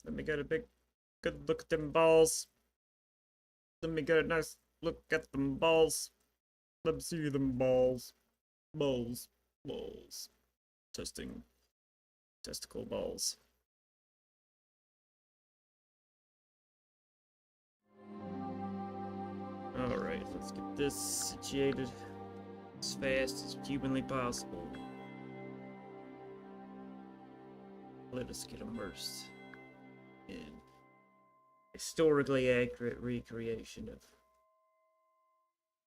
Let me get a good look at them balls. Let me get a nice look at them balls. Let me see them balls. Balls. Balls. Testing. Testicle balls. Alright, let's get this situated as fast as humanly possible. Let us get immersed in historically accurate recreation of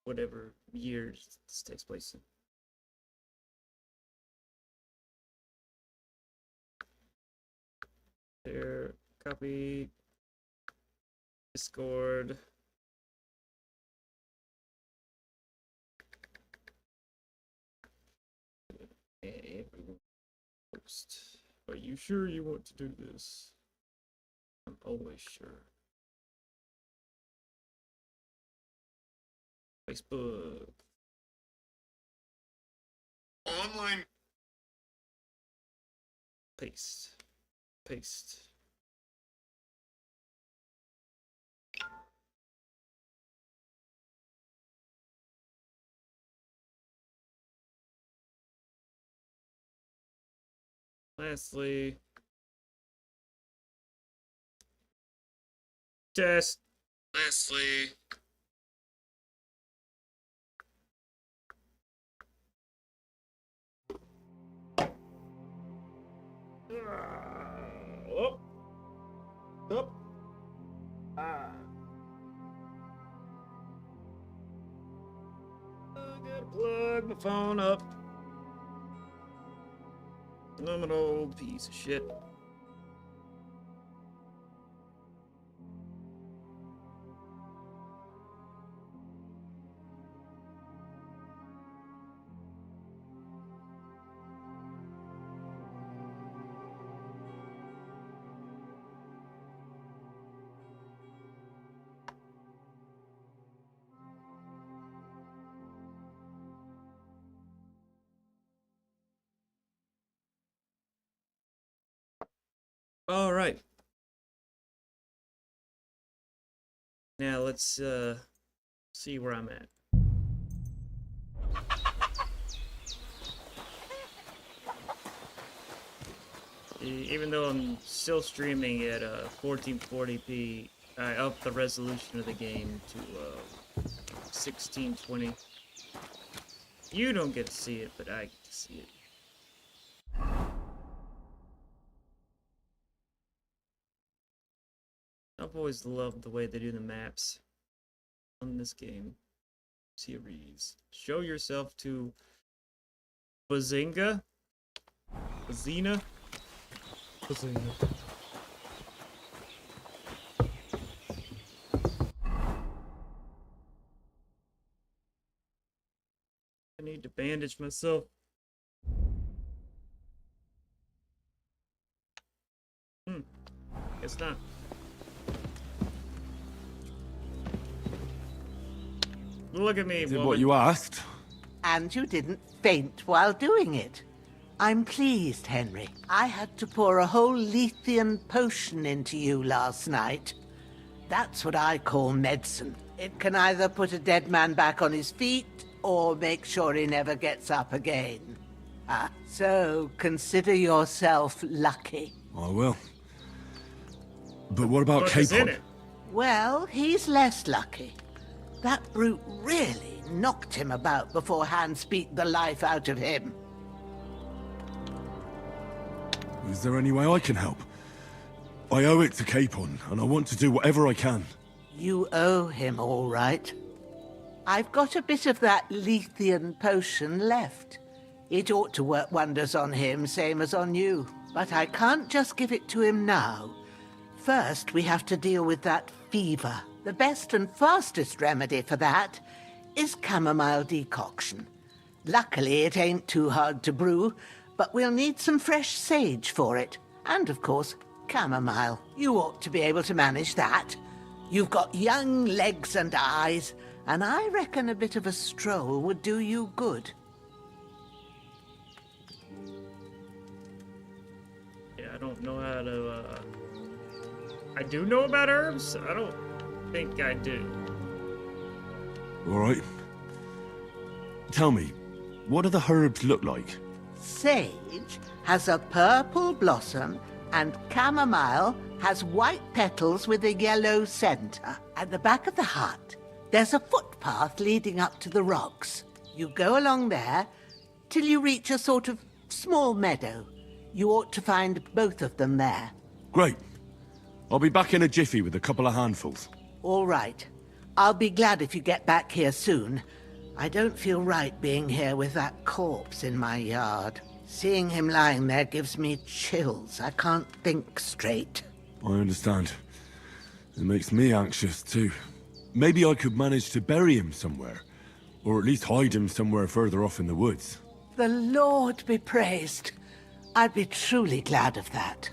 whatever years this takes place in. There, copy, Discord. Everyone post. Are you sure you want to do this? I'm always sure. Facebook. Online. Paste. Paste. Lastly, test. Lastly. Oh. Oh. Ah. I gotta plug my phone up. I'm an old piece of shit. All right. Now let's see where I'm at. Even though I'm still streaming at 1440p, I upped the resolution of the game to 1620. You don't get to see it, but I get to see it. I've always loved the way they do the maps on this game series. Show yourself to Bazinga? Bazina? Bazinga. I need to bandage myself. Guess not. Look at me, Did woman. what you asked. And you didn't faint while doing it. I'm pleased, Henry. I had to pour a whole Lethean potion into you last night. That's what I call medicine. It can either put a dead man back on his feet, or make sure he never gets up again. So consider yourself lucky. I will. But what about What is in Capon? it? Well, he's less lucky. That brute really knocked him about before Hans beat the life out of him. Is there any way I can help? I owe it to Capon, and I want to do whatever I can. You owe him, all right. I've got a bit of that Lethean potion left. It ought to work wonders on him, same as on you. But I can't just give it to him now. First, we have to deal with that fever. The best and fastest remedy for that is chamomile decoction. Luckily, it ain't too hard to brew, but we'll need some fresh sage for it. And, of course, chamomile. You ought to be able to manage that. You've got young legs and eyes, and I reckon a bit of a stroll would do you good. Yeah, I don't know how to I do know about herbs? I don't think I do. All right. Tell me, what do the herbs look like? Sage has a purple blossom, and chamomile has white petals with a yellow center. At the back of the hut, there's a footpath leading up to the rocks. You go along there till you reach a sort of small meadow. You ought to find both of them there. Great. I'll be back in a jiffy with a couple of handfuls. All right. I'll be glad if you get back here soon. I don't feel right being here with that corpse in my yard. Seeing him lying there gives me chills. I can't think straight. I understand. It makes me anxious too. Maybe I could manage to bury him somewhere. Or at least hide him somewhere further off in the woods. The Lord be praised. I'd be truly glad of that.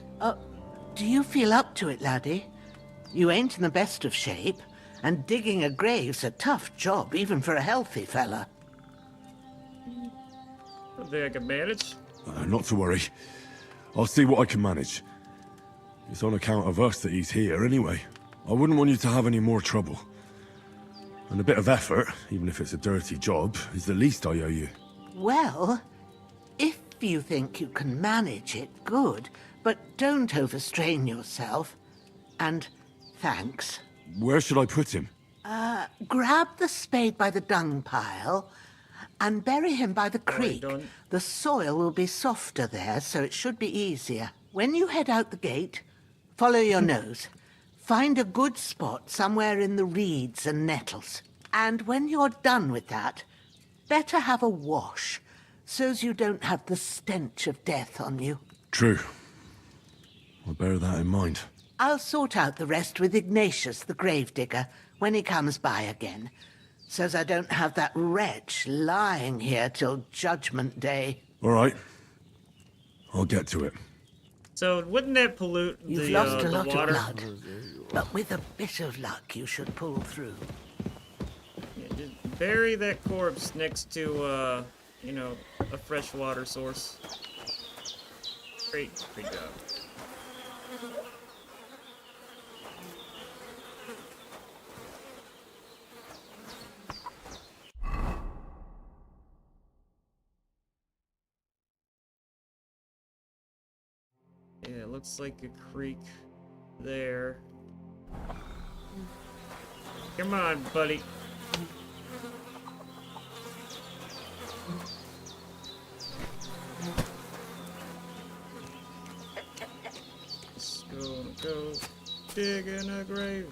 Do you feel up to it, laddie? You ain't in the best of shape, and digging a grave's a tough job, even for a healthy fella. I think I can manage. Not to worry. I'll see what I can manage. It's on account of us that he's here anyway. I wouldn't want you to have any more trouble. And a bit of effort, even if it's a dirty job, is the least I owe you. Well, if you think you can manage it, good. But don't overstrain yourself. And thanks. Where should I put him? Grab the spade by the dung pile and bury him by the creek. done. The soil will be softer there, so it should be easier. When you head out the gate, follow your nose. Find a good spot somewhere in the reeds and nettles. And when you're done with that, better have a wash, so's you don't have the stench of death on you. True. I'll bear that in mind. I'll sort out the rest with Ignatius, the gravedigger, when he comes by again, so's I don't have that wretch lying here till Judgment Day. All right. I'll get to it. So wouldn't that pollute You've the, lost a the lot water? of blood, but with a bit of luck you should pull through. Yeah, just bury that corpse next to, you know, a fresh water source. Great job. Yeah, it looks like a creek there. Come on, buddy. Just gonna go dig in a grave.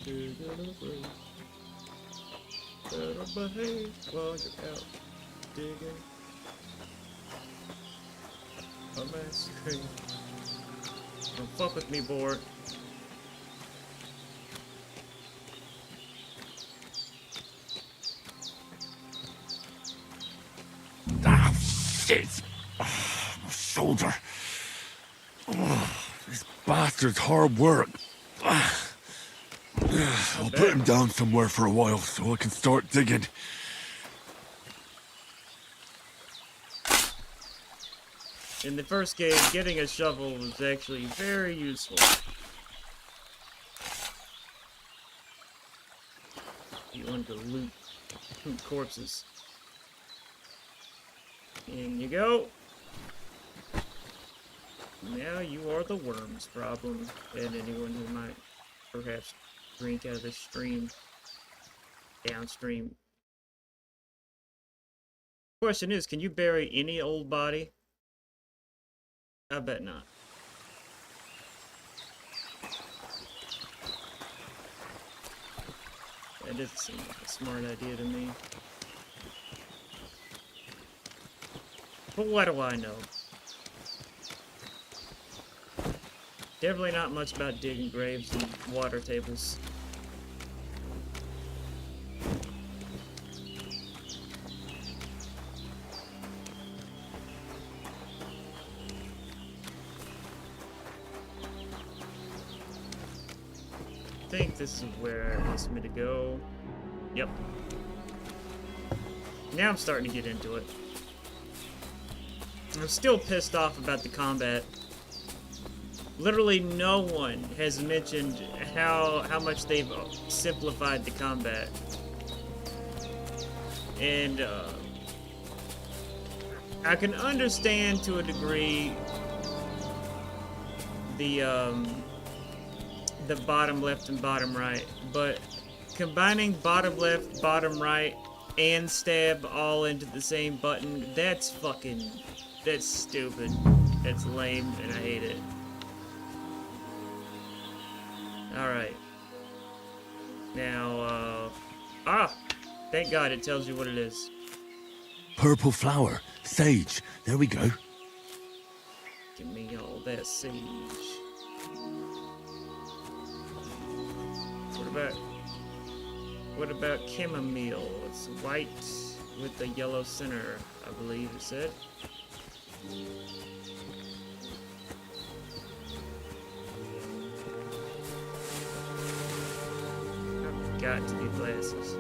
Dig in a grave. Better behave while you're out digging. A massacre. Don't fuck with me, board. Ah, shit! My shoulder. This bastard's hard work. I'll put him down somewhere for a while so I can start digging. In the first game, getting a shovel was actually very useful. You want to loot corpses. In you go. Now you are the worm's problem, and anyone who might perhaps drink out of the stream downstream. Question is, can you bury any old body? I bet not. That doesn't seem like a smart idea to me. But what do I know? Definitely not much about digging graves and water tables. I think this is where it wants me to go. Yep. Now I'm starting to get into it. I'm still pissed off about the combat. Literally no one has mentioned how much they've simplified the combat. And I can understand to a degree the bottom left and bottom right, but combining bottom left, bottom right, and stab all into the same button, that's stupid. That's lame, and I hate it. Alright. Now, thank God it tells you what it is. Purple flower. Sage. There we go. Give me all that sage. What about chamomile? It's white with a yellow center, I believe it said. I've got to need glasses.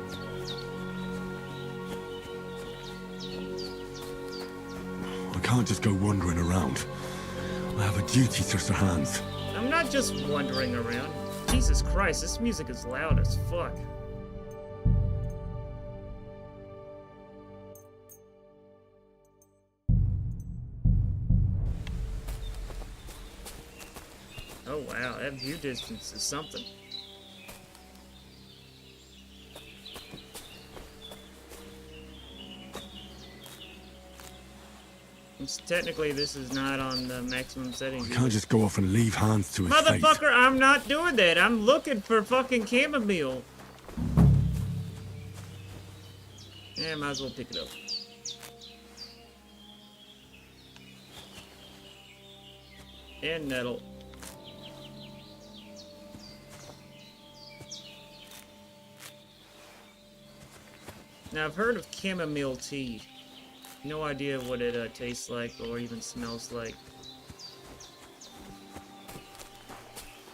I can't just go wandering around. I have a duty to Sir Hans. I'm not just wandering around. Jesus Christ, this music is loud as fuck. Oh wow, that view distance is something. Technically, this is not on the maximum settings. I can't just go off and leave Hans to his fate. Motherfucker, I'm not doing that. I'm looking for fucking chamomile. Yeah, might as well pick it up. And nettle. Now, I've heard of chamomile tea. No idea what it tastes like or even smells like.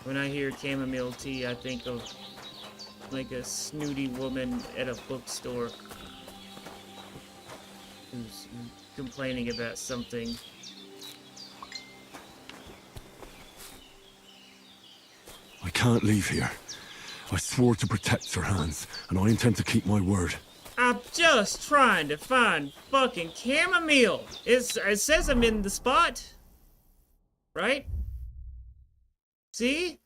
When I hear chamomile tea, I think of like a snooty woman at a bookstore who's complaining about something. I can't leave here. I swore to protect Sir Hans, and I intend to keep my word. I'm just trying to find fucking chamomile. It says I'm in the spot. Right? See?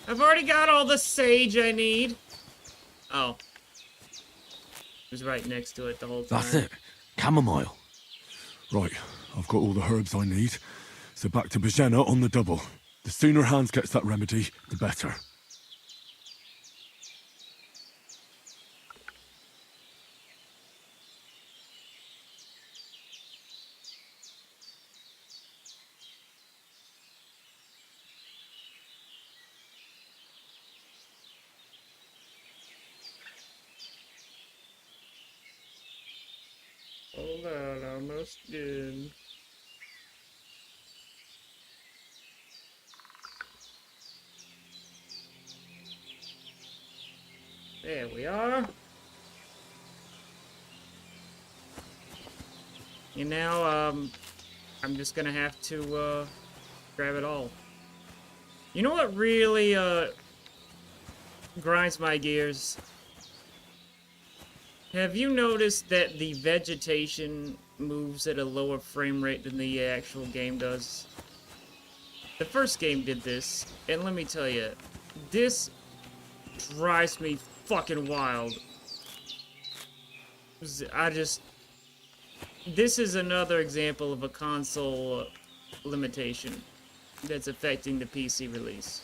I've already got all the sage I need. Oh. It was right next to it the whole time. That's it. Chamomile. Right, I've got all the herbs I need. So back to Bajena on the double. The sooner Hans gets that remedy, the better. Hold on, almost done. There we are. And now, I'm just gonna have to, grab it all. You know what really, grinds my gears? Have you noticed that the vegetation moves at a lower frame rate than the actual game does? The first game did this, and let me tell you, this drives me fucking wild. This is another example of a console limitation that's affecting the PC release.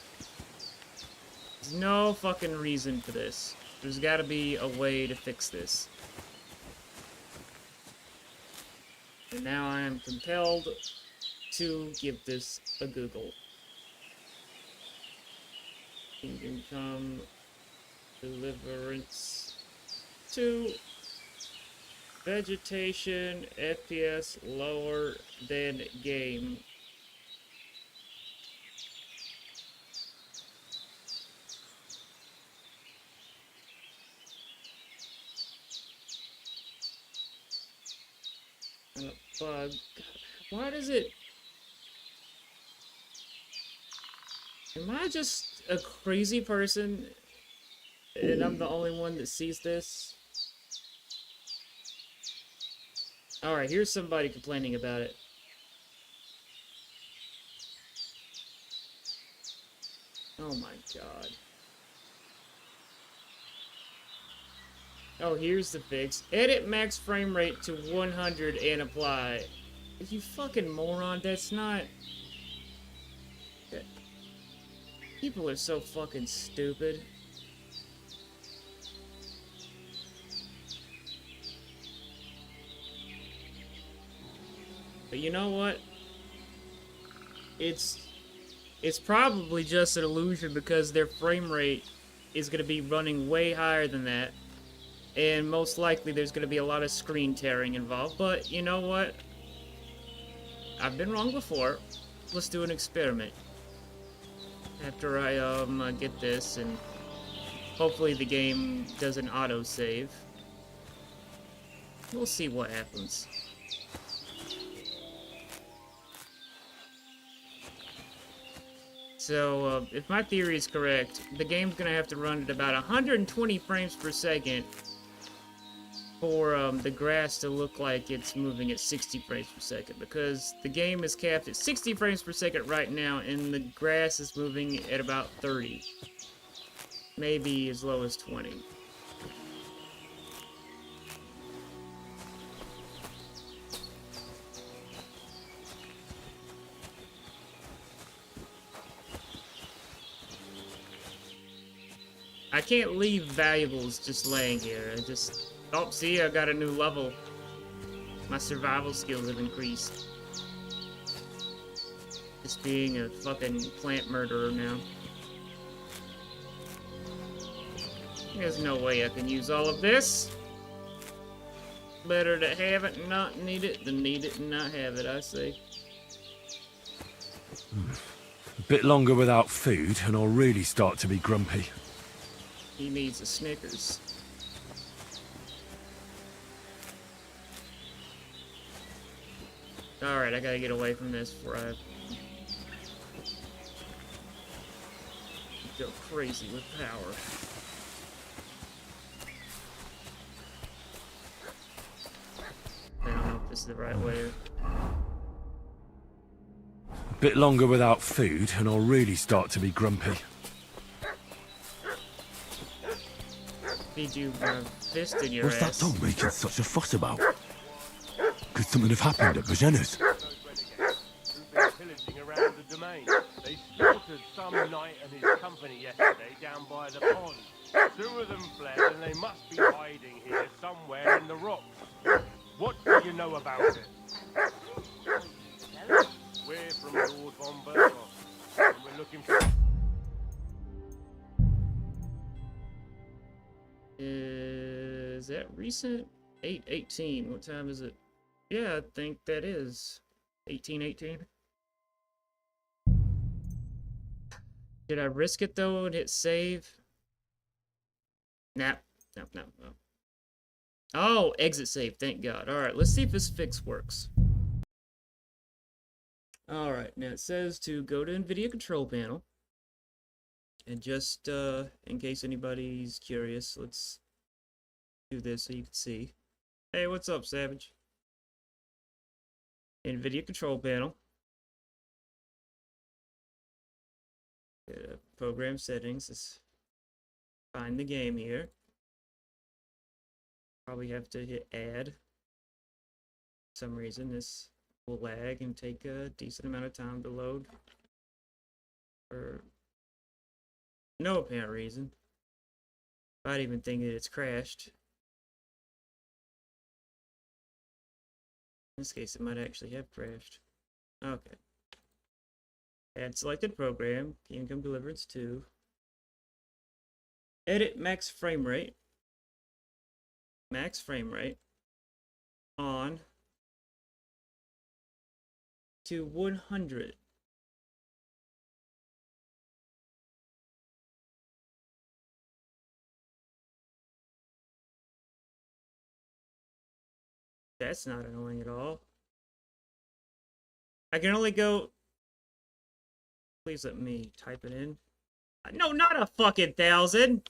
There's no fucking reason for this. There's gotta be a way to fix this. And now I am compelled to give this a Google. Kingdom Come, Deliverance 2, vegetation, FPS lower than game. bug. Why does it... Am I just a crazy person and I'm the only one that sees this? Alright, here's somebody complaining about it. Oh my god. Oh, here's the fix. Edit max frame rate to 100 and apply. You fucking moron, that's not... People are so fucking stupid. But you know what? It's probably just an illusion because their frame rate is going to be running way higher than that. And most likely there's going to be a lot of screen tearing involved. But you know what? I've been wrong before. Let's do an experiment. After I get this, and hopefully the game does an autosave. We'll see what happens. So, if my theory is correct, the game's gonna have to run at about 120 frames per second for the grass to look like it's moving at 60 frames per second, because the game is capped at 60 frames per second right now, and the grass is moving at about 30. Maybe as low as 20. I can't leave valuables just laying here. I just... Oh, see, I got a new level. My survival skills have increased. Just being a fucking plant murderer now. There's no way I can use all of this. Better to have it and not need it than need it and not have it, I say. A bit longer without food, and I'll really start to be grumpy. He needs a Snickers. Alright, I gotta get away from this before I go crazy with power. I don't know if this is the right way. A bit longer without food, and I'll really start to be grumpy. Feed you a fist in your What's that ass. dog making such a fuss about? Could something have happened at Bajena's? Who've been pillaging around the domain. They slaughtered some knight and his company yesterday down by the pond. 2 of them fled, and they must be hiding here somewhere in the rocks. What do you know about it? We're from Lord von Berghoff, and we're looking for... Is that recent? 8:18. What time is it? Yeah, I think that is 18:18. Did I risk it though and hit save? Nah. No. Oh, exit save. Thank God. All right, let's see if this fix works. All right, now it says to go to NVIDIA control panel. And just in case anybody's curious, let's do this so you can see. Hey, what's up, Savage? NVIDIA control panel. Program settings. Let's find the game here. Probably have to hit add. For some reason, this will lag and take a decent amount of time to load. For no apparent reason. I'd even think that it's crashed. In this case, it might actually have crashed. Okay. Add selected program. Kingdom Deliverance 2. Edit max frame rate. Max frame rate. On. To 100. That's not annoying at all. I can only go... Please let me type it in. No, not a fucking 1,000!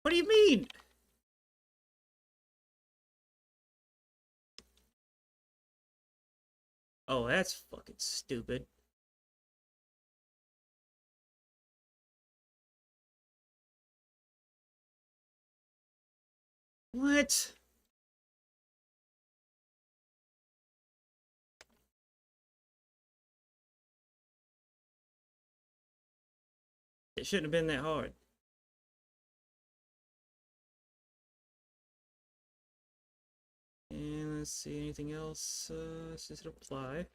What do you mean? Oh, that's fucking stupid. What? It shouldn't have been that hard. And let's see, anything else? Let's just apply.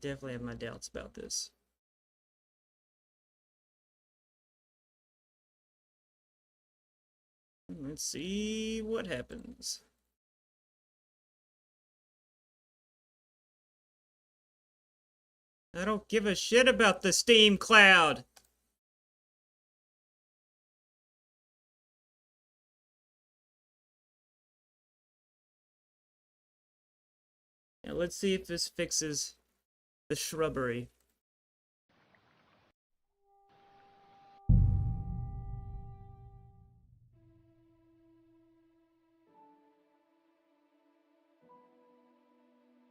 Definitely have my doubts about this. Let's see what happens. I don't give a shit about the Steam cloud. Now let's see if this fixes the shrubbery.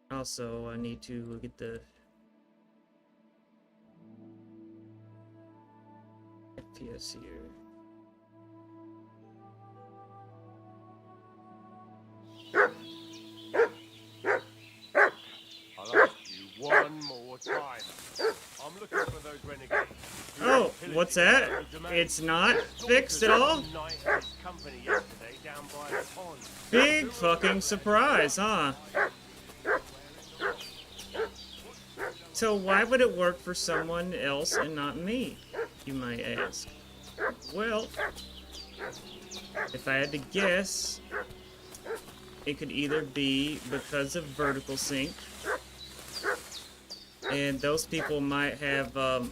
Also, I need to get the FPS here. I'll ask you one more time. I'm looking for those renegades. Oh, what's that? It's not fixed at all? Some knight and his company yesterday down by the pond. Big fucking surprise, huh? So why would it work for someone else and not me, you might ask? Well, if I had to guess, it could either be because of vertical sync, and those people might have a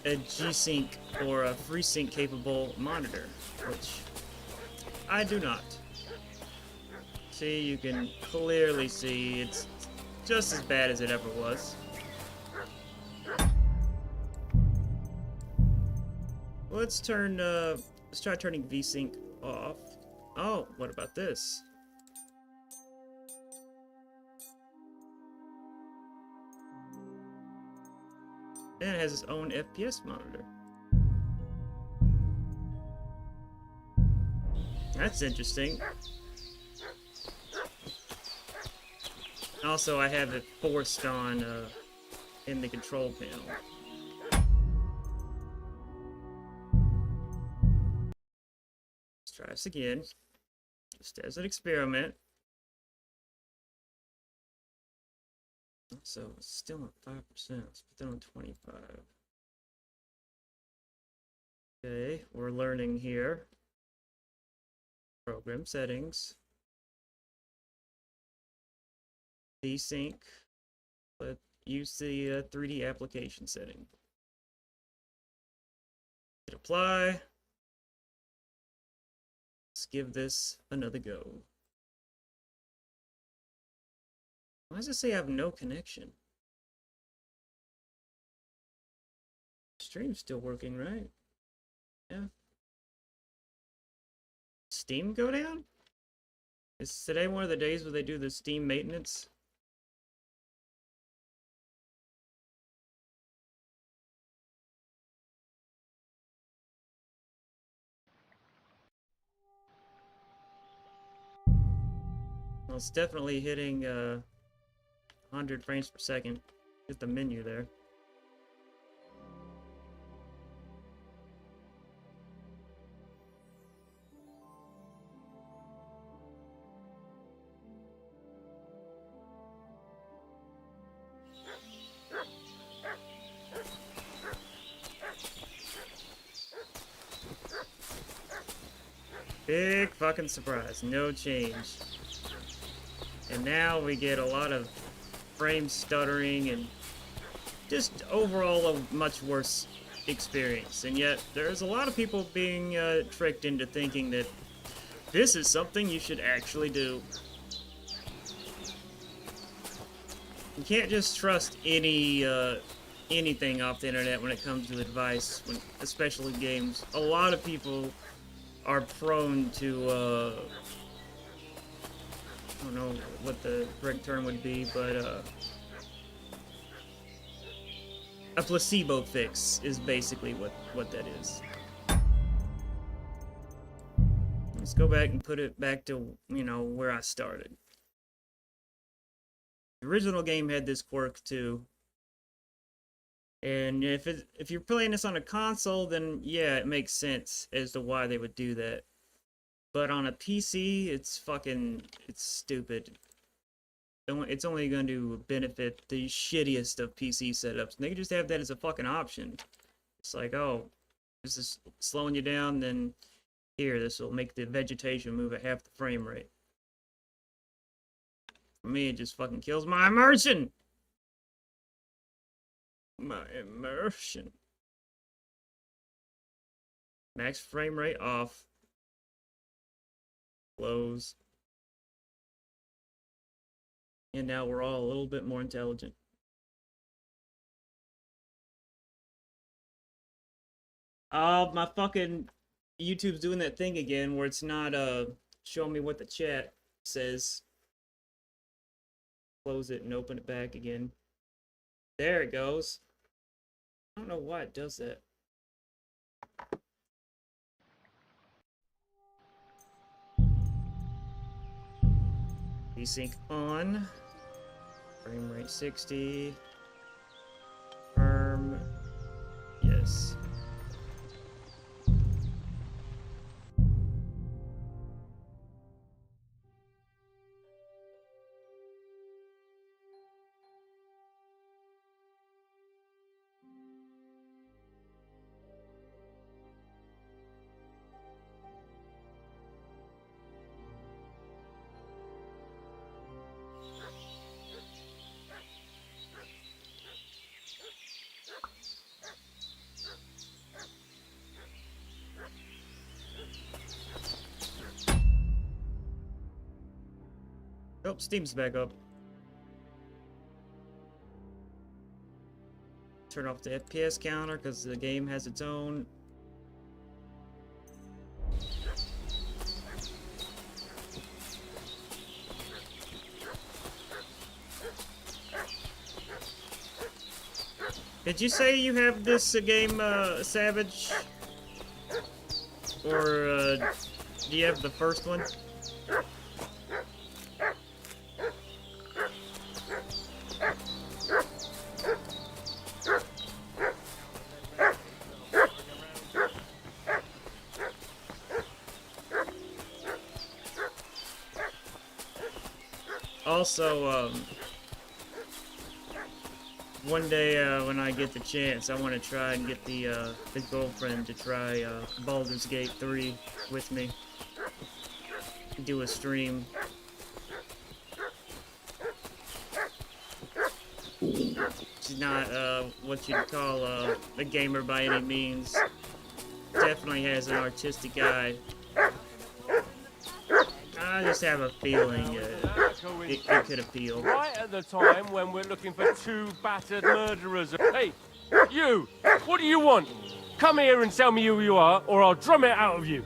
G-Sync or a FreeSync capable monitor, which I do not. See, you can clearly see it's just as bad as it ever was. Let's try turning VSync off. Oh, what about this? And it has its own FPS monitor. That's interesting. Also, I have it forced on in the control panel. Let's try this again, just as an experiment. So it's still at 5%. Let's put that on 25. Okay, we're learning here. Program settings. Desync. But use the 3D application setting. Hit apply. Let's give this another go. Why does it say I have no connection? Stream's still working, right? Yeah. Steam go down? Is today one of the days where they do the Steam maintenance? Well, it's definitely hitting 100 frames per second. Hit the menu there. Big fucking surprise, no change. And now we get a lot of frame stuttering and just overall a much worse experience. And yet there's a lot of people being tricked into thinking that This is something you should actually do. You can't just trust anything off the internet when it comes to advice, especially games. A lot of people are prone to, I don't know what the correct term would be, but, a placebo fix is basically what that is. Let's go back and put it back to, you know, where I started. The original game had this quirk too. And if you're playing this on a console, then yeah, it makes sense as to why they would do that. But on a PC, it's stupid. It's only going to benefit the shittiest of PC setups. And they can just have that as a fucking option. It's like, oh, this is slowing you down, then here, this will make the vegetation move at half the frame rate. For me, it just fucking kills my immersion! My immersion. Max frame rate off. Close. And now we're all a little bit more intelligent. Oh, my fucking YouTube's doing that thing again where it's not showing me what the chat says. Close it and open it back again. There it goes. I don't know why it does that. Desync on. Frame rate 60. Firm. Yes. Oh, Steam's back up. Turn off the FPS counter because the game has its own. Did you say you have this game, Savage? Or, do you have the first one? Also, one day when I get the chance, I want to try and get the girlfriend to try Baldur's Gate 3 with me. Do a stream. She's not what you'd call a gamer by any means. Definitely has an artistic eye. I just have a feeling it could appeal. Right at the time when we're looking for two battered murderers. Hey, you! What do you want? Come here and tell me who you are, or I'll drum it out of you.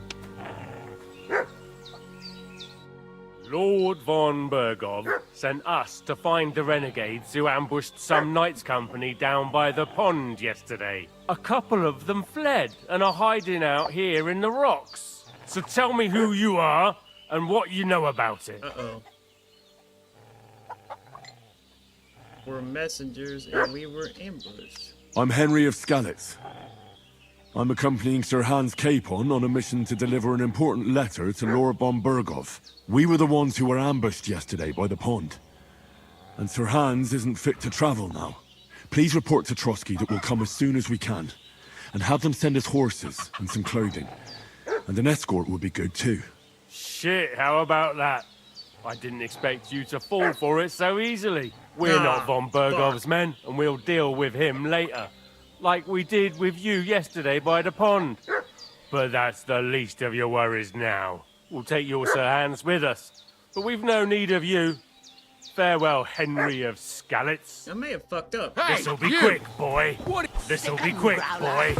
Lord von Bergov sent us to find the renegades who ambushed some knights' company down by the pond yesterday. A couple of them fled and are hiding out here in the rocks. So tell me who you are and what you know about it. Uh-oh. We're messengers and we were ambushed. I'm Henry of Skalitz. I'm accompanying Sir Hans Capon on a mission to deliver an important letter to Lord von Bergov. We were the ones who were ambushed yesterday by the pond. And Sir Hans isn't fit to travel now. Please report to Trotsky that we'll come as soon as we can. And have them send us horses and some clothing. And an escort would be good too. Shit, how about that? I didn't expect you to fall for it so easily. We're not von Bergov's men, and we'll deal with him later. Like we did with you yesterday by the pond. But that's the least of your worries now. We'll take your Sir Hans with us, but we've no need of you. Farewell, Henry of Skalitz. I may have fucked up. This'll be quick, boy. This'll be quick, boy.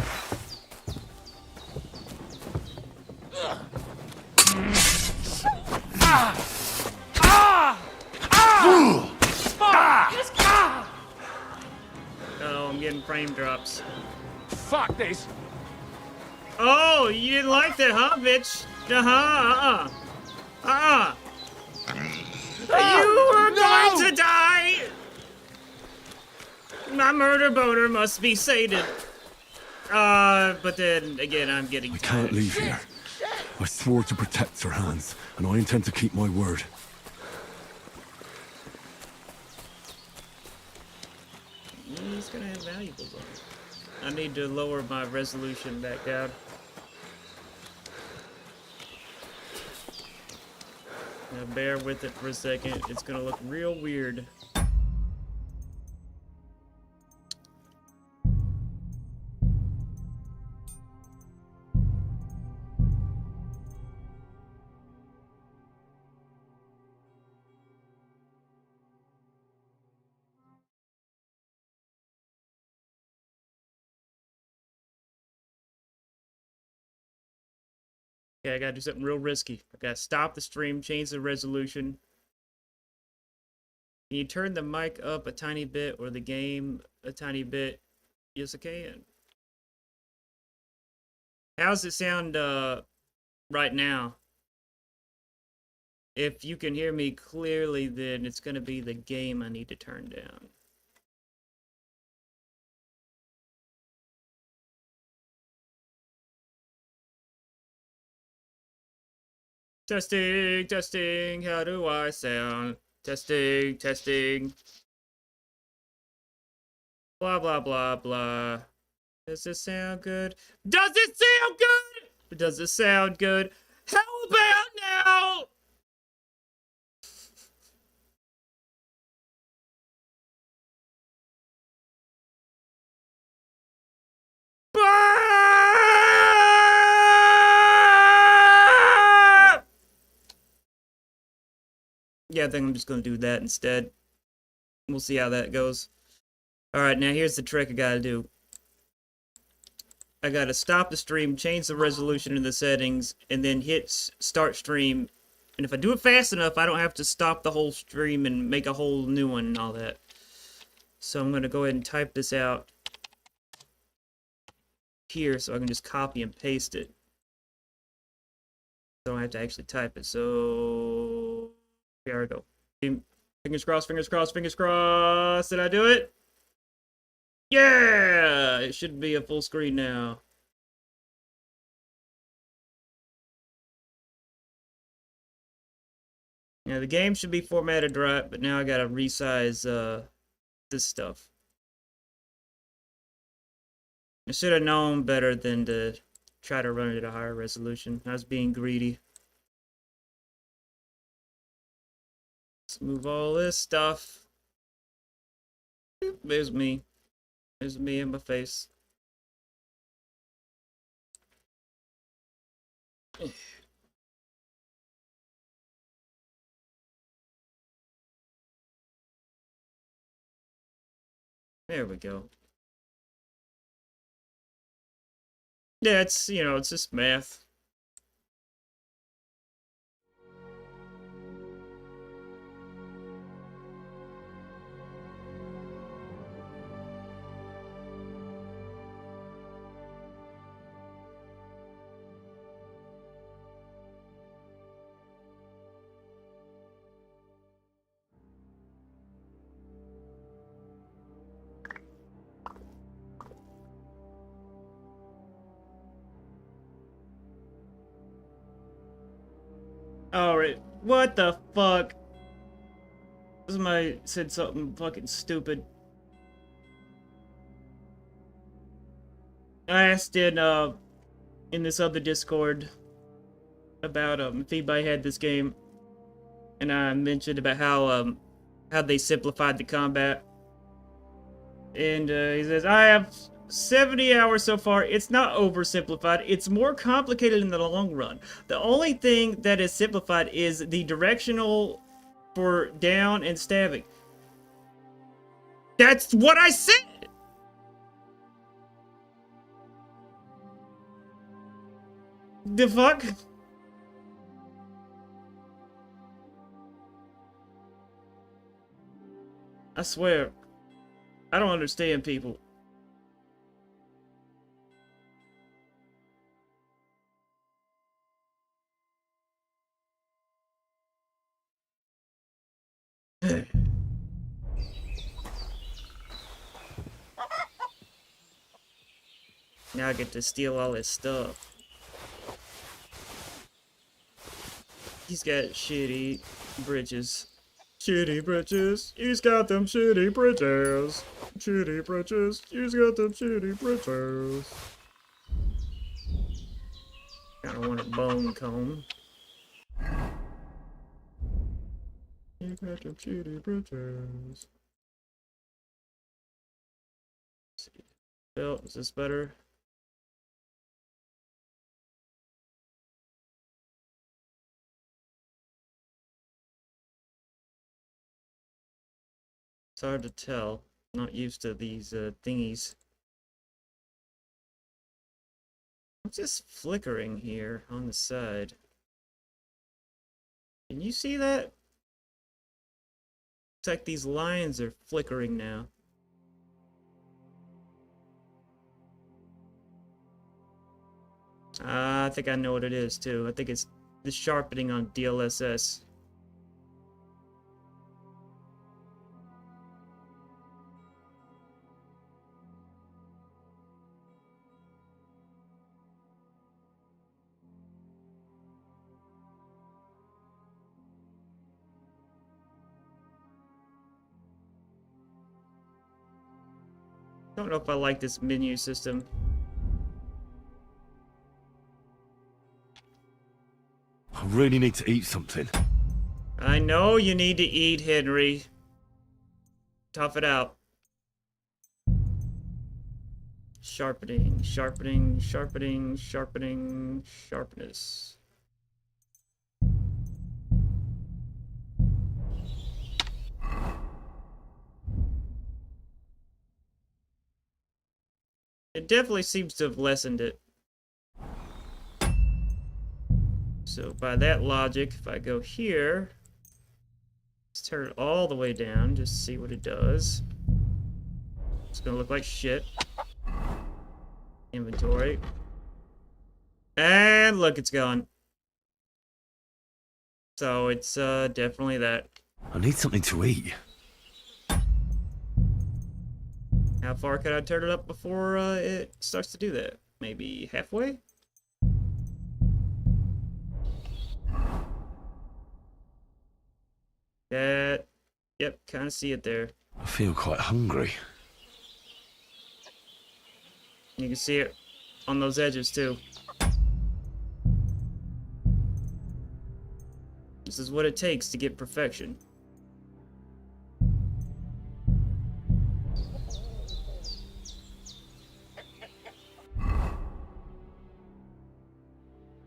Oh, I'm getting frame drops. Fuck this. Oh, you didn't like that, huh, bitch? You were going to die! My murder boner must be sated. But then again, I'm getting I can't leave here. I swore to protect Sir Hans, and I intend to keep my word. He's gonna have valuables on it. I need to lower my resolution back down. Now bear with it for a second. It's gonna look real weird. Okay, I gotta do something real risky. I gotta stop the stream, change the resolution. Can you turn the mic up a tiny bit or the game a tiny bit? Yes, I can. How's it sound right now? If you can hear me clearly, then it's gonna be the game I need to turn down. Testing, testing, how do I sound? Testing, testing. Blah, blah, blah, blah. Does this sound good? Does it sound good? Does it sound good? How about now? Yeah, I think I'm just gonna do that instead. We'll see how that goes. Alright, now here's the trick I gotta do. I gotta stop the stream, change the resolution in the settings, and then hit start stream. And if I do it fast enough, I don't have to stop the whole stream and make a whole new one and all that. So I'm gonna go ahead and type this out here so I can just copy and paste it. So I don't have to actually type it. So here I go. Fingers crossed, fingers crossed, fingers crossed. Did I do it? Yeah! It should be a full screen now. Now the game should be formatted right, but now I gotta resize this stuff. I should have known better than to try to run it at a higher resolution. I was being greedy. Let's move all this stuff. There's me. There's me in my face. There we go. Yeah, it's, you know, it's just math. Alright, what the fuck? Somebody said something fucking stupid. I asked in this other Discord about if anybody had this game, and I mentioned about how they simplified the combat. And he says, I have 70 hours so far. It's not oversimplified. It's more complicated in the long run. The only thing that is simplified is the directional for down and stabbing. That's what I said! The fuck? I swear, I don't understand people. Now I get to steal all his stuff. He's got shitty bridges. Shitty bridges. He's got them shitty bridges. Shitty bridges. He's got them shitty bridges. Kinda want a bone comb. You got them shitty bridges. Let's see. Belt, is this better? It's hard to tell. Not used to these thingies. What's this flickering here on the side? Can you see that? It's like these lines are flickering now. I think I know what it is too. I think it's the sharpening on DLSS. Don't know if I like this menu system. I really need to eat something. I know you need to eat, Henry. Tough it out. Sharpening, sharpening, sharpening, sharpening, sharpness. It definitely seems to have lessened it. So by that logic, if I go here, let's turn it all the way down, just to see what it does. It's gonna look like shit. Inventory. And look, it's gone. So it's definitely that. I need something to eat. How far could I turn it up before it starts to do that? Maybe halfway? That, yep, kind of see it there. I feel quite hungry. You can see it on those edges too. This is what it takes to get perfection.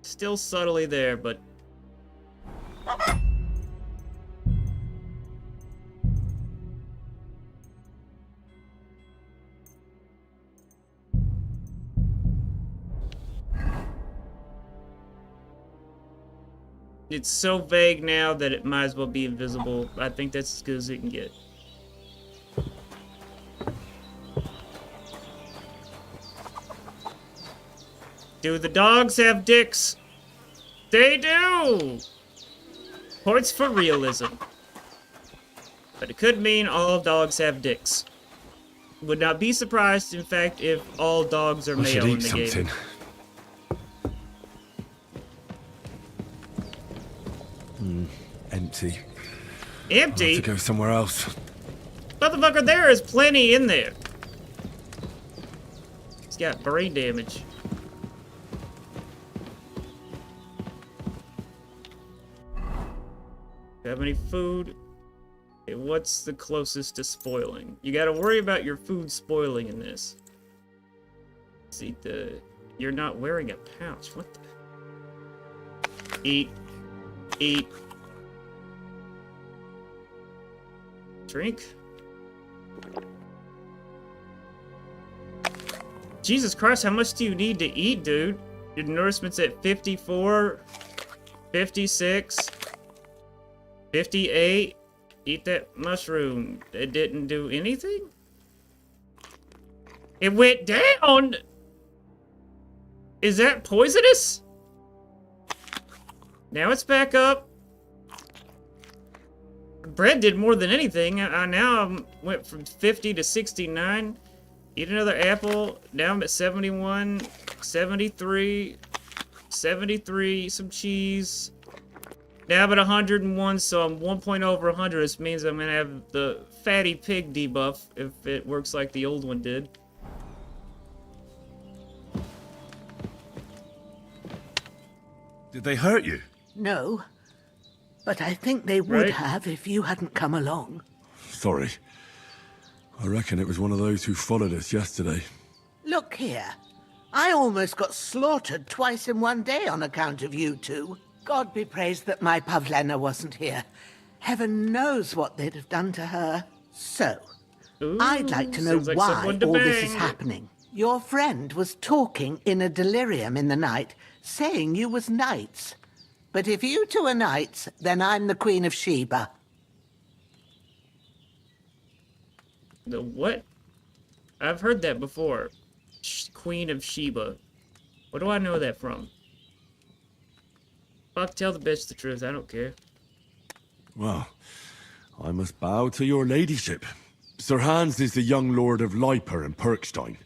Still subtly there, but it's so vague now that it might as well be invisible. I think that's as good as it can get. Do the dogs have dicks? They do! Points for realism. But it could mean all dogs have dicks. Would not be surprised, in fact, if all dogs are I should male in eat the something. game. Empty. I Empty? have to go somewhere else. Motherfucker, there is plenty in there. He's got brain damage. Do you have any food? Okay, what's the closest to spoiling? You gotta worry about your food spoiling in this. See the... You're not wearing a pouch. What the... Eat. Eat. Drink. Jesus Christ, how much do you need to eat, dude? Your nourishment's at 54, 56, 58. Eat that mushroom. It didn't do anything? It went down! Is that poisonous? Now it's back up. Bread did more than anything. I now went from 50 to 69. Eat another apple. Now I'm at 71, 73, 73. Some cheese. Now I'm at 101, so I'm 1 point over 100. This means I'm gonna have the fatty pig debuff if it works like the old one did. Did they hurt you? No, but I think they would Right. have if you hadn't come along. Sorry. I reckon it was one of those who followed us yesterday. Look here. I almost got slaughtered twice in one day on account of you two. God be praised that my Pavlena wasn't here. Heaven knows what they'd have done to her. So, Ooh, I'd like to know sounds like why someone to all this is bang. happening. Your friend was talking in a delirium in the night, saying you was knights. But if you two are knights, then I'm the Queen of Sheba. The what? I've heard that before. Queen of Sheba. What do I know that from? Fuck, tell the bitch the truth. I don't care. Well, I must bow to your ladyship. Sir Hans is the young lord of Leiper and Perkstein.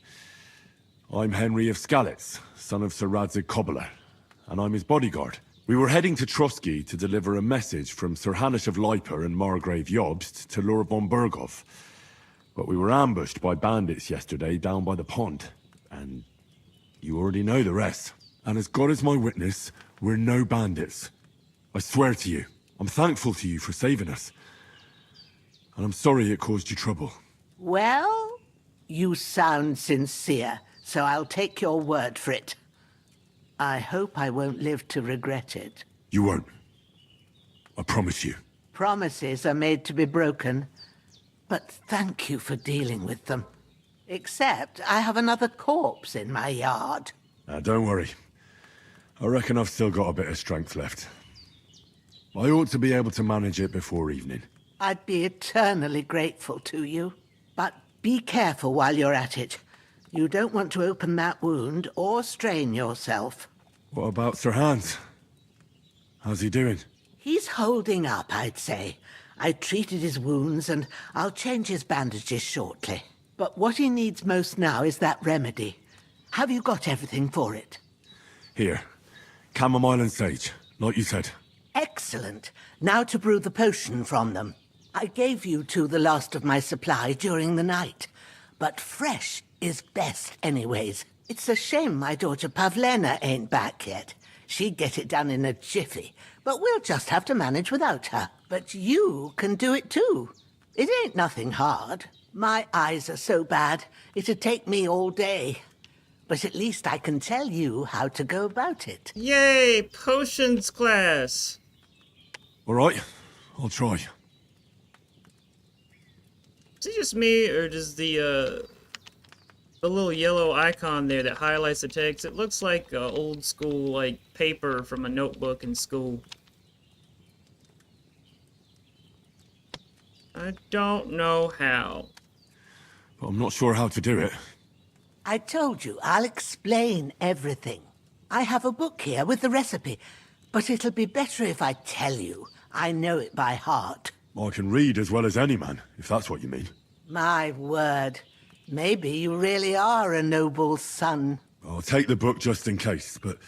I'm Henry of Skalitz, son of Sir Radzig Cobbler, and I'm his bodyguard. We were heading to Trusky to deliver a message from Sir Hanish of Leiper and Margrave Jobst to Lord von Berghoff. But we were ambushed by bandits yesterday down by the pond, and you already know the rest. And as God is my witness, we're no bandits. I swear to you, I'm thankful to you for saving us. And I'm sorry it caused you trouble. Well, you sound sincere, so I'll take your word for it. I hope I won't live to regret it. You won't. I promise you. Promises are made to be broken, but thank you for dealing with them. Except I have another corpse in my yard. Now, don't worry. I reckon I've still got a bit of strength left. I ought to be able to manage it before evening. I'd be eternally grateful to you. But be careful while you're at it. You don't want to open that wound or strain yourself. What about Sir Hans? How's he doing? He's holding up, I'd say. I treated his wounds and I'll change his bandages shortly. But what he needs most now is that remedy. Have you got everything for it? Here. Chamomile and sage, like you said. Excellent. Now to brew the potion from them. I gave you two the last of my supply during the night. But fresh is best anyways. It's a shame my daughter Pavlena ain't back yet. She'd get it done in a jiffy. But we'll just have to manage without her. But you can do it too. It ain't nothing hard. My eyes are so bad, it'd take me all day. But at least I can tell you how to go about it. Yay! Potions class! All right, I'll try. Is it just me, or does the little yellow icon there that highlights the text, it looks like old school, like, paper from a notebook in school. I don't know how. But I'm not sure how to do it. I told you, I'll explain everything. I have a book here with the recipe, but it'll be better if I tell you. I know it by heart. I can read as well as any man, if that's what you mean. My word. Maybe you really are a noble son. I'll take the book just in case, but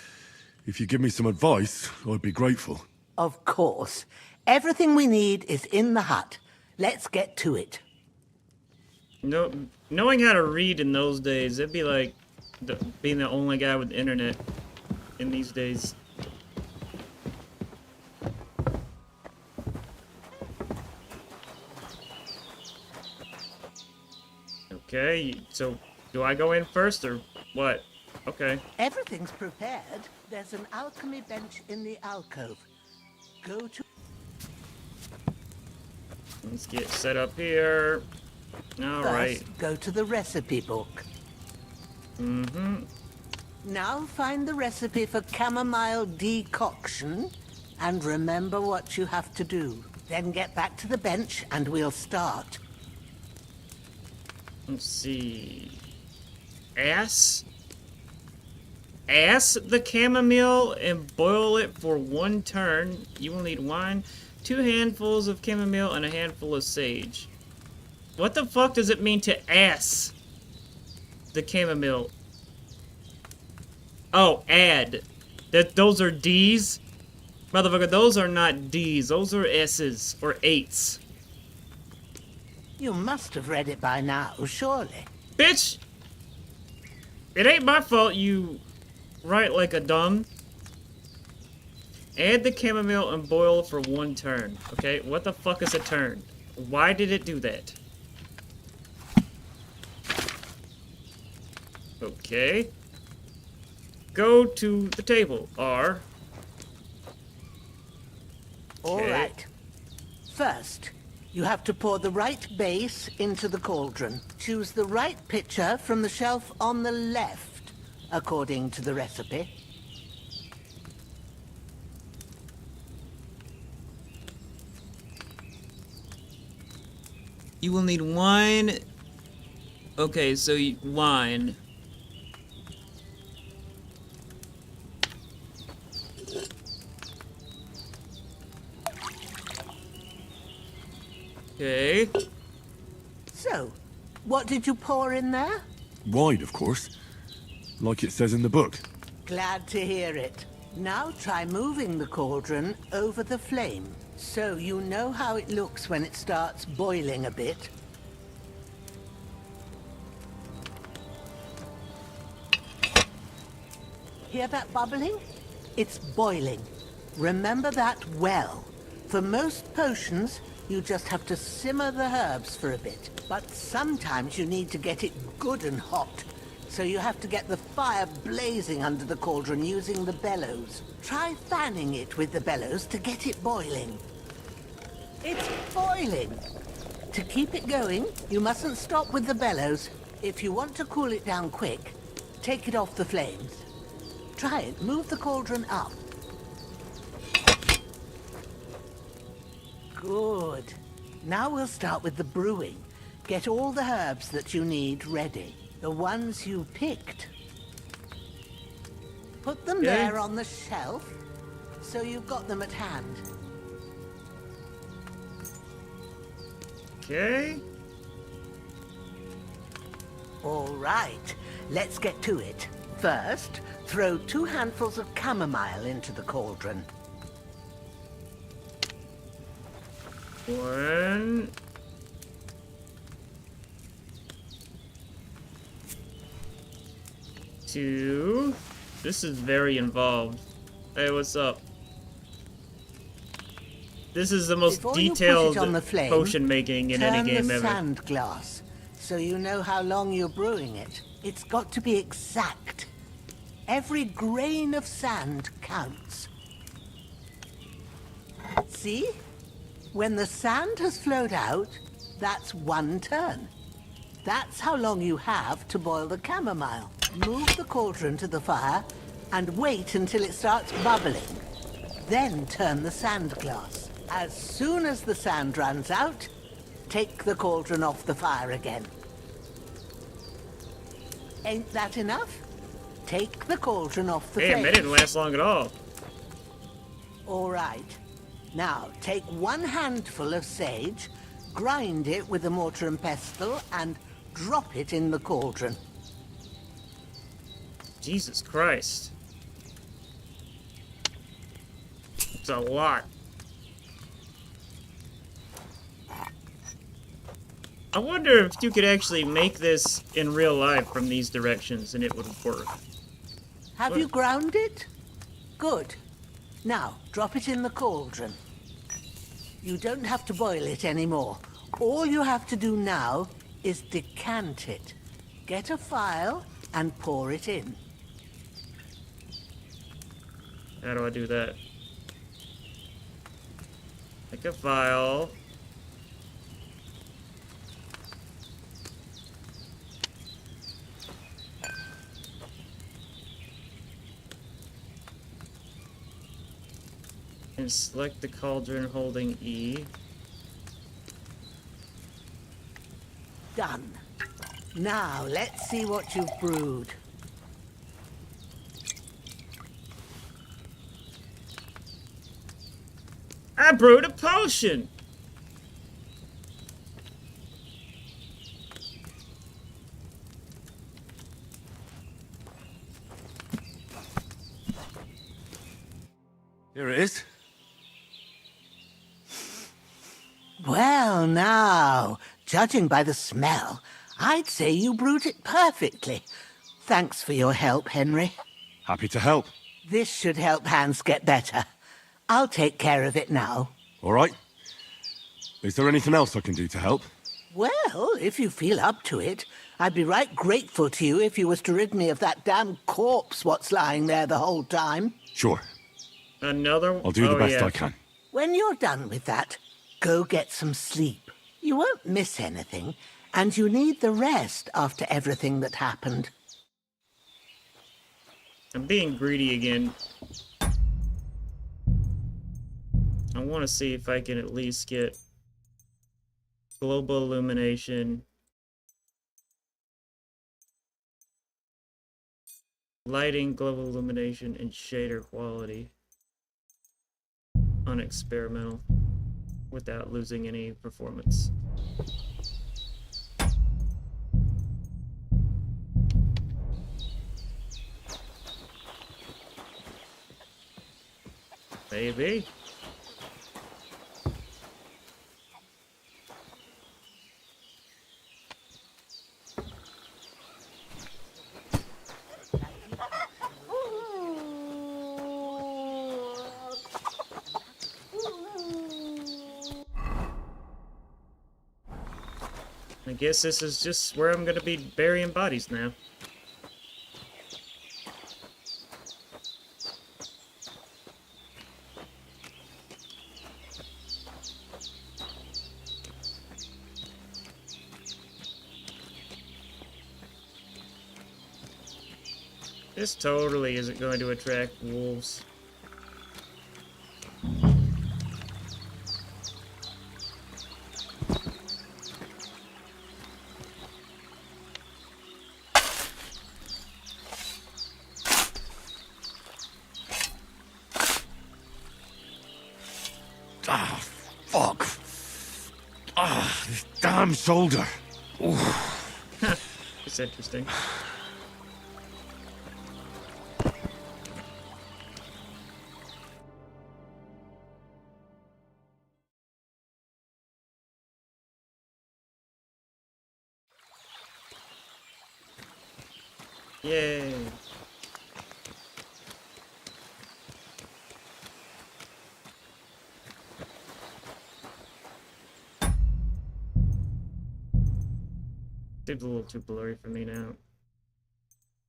if you give me some advice, I'd be grateful. Of course. Everything we need is in the hut. Let's get to it. No, knowing how to read in those days, it'd be like being the only guy with the internet in these days. Okay, so do I go in first or What? Okay. Everything's prepared. There's an alchemy bench in the alcove. Go to... Let's get set up here. Alright. First, go to the recipe book. Mm-hmm. Now find the recipe for chamomile decoction and remember what you have to do. Then get back to the bench and we'll start. Let's see. Ass the chamomile and boil it for 1 turn. You will need wine, 2 handfuls of chamomile, and a handful of sage. What the fuck does it mean to ass the chamomile? Oh, add. Those are D's? Motherfucker, those are not D's. Those are S's or 8s. You must have read it by now, surely. Bitch! It ain't my fault you write like a dumb. Add the chamomile and boil for 1 turn. Okay, what the fuck is a turn? Why did it do that? Okay. Go to the table. R. All Okay. right. First, you have to pour the right base into the cauldron. Choose the right pitcher from the shelf on the left, according to the recipe. You will need wine. Okay, so wine. Okay. So, what did you pour in there? Wide, of course. Like it says in the book. Glad to hear it. Now try moving the cauldron over the flame, so you know how it looks when it starts boiling a bit. Hear that bubbling? It's boiling. Remember that well. For most potions, you just have to simmer the herbs for a bit. But sometimes you need to get it good and hot. So you have to get the fire blazing under the cauldron using the bellows. Try fanning it with the bellows to get it boiling. It's boiling! To keep it going, you mustn't stop with the bellows. If you want to cool it down quick, take it off the flames. Try it. Move the cauldron up. Good. Now we'll start with the brewing. Get all the herbs that you need ready. The ones you picked. Put them Okay. there on the shelf, so you've got them at hand. Okay. All right, let's get to it. First, throw 2 handfuls of chamomile into the cauldron. 1. 2. This is very involved. Hey, what's up? This is the most Before you put it detailed on the flame, potion making in any turn game the ever. sand glass, so you know how long you're brewing it. It's got to be exact. Every grain of sand counts. See? When the sand has flowed out, that's 1 turn. That's how long you have to boil the chamomile. Move the cauldron to the fire and wait until it starts bubbling. Then turn the sand glass. As soon as the sand runs out, take the cauldron off the fire again. Ain't that enough? Take the cauldron off the Damn, flame. that didn't last long at all. All right. Now, take 1 handful of sage, grind it with a mortar and pestle, and drop it in the cauldron. Jesus Christ. It's a lot. I wonder if you could actually make this in real life from these directions and it would work. Have you ground it? Good. Now, drop it in the cauldron. You don't have to boil it anymore. All you have to do now is decant it. Get a file and pour it in. How do I do that? Make a file. And select the cauldron holding E. Done. Now, let's see what you've brewed. I brewed a potion! Here it is. Well, now, judging by the smell, I'd say you brewed it perfectly. Thanks for your help, Henry. Happy to help. This should help Hans get better. I'll take care of it now. All right. Is there anything else I can do to help? Well, if you feel up to it, I'd be right grateful to you if you was to rid me of that damn corpse what's lying there the whole time. Sure. Another one? I'll do the Oh, best yeah. I can. When you're done with that, go get some sleep. You won't miss anything, and you need the rest after everything that happened. I'm being greedy again. I want to see if I can at least get global illumination, lighting, global illumination, and shader quality on experimental without losing any performance. Maybe. I guess this is just where I'm gonna be burying bodies now. This totally isn't going to attract wolves. Ah, fuck. Ah, this damn shoulder. It's interesting. Yay. It's a little too blurry for me now.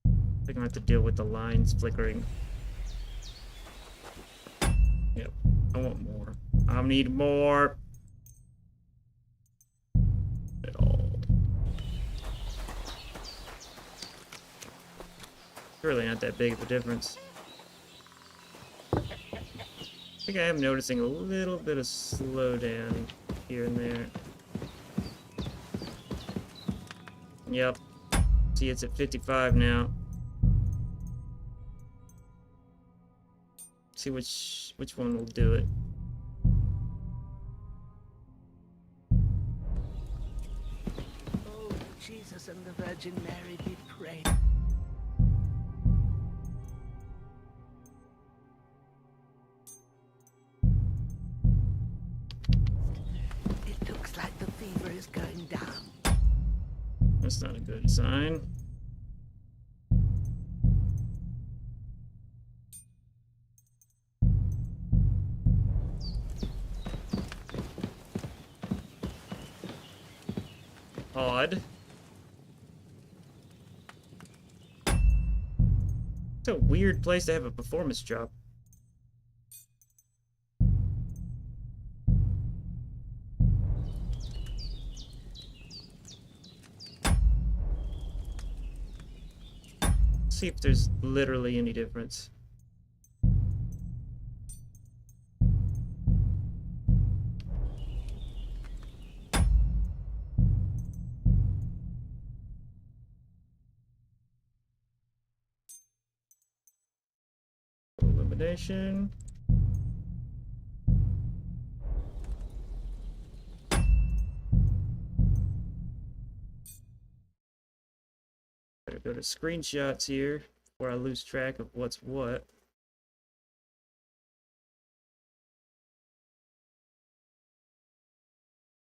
I think I'm gonna have to deal with the lines flickering. Yep, I want more. I need more. At all. Really not that big of a difference. I think I am noticing a little bit of slowdown here and there. Yep. See, it's at 55 now. See which one will do it. Oh, Jesus and the Virgin Mary be praised. It looks like the fever is going down. That's not a good sign. Odd. It's a weird place to have a performance drop. See if there's literally any difference. Illumination. Better go to screenshots here before I lose track of what's what.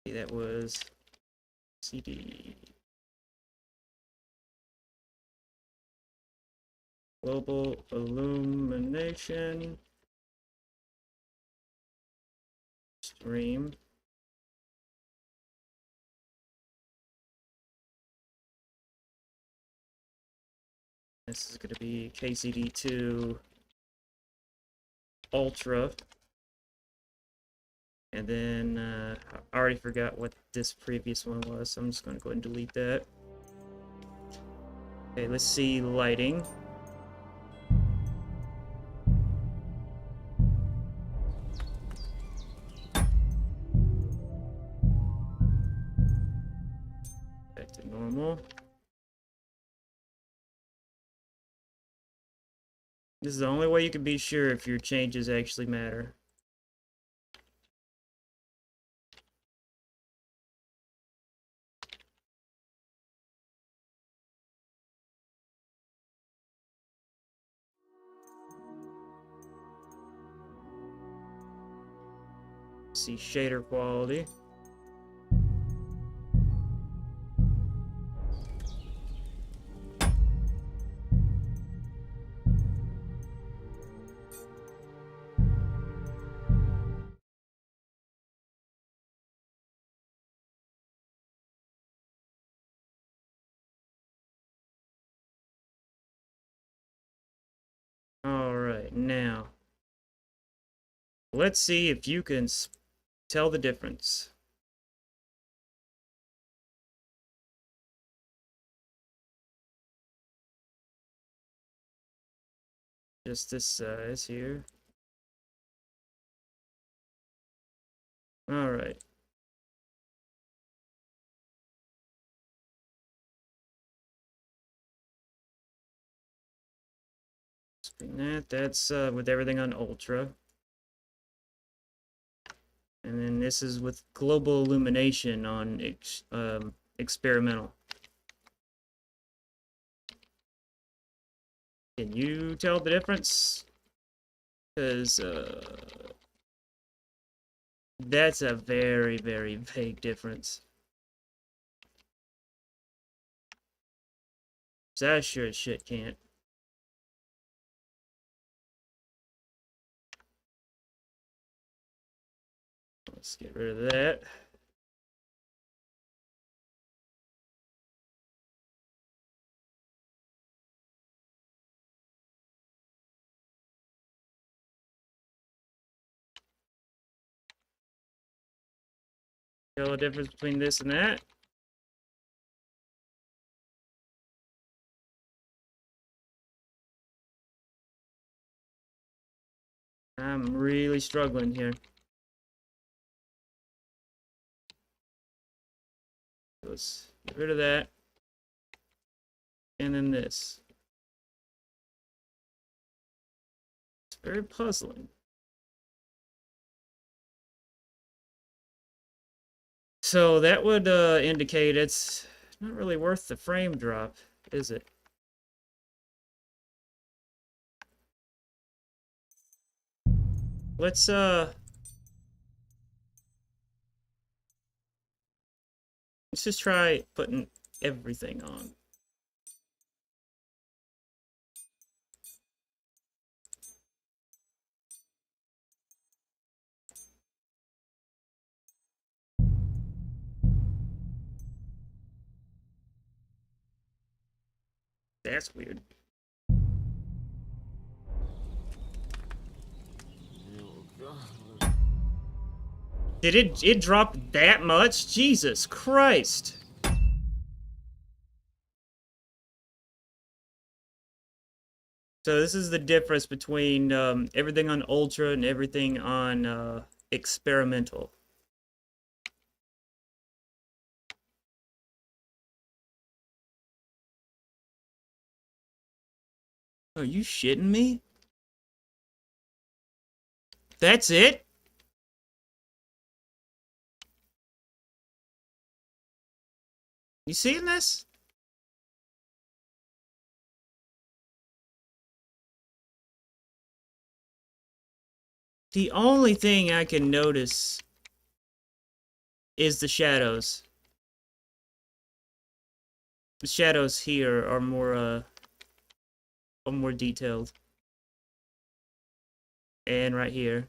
That was CD. Global illumination. Stream. This is going to be KCD2 Ultra. And then I already forgot what this previous one was, so I'm just going to go ahead and delete that. Okay, let's see lighting. Back to normal. This is the only way you can be sure if your changes actually matter. See shader quality. Alright, now let's see if you can tell the difference. Just this size here. Alright. That's with everything on Ultra. And then this is with global illumination on experimental. Can you tell the difference? Because that's a very, very vague difference. So I sure as shit can't. Let's get rid of that. Tell the difference between this and that. I'm really struggling here. Let's get rid of that. And then this. It's very puzzling. So that would indicate it's not really worth the frame drop, is it? Let's just try putting everything on. That's weird. Did it drop that much? Jesus Christ. So this is the difference between everything on Ultra and everything on Experimental. Are you shitting me? That's it? You seeing this? The only thing I can notice is the shadows. The shadows here are more detailed. And right here.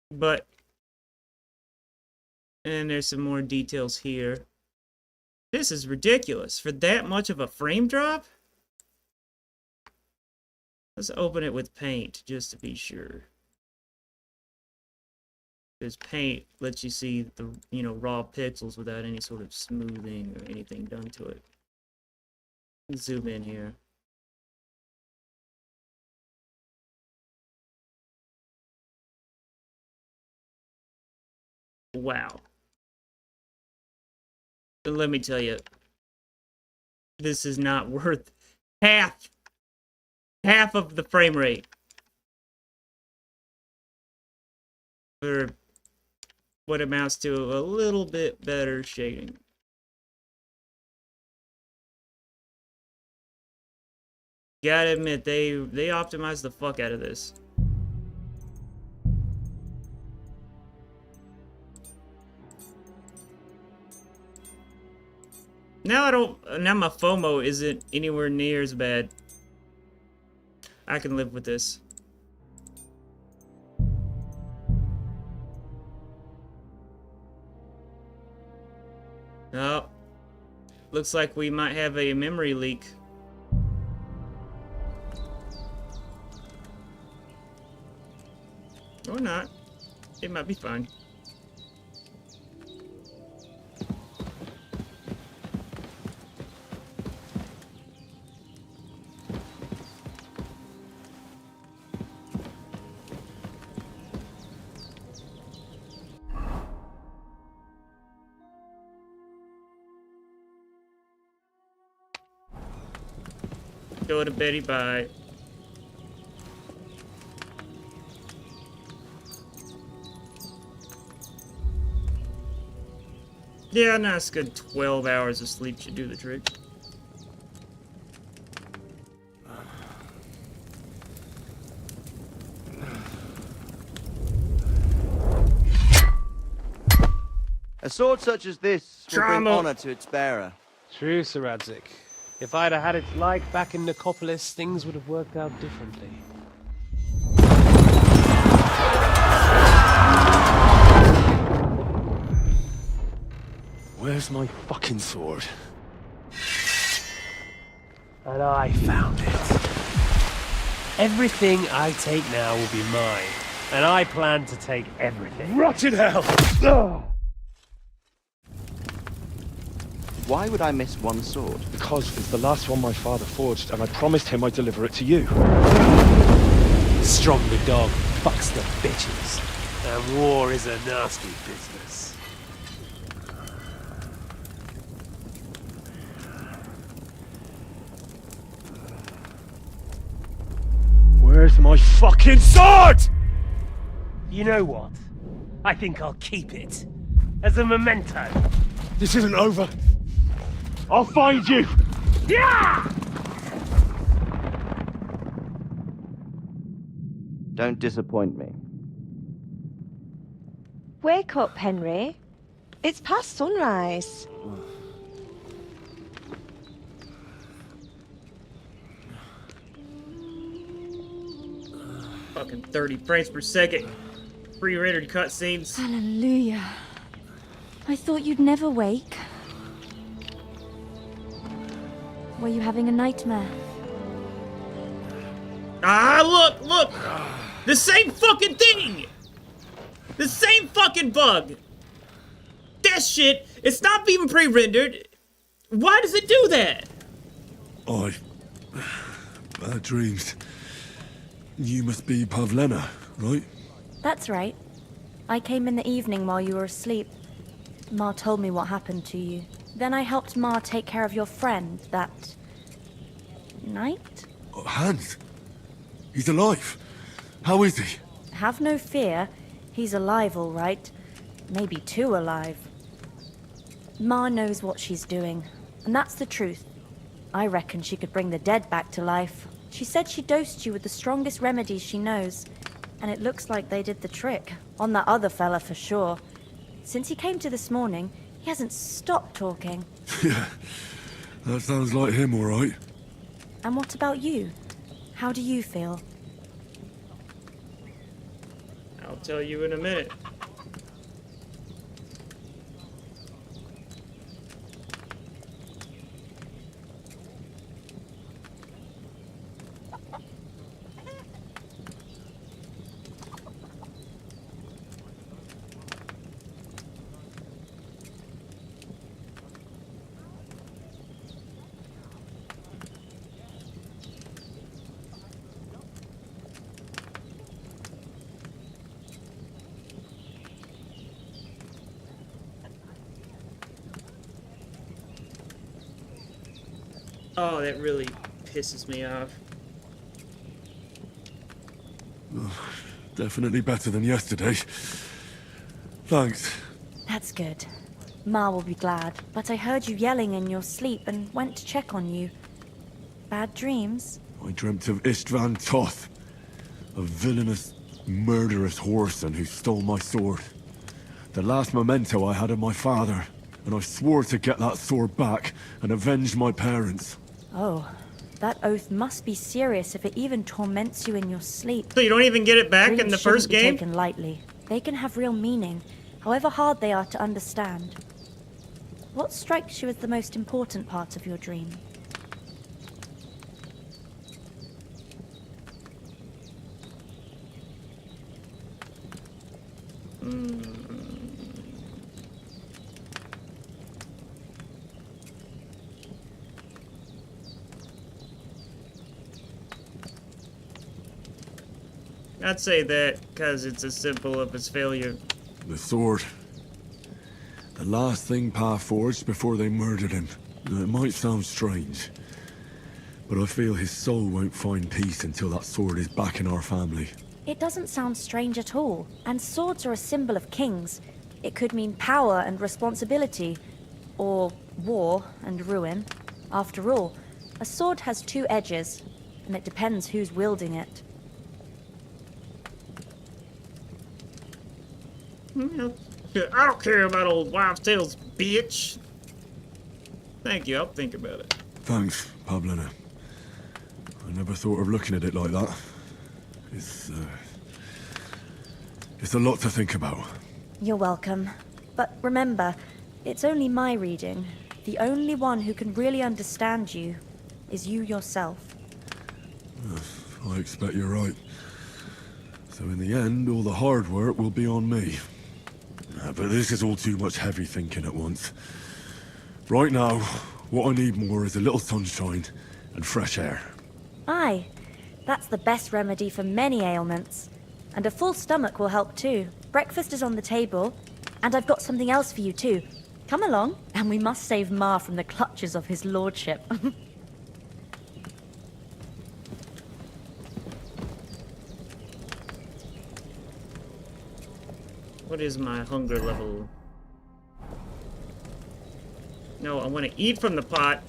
But and there's some more details here. This is ridiculous. For that much of a frame drop? Let's open it with paint, just to be sure. Because paint lets you see the, raw pixels without any sort of smoothing or anything done to it. Zoom in here. Wow. But let me tell you, this is not worth half of the frame rate for what amounts to a little bit better shading. Gotta admit, they optimized the fuck out of this. Now my FOMO isn't anywhere near as bad. I can live with this. Oh, looks like we might have a memory leak. Or not. It might be fine. Go to Betty bye. Yeah, nice good 12 hours of sleep should do the trick. A sword such as this will bring Trauma. honor to its bearer. True, Sir Radzik. If I'd have had its like back in Nicopolis, things would have worked out differently. Where's my fucking sword? And I found it. Everything I take now will be mine. And I plan to take everything. Rotted hell! Why would I miss one sword? Because it's the last one my father forged, and I promised him I'd deliver it to you. Stronger dog fucks the bitches. And war is a nasty business. Where's my fucking sword? You know what? I think I'll keep it. As a memento. This isn't over. I'll find you! Yeah! Don't disappoint me. Wake up, Henry. It's past sunrise. Fucking 30 frames per second. Pre-rendered cutscenes. Hallelujah. I thought you'd never wake. Were you having a nightmare? Ah, look! The same fucking thing! The same fucking bug! That shit, it's not even pre-rendered. Why does it do that? Bad dreams. You must be Pavlena, right? That's right. I came in the evening while you were asleep. Ma told me what happened to you. Then I helped Ma take care of your friend that night? Oh, Hans. He's alive. How is he? Have no fear. He's alive, all right. Maybe too alive. Ma knows what she's doing, and that's the truth. I reckon she could bring the dead back to life. She said she dosed you with the strongest remedies she knows, and it looks like they did the trick. On that other fella for sure. Since he came to this morning, he hasn't stopped talking. Yeah, that sounds like him, all right. And what about you? How do you feel? I'll tell you in a minute. Oh, that really pisses me off. Definitely better than yesterday. Thanks. That's good. Ma will be glad, but I heard you yelling in your sleep and went to check on you. Bad dreams? I dreamt of Istvan Toth, a villainous, murderous whoreson who stole my sword. The last memento I had of my father, and I swore to get that sword back and avenge my parents. Oh, that oath must be serious if it even torments you in your sleep. So you don't even get it back in Dreams the shouldn't first be game? taken lightly. They can have real meaning, however hard they are to understand. What strikes you as the most important part of your dream? I'd say that because it's a symbol of his failure. The sword. The last thing Pa forged before they murdered him. Now, it might sound strange, but I feel his soul won't find peace until that sword is back in our family. It doesn't sound strange at all, and swords are a symbol of kings. It could mean power and responsibility, or war and ruin. After all, a sword has two edges, and it depends who's wielding it. I don't care about old wives' tales, bitch. Thank you, I'll think about it. Thanks, Pavlena. I never thought of looking at it like that. It's a lot to think about. You're welcome. But remember, it's only my reading. The only one who can really understand you is you yourself. I expect you're right. So in the end, all the hard work will be on me. But this is all too much heavy thinking at once. Right now, what I need more is a little sunshine and fresh air. Aye, that's the best remedy for many ailments. And a full stomach will help too. Breakfast is on the table, and I've got something else for you too. Come along, and we must save Ma from the clutches of his lordship. What is my hunger level? No, I want to eat from the pot.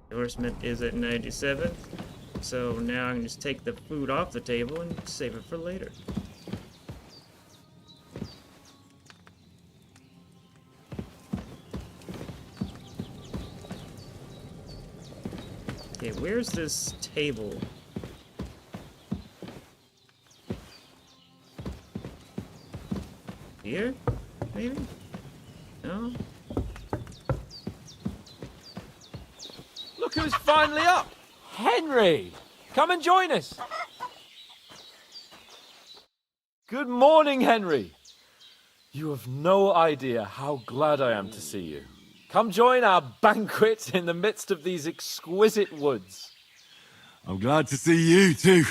Endorsement is at 97. So now I can just take the food off the table and save it for later. Okay, where's this table? Here? Maybe? No? time's finally up. Henry, come and join us. Good morning, Henry. You have no idea how glad I am to see you. Come join our banquet in the midst of these exquisite woods. I'm glad to see you too.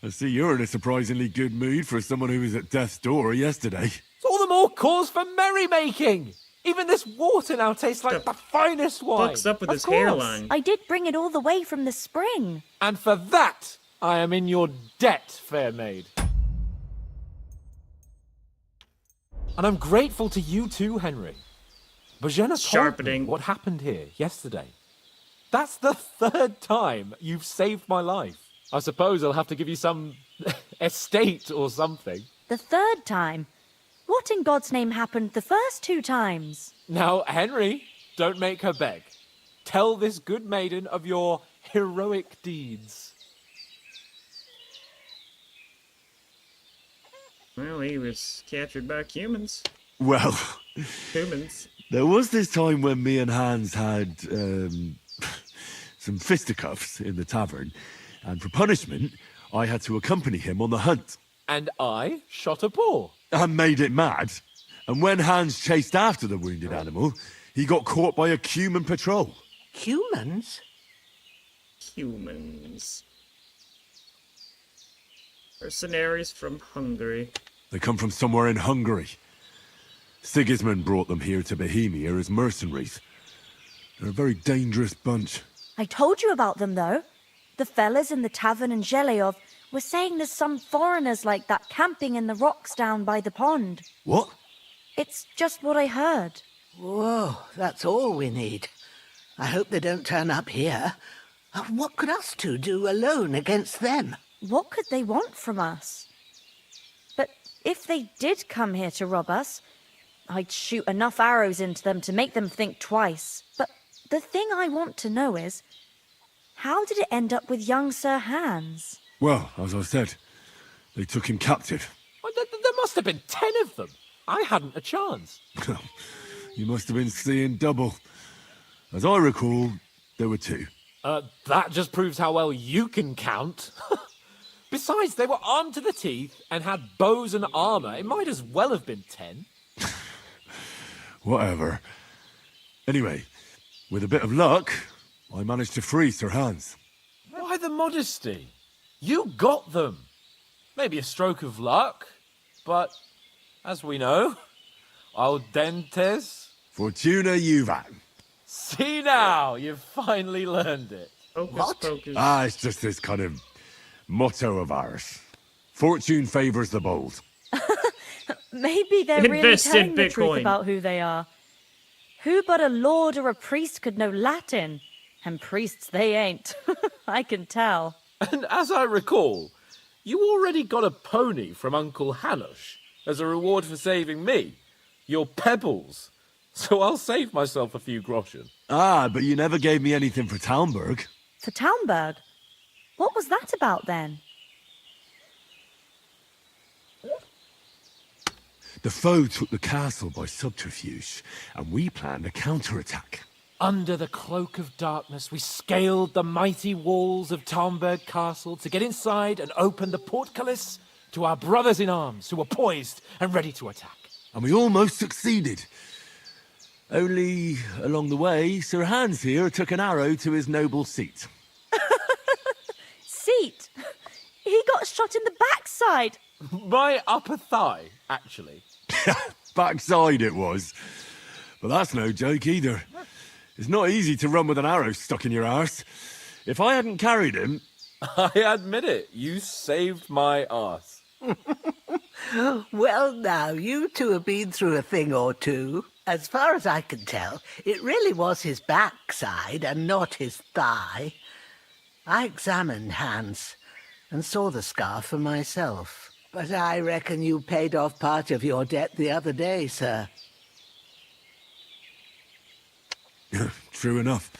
I see you're in a surprisingly good mood for someone who was at death's door yesterday. It's all the more cause for merrymaking. Even this water now tastes like the finest wine. Fucks up with Of his course, hairline. I did bring it all the way from the spring. And for that, I am in your debt, fair maid. And I'm grateful to you too, Henry. Bajena told me Sharpening. what happened here yesterday. That's the third time you've saved my life. I suppose I'll have to give you some estate or something. The third time? What in God's name happened the first 2 times? Now, Henry, don't make her beg. Tell this good maiden of your heroic deeds. Well, he was captured by humans. Well, Humans. there was this time when me and Hans had some fisticuffs in the tavern, and for punishment, I had to accompany him on the hunt. And I shot a boar. I made it mad. And when Hans chased after the wounded animal, he got caught by a human patrol. Humans? Humans. Mercenaries from Hungary. They come from somewhere in Hungary. Sigismund brought them here to Bohemia as mercenaries. They're a very dangerous bunch. I told you about them, though. The fellas in the tavern in Zheleyov were saying there's some foreigners like that camping in the rocks down by the pond. What? It's just what I heard. Whoa, that's all we need. I hope they don't turn up here. What could us two do alone against them? What could they want from us? But if they did come here to rob us, I'd shoot enough arrows into them to make them think twice. But the thing I want to know is, how did it end up with young Sir Hans? Well, as I said, they took him captive. Well, there must have been 10 of them. I hadn't a chance. You must have been seeing double. As I recall, there were 2. That just proves how well you can count. Besides, they were armed to the teeth and had bows and armor. It might as well have been 10. Whatever. Anyway, with a bit of luck, I managed to free Sir Hans. Why the modesty? You got them. Maybe a stroke of luck, but as we know, audentes. Fortuna juvat. See now, you've finally learned it. Hocus pocus. It's just this kind of motto of ours. Fortune favors the bold. Maybe they're really Invest in telling the truth Bitcoin. about who they are. Who but a lord or a priest could know Latin? And priests they ain't. I can tell. And as I recall, you already got a pony from Uncle Hanush as a reward for saving me. Your pebbles. So I'll save myself a few groschen. But you never gave me anything for Talmberg. For Talmberg? What was that about then? The foe took the castle by subterfuge, and we planned a counterattack. Under the cloak of darkness, we scaled the mighty walls of Talmberg Castle to get inside and open the portcullis to our brothers in arms who were poised and ready to attack. And we almost succeeded. Only, along the way, Sir Hans here took an arrow to his noble seat. Seat? He got shot in the backside. My upper thigh, actually. Backside it was. But that's no joke either. It's not easy to run with an arrow stuck in your arse. If I hadn't carried him... I admit it, you saved my arse. Well, now, you two have been through a thing or two. As far as I can tell, it really was his backside and not his thigh. I examined Hans and saw the scar for myself. But I reckon you paid off part of your debt the other day, sir. True enough.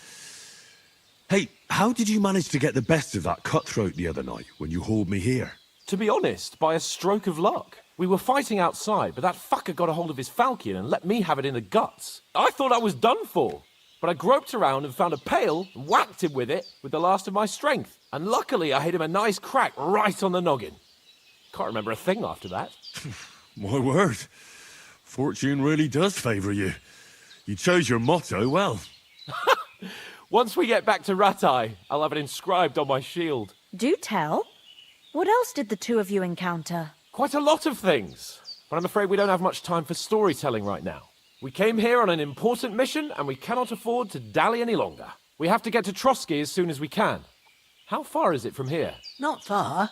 Hey, how did you manage to get the best of that cutthroat the other night when you hauled me here? To be honest, by a stroke of luck. We were fighting outside, but that fucker got a hold of his falchion and let me have it in the guts. I thought I was done for. But I groped around and found a pail and whacked him with it with the last of my strength. And luckily, I hit him a nice crack right on the noggin. Can't remember a thing after that. My word. Fortune really does favour you. You chose your motto well. Once we get back to Ratai, I'll have it inscribed on my shield. Do tell. What else did the two of you encounter? Quite a lot of things. But I'm afraid we don't have much time for storytelling right now. We came here on an important mission, and we cannot afford to dally any longer. We have to get to Trotsky as soon as we can. How far is it from here? Not far.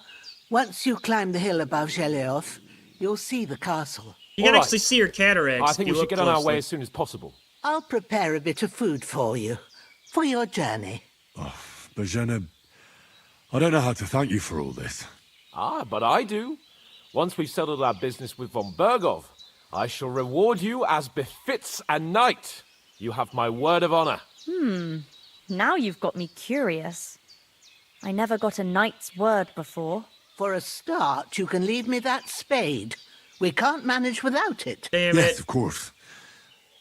Once you climb the hill above Zheleoth, you'll see the castle. You can All right. actually see her cataracts. I think if we you should look get on our closely. way as soon as possible. I'll prepare a bit of food for you, for your journey. Bozhena, I don't know how to thank you for all this. Ah, but I do. Once we've settled our business with von Bergov, I shall reward you as befits a knight. You have my word of honor. Now you've got me curious. I never got a knight's word before. For a start, you can leave me that spade. We can't manage without it. Damn Yes, it. of course.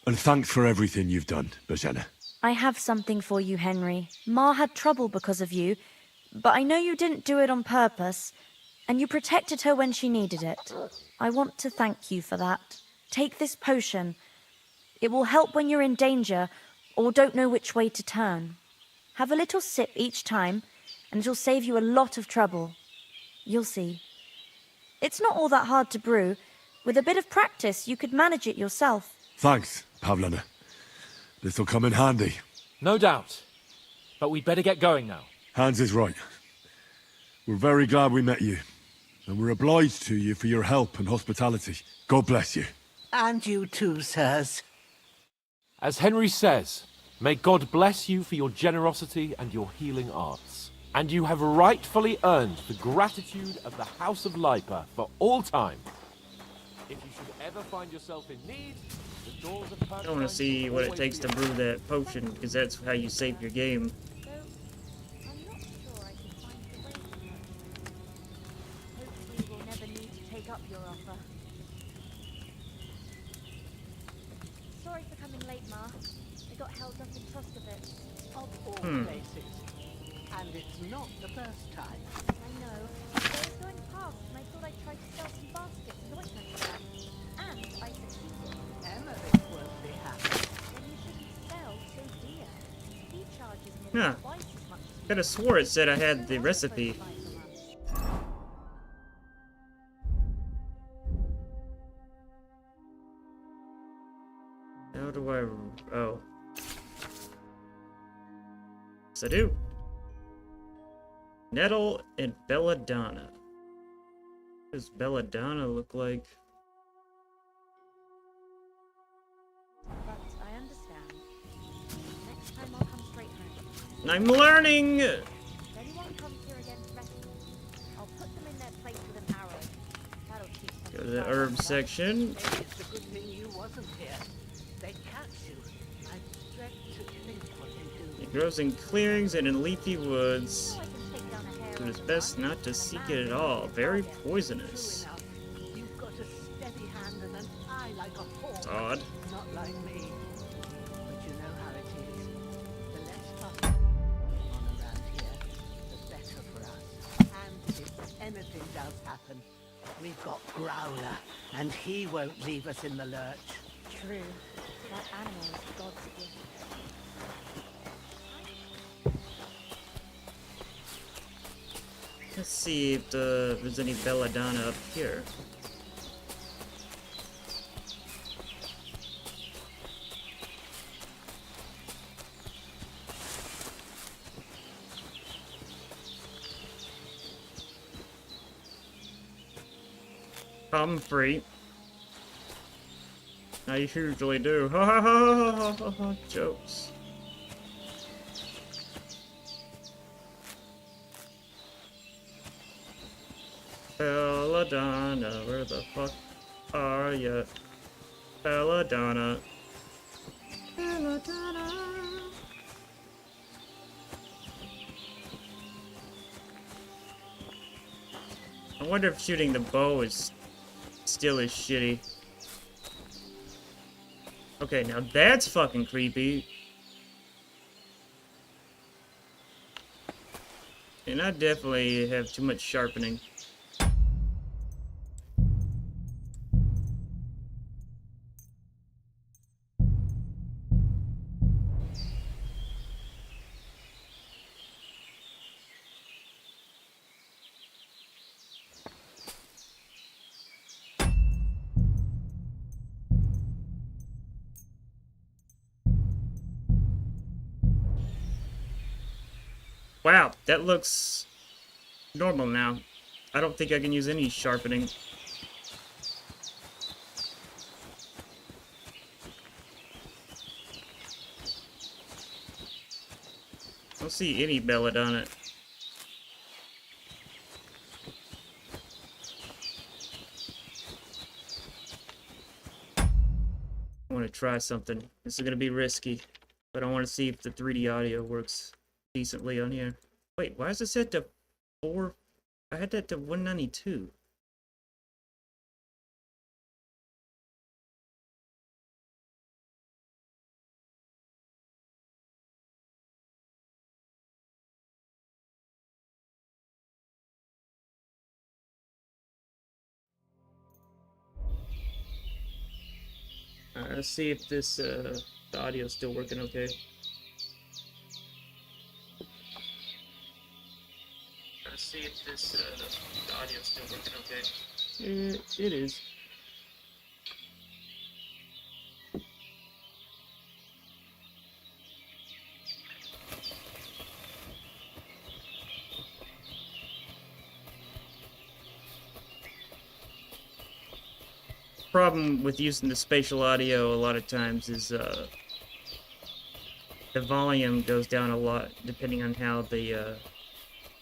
And thanks for everything you've done, Bozhena. I have something for you, Henry. Ma had trouble because of you, but I know you didn't do it on purpose, and you protected her when she needed it. I want to thank you for that. Take this potion. It will help when you're in danger or don't know which way to turn. Have a little sip each time, and it'll save you a lot of trouble. You'll see. It's not all that hard to brew. With a bit of practice, you could manage it yourself. Thanks, Pavlana. This'll come in handy. No doubt. But we'd better get going now. Hans is right. We're very glad we met you. And we're obliged to you for your help and hospitality. God bless you. And you too, sirs. As Henry says, may God bless you for your generosity and your healing arts. And you have rightfully earned the gratitude of the House of Lipa for all time. If you should ever find yourself in need, the doors of I want to see what it takes to brew that potion, because that's how you save your game. Though, I'm not sure I can find the way to her. Hopefully we'll never need to take up your offer. Sorry for coming late, Ma. I got held up in Troskovitz. Of all places. And it's not the first time. I know. I was going past and I thought I'd try to sell some baskets and ointment for them. And I succeeded. Emmerich won't be happy. Then you shouldn't sell so dear. He charges nearly Huh. twice as much as Could have swore it said I had the recipe. How do I... Oh. Yes, I do. Nettle and Belladonna. What does Belladonna look like? But I understand. Next time I'll come straight home. I'm learning! If anyone comes here again to rescue me, I'll put them in their place with an arrow. That'll keep them Go to the from herb section. Maybe it's a good thing you wasn't here. They catch you. I dread to think what they do. It grows in clearings and in leafy woods. I can take down a hair It on is the best run. not to seek it at all. Very poisonous. True enough. You've got a steady hand and an eye like a hawk. It's odd. Not like me. But you know how it is. The less fuss on around here, the better for us. And if anything does happen, we've got Growler, and he won't leave us in the lurch. True. That animal is God's gift. Let's see if there's any Belladonna up here. Humphrey. I usually do. Ha ha ha ha ha ha. Jokes. Belladonna, where the fuck are ya? Belladonna. Belladonna. I wonder if shooting the bow is still as shitty. Okay, now that's fucking creepy. And I definitely have too much sharpening. Wow, that looks normal now. I don't think I can use any sharpening. I don't see any bellet on it. I want to try something. This is going to be risky, but I want to see if the 3D audio works decently on here. Wait, why is it set to 4? I had that to 192. Let's see if this the audio is still working okay. Let's see if this the audio is still working okay. It is. Problem with using the spatial audio a lot of times is the volume goes down a lot depending on how the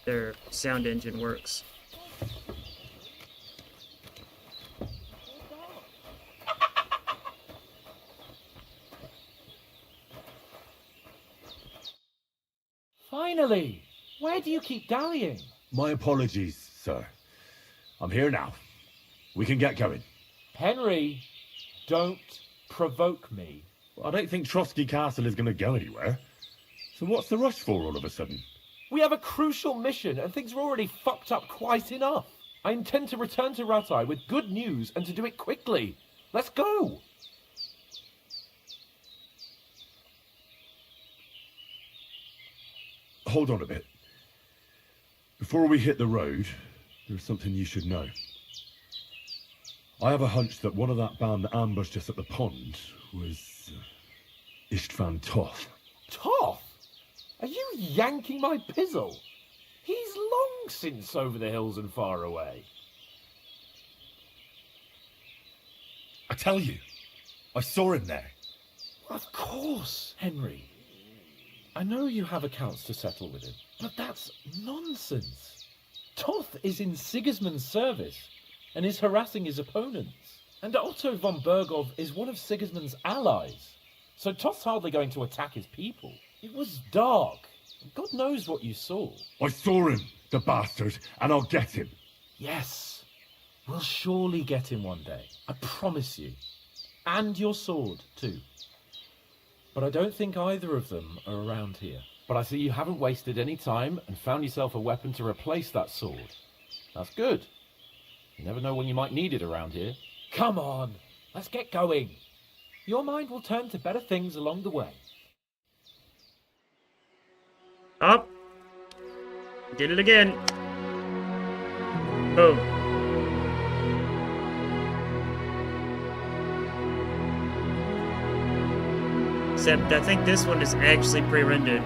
their sound engine works. Finally! Where do you keep dallying? My apologies, sir. I'm here now. We can get going. Henry, don't provoke me. I don't think Trotsky Castle is going to go anywhere. So what's the rush for all of a sudden? We have a crucial mission and things are already fucked up quite enough. I intend to return to Ratai with good news and to do it quickly. Let's go! Hold on a bit. Before we hit the road, there's something you should know. I have a hunch that one of that band that ambushed us at the pond was Istvan Toth. Toth? Are you yanking my pizzle? He's long since over the hills and far away. I tell you, I saw him there. Of course, Henry. I know you have accounts to settle with him, but that's nonsense. Toth is in Sigismund's service and is harassing his opponents. And Otto von Bergov is one of Sigismund's allies. So Toth's hardly going to attack his people. It was dark. God knows what you saw. I saw him, the bastard, and I'll get him. Yes. We'll surely get him one day. I promise you. And your sword, too. But I don't think either of them are around here. But I see you haven't wasted any time and found yourself a weapon to replace that sword. That's good. You never know when you might need it around here. Come on, let's get going. Your mind will turn to better things along the way. Up. Did it again. Boom. Except I think this one is actually pre-rendered.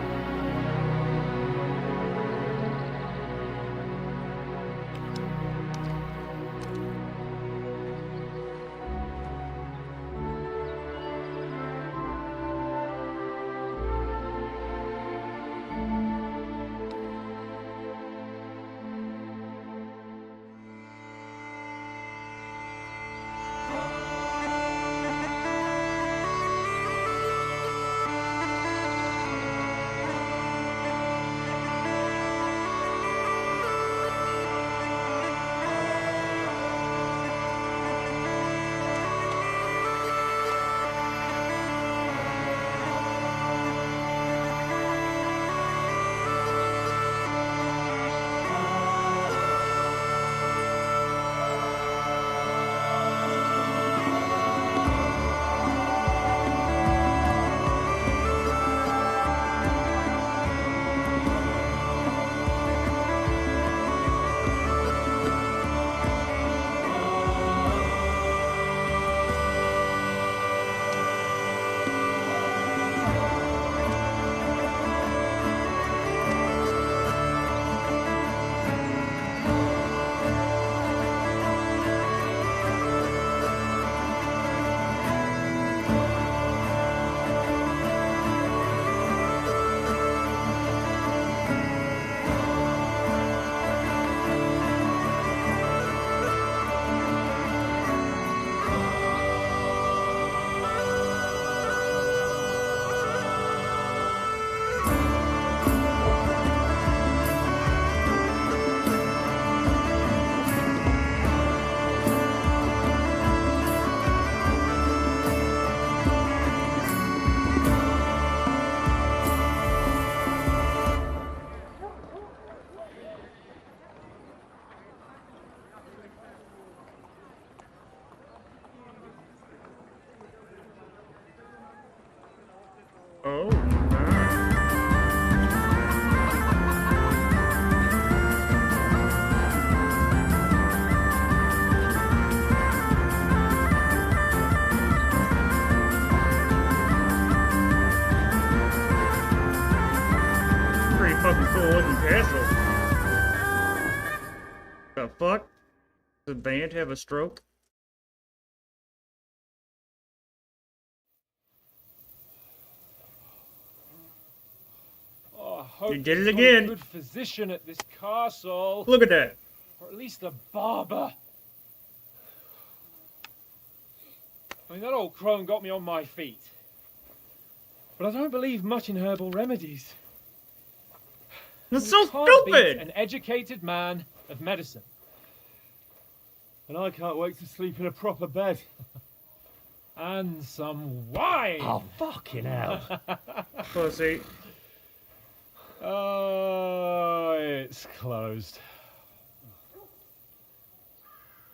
fan to have a stroke? Oh, I hope You did it there's not again. a good physician at this castle. Look at that. Or at least a barber. I mean, that old crone got me on my feet. But I don't believe much in herbal remedies. That's You so can't beat stupid. an educated man of medicine. And I can't wait to sleep in a proper bed. And some wine. Oh, fucking hell. Pussy. Oh, it's closed.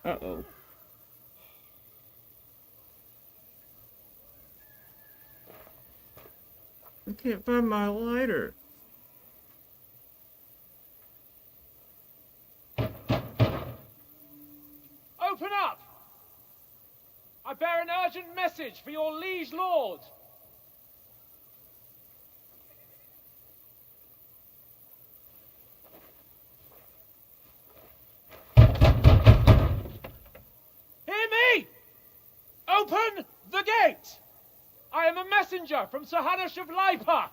Uh-oh. I can't find my lighter. Open up! I bear an urgent message for your liege lord. Hear me! Open the gate! I am a messenger from Sir Hanush of Lipa.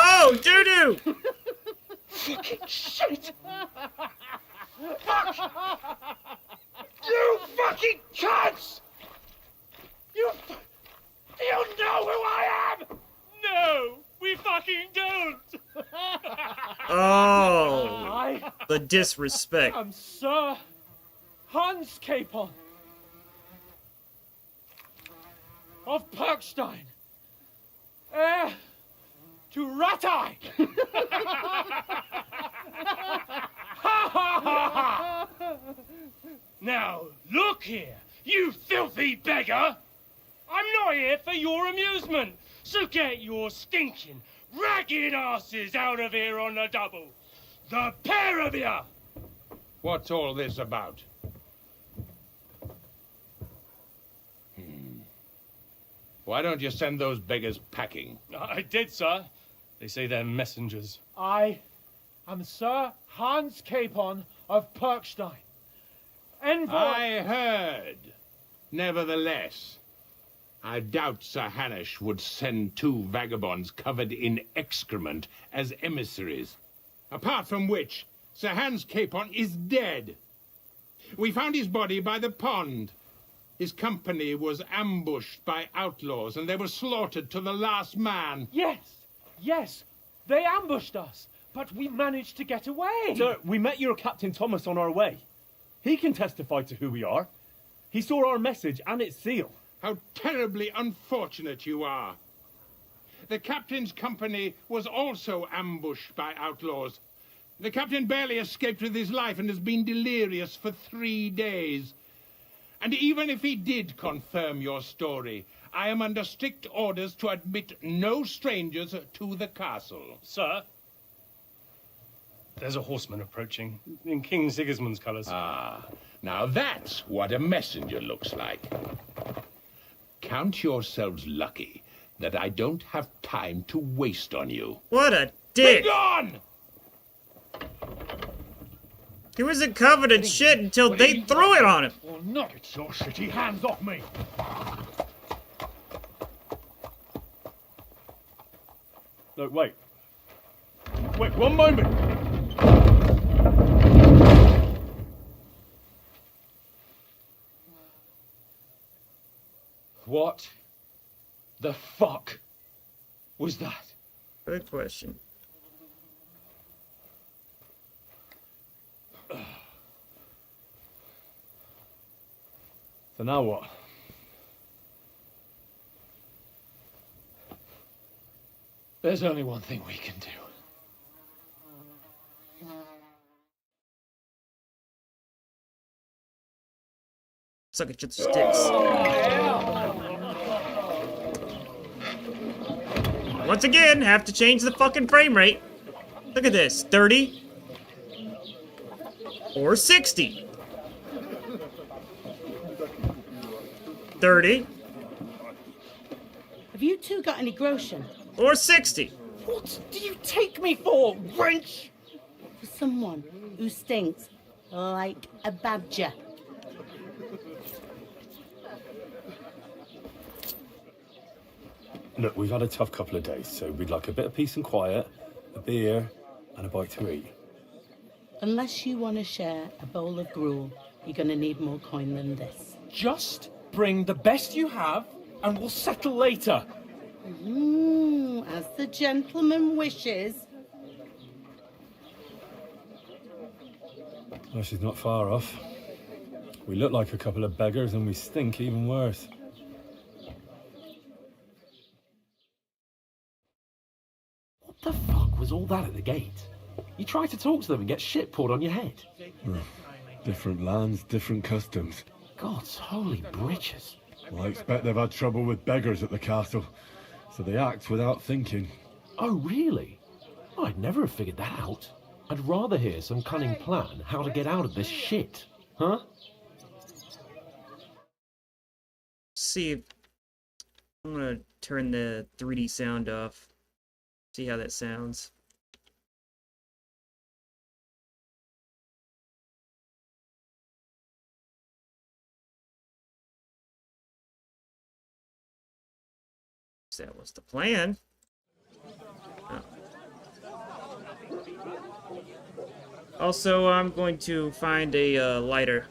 Oh, doo-doo! Fucking shit! Fuck! You fucking cunts! Do you know who I am? No, we fucking don't! Oh, I the disrespect. am Sir Hans Capon of Perkstein, heir to Ratai! Now, look here, you filthy beggar! I'm not here for your amusement, so get your stinking, ragged asses out of here on the double. The pair of you! What's all this about? Why don't you send those beggars packing? I did, sir. They say they're messengers. I am Sir Hans Capon of Perkstein. Envoy... I heard. Nevertheless, I doubt Sir Hanush would send two vagabonds covered in excrement as emissaries. Apart from which, Sir Hans Capon is dead. We found his body by the pond. His company was ambushed by outlaws, and they were slaughtered to the last man. Yes, they ambushed us, but we managed to get away. Sir, we met your Captain Thomas on our way. He can testify to who we are. He saw our message and its seal. How terribly unfortunate you are. The captain's company was also ambushed by outlaws. The captain barely escaped with his life and has been delirious for 3 days. And even if he did confirm your story, I am under strict orders to admit no strangers to the castle. Sir, there's a horseman approaching in King Sigismund's colours. Ah, now that's what a messenger looks like. Count yourselves lucky that I don't have time to waste on you. What a dick! Be gone! He wasn't covered in shit until they threw it on him. Or not, it's your shitty hands off me. No, wait. Wait, one moment! What the fuck was that? Good question. So now what? There's only one thing we can do. Suck at your sticks. Once again, have to change the fucking frame rate. Look at this. 30 or 60. 30 Have you two got any groschen? or 60. What do you take me for, wench? For someone who stinks like a badger. Look, we've had a tough couple of days, so we'd like a bit of peace and quiet, a beer, and a bite to eat. Unless you want to share a bowl of gruel, you're going to need more coin than this. Just bring the best you have, and we'll settle later. As the gentleman wishes. Well, she's not far off. We look like a couple of beggars, and we stink even worse. What the fuck was all that at the gate? You try to talk to them and get shit poured on your head. Different lands, different customs. God's holy britches. Well, I expect they've had trouble with beggars at the castle, so they act without thinking. Oh, really? I'd never have figured that out. I'd rather hear some cunning plan how to get out of this shit. Huh? See if... I'm gonna turn the 3D sound off. See how that sounds. That was the plan. Oh. Also, I'm going to find a lighter.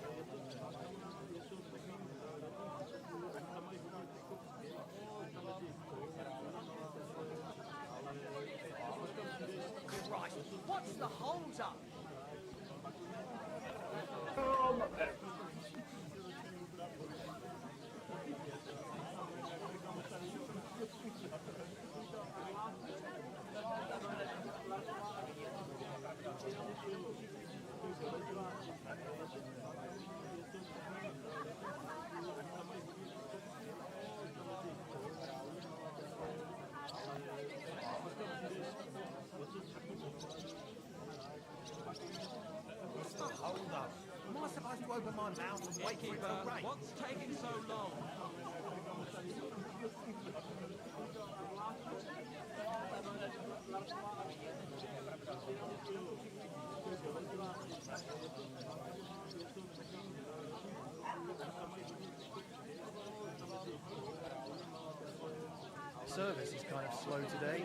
What's the hold up? Am I supposed to open my mouth and wait for it to rain? What's taking so long? Service is kind of slow today.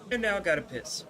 And now I gotta piss.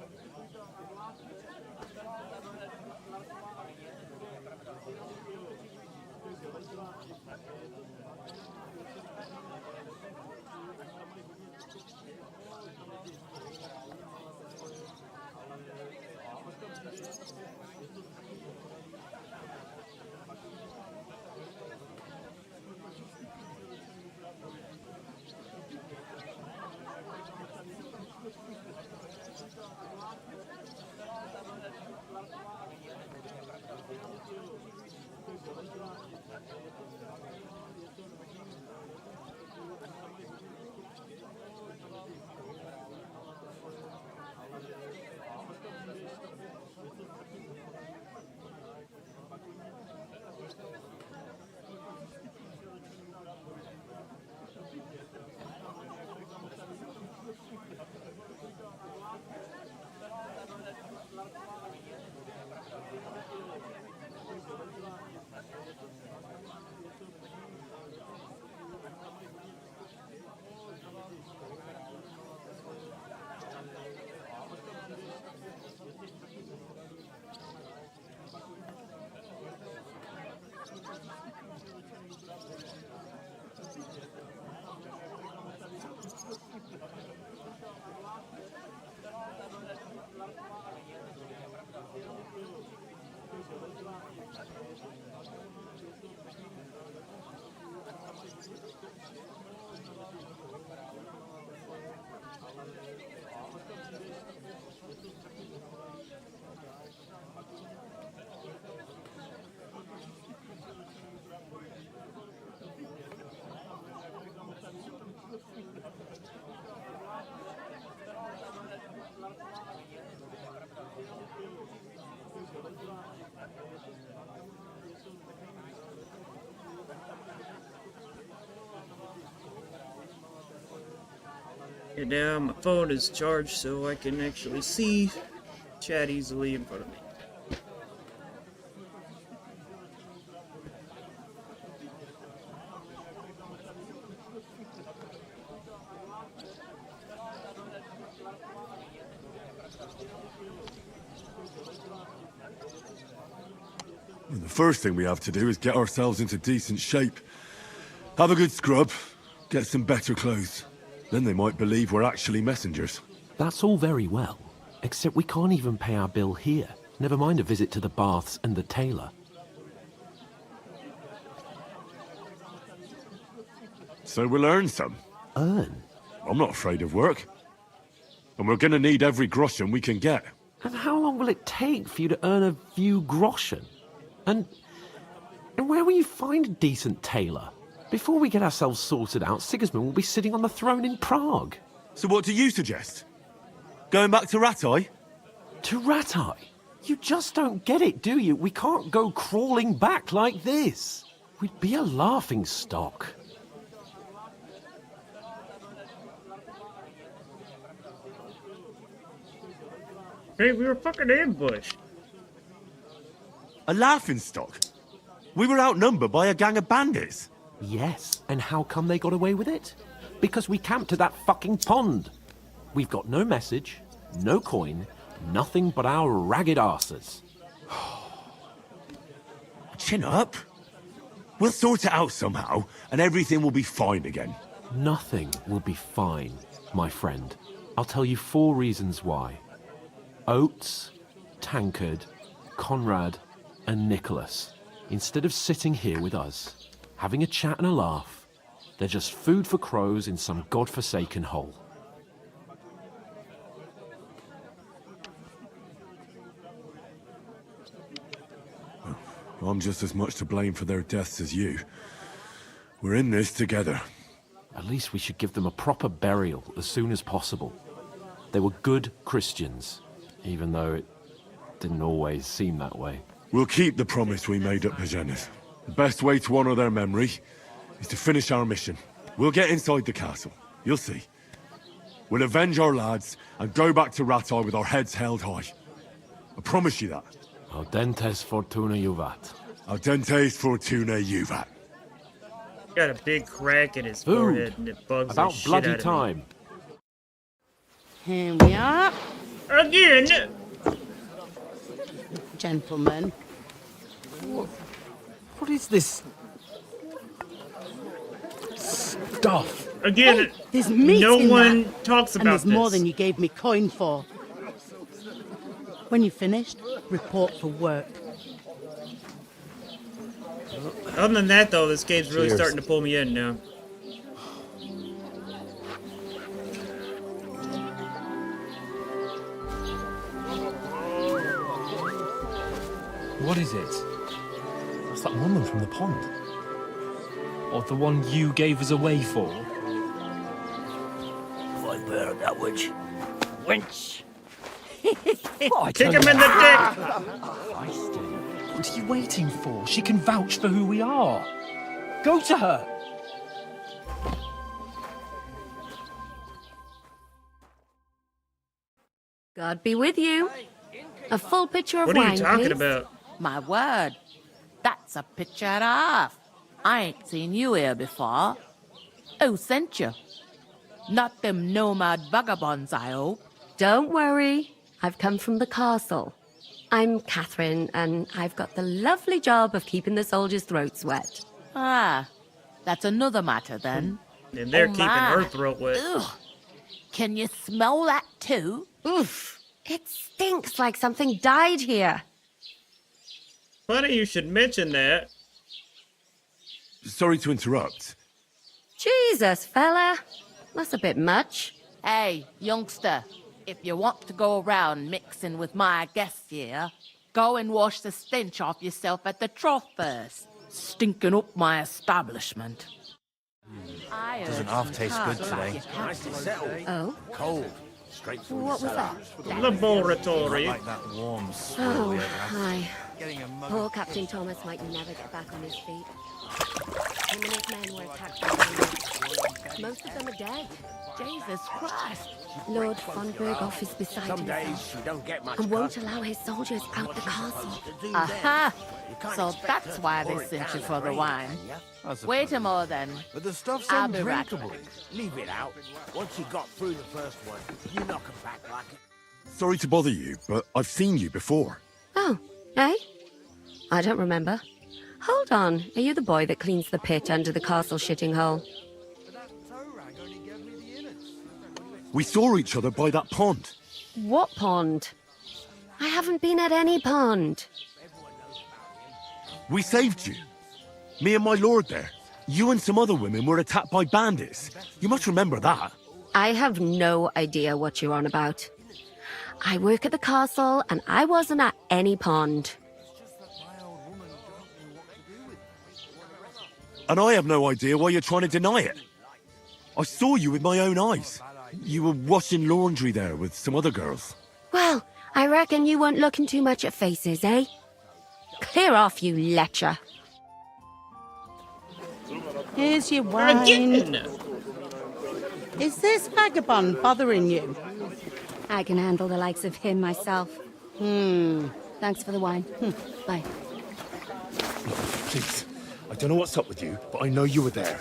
And now my phone is charged so I can actually see chat easily in front of me. The first thing we have to do is get ourselves into decent shape. Have a good scrub, get some better clothes. Then they might believe we're actually messengers. That's all very well, except we can't even pay our bill here. Never mind a visit to the baths and the tailor. So we'll earn some. Earn? I'm not afraid of work. And we're gonna need every groschen we can get. And how long will it take for you to earn a few groschen? And where will you find a decent tailor? Before we get ourselves sorted out, Sigismund will be sitting on the throne in Prague. So what do you suggest? Going back to Ratai? To Ratai? You just don't get it, do you? We can't go crawling back like this. We'd be a laughing stock. Hey, we were fucking ambushed. A laughingstock? We were outnumbered by a gang of bandits. Yes, and how come they got away with it? Because we camped at that fucking pond. We've got no message, no coin, nothing but our ragged arses. Chin up. We'll sort it out somehow, and everything will be fine again. Nothing will be fine, my friend. I'll tell you 4 reasons why. Oates, Tankard, Conrad, and Nicholas, instead of sitting here with us, having a chat and a laugh, they're just food for crows in some godforsaken hole. I'm just as much to blame for their deaths as you. We're in this together. At least we should give them a proper burial as soon as possible. They were good Christians, even though it didn't always seem that way. We'll keep the promise we made at Pagenis. The best way to honor their memory is to finish our mission. We'll get inside the castle. You'll see. We'll avenge our lads and go back to Ratai with our heads held high. I promise you that. Audentes fortuna juvat. Audentes fortuna juvat. Got a big crack in his Food. forehead and it bugs About the shit bloody out of me. time. Here we are, Again! gentlemen. What is this stuff? Again, Hey, there's meat no in one that. talks And about there's this. more than you gave me coin for. When you're finished, report for work. Other than that, though, this game's really Cheers. starting to pull me in now. What is it? That's that woman from the pond. Or the one you gave us away for? I bear that witch. Wench. Kick him in the dick! What are you waiting for? She can vouch for who we are. Go to her. God be with you. A full pitcher of What are wine, you talking please. about? My word, that's a picture and a half. I ain't seen you here before. Who sent you? Not them nomad vagabonds, I hope. Don't worry. I've come from the castle. I'm Catherine, and I've got the lovely job of keeping the soldiers' throats wet. Ah, that's another matter then. And they're Oh, keeping my. her throat wet. Ugh. Can you smell that too? Oof. It stinks like something died here. Funny you should mention that. Sorry to interrupt. Jesus, fella. That's a bit much. Hey, youngster, if you want to go around mixing with my guests here, go and wash the stench off yourself at the trough first. Stinking up my establishment. Doesn't half taste good today. Oh? Cold. Straight through What was that? Laboratory. Like that warm Oh, hi. Poor Captain Thomas might never get back on his feet. Him and his men were attacked by bandits. Most of them are dead. Jesus Christ. Lord von Berghoff is beside himself you don't get much and won't allow his soldiers out the castle. Aha! So that's why they sent you for the wine. Wait a more then. But the stuff's I'll be right undrinkable. back. Leave it out. Once you got through the first one, you knock 'em back like it. Sorry to bother you, but I've seen you before. Oh, eh? I don't remember. Hold on, are you the boy that cleans the pit under the castle shitting hole? We saw each other by that pond. What pond? I haven't been at any pond. We saved you. Me and my lord there. You and some other women were attacked by bandits. You must remember that. I have no idea what you're on about. I work at the castle and I wasn't at any pond. And I have no idea why you're trying to deny it. I saw you with my own eyes. You were washing laundry there with some other girls. Well, I reckon you weren't looking too much at faces, eh? Clear off, you lecher. Here's your wine. Is this vagabond bothering you? I can handle the likes of him myself. Thanks for the wine. Bye. Please, I don't know what's up with you, but I know you were there.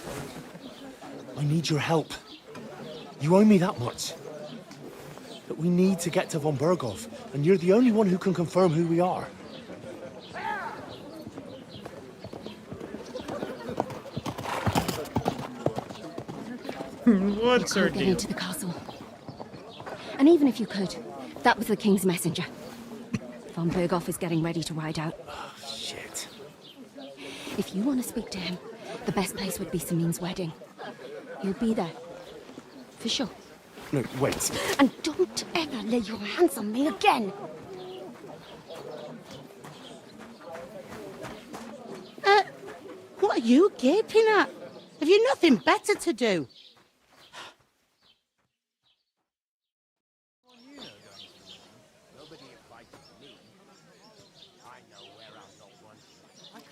I need your help. You owe me that much. But we need to get to von Berghoff, and you're the only one who can confirm who we are. What's her You can't get deal? into the castle. And even if you could, that was the king's messenger. Von Berghoff is getting ready to ride out. Shit. If you want to speak to him, the best place would be Samin's wedding. He'll be there. For sure. No, wait. And don't ever lay your hands on me again! What are you gaping at? Have you nothing better to do?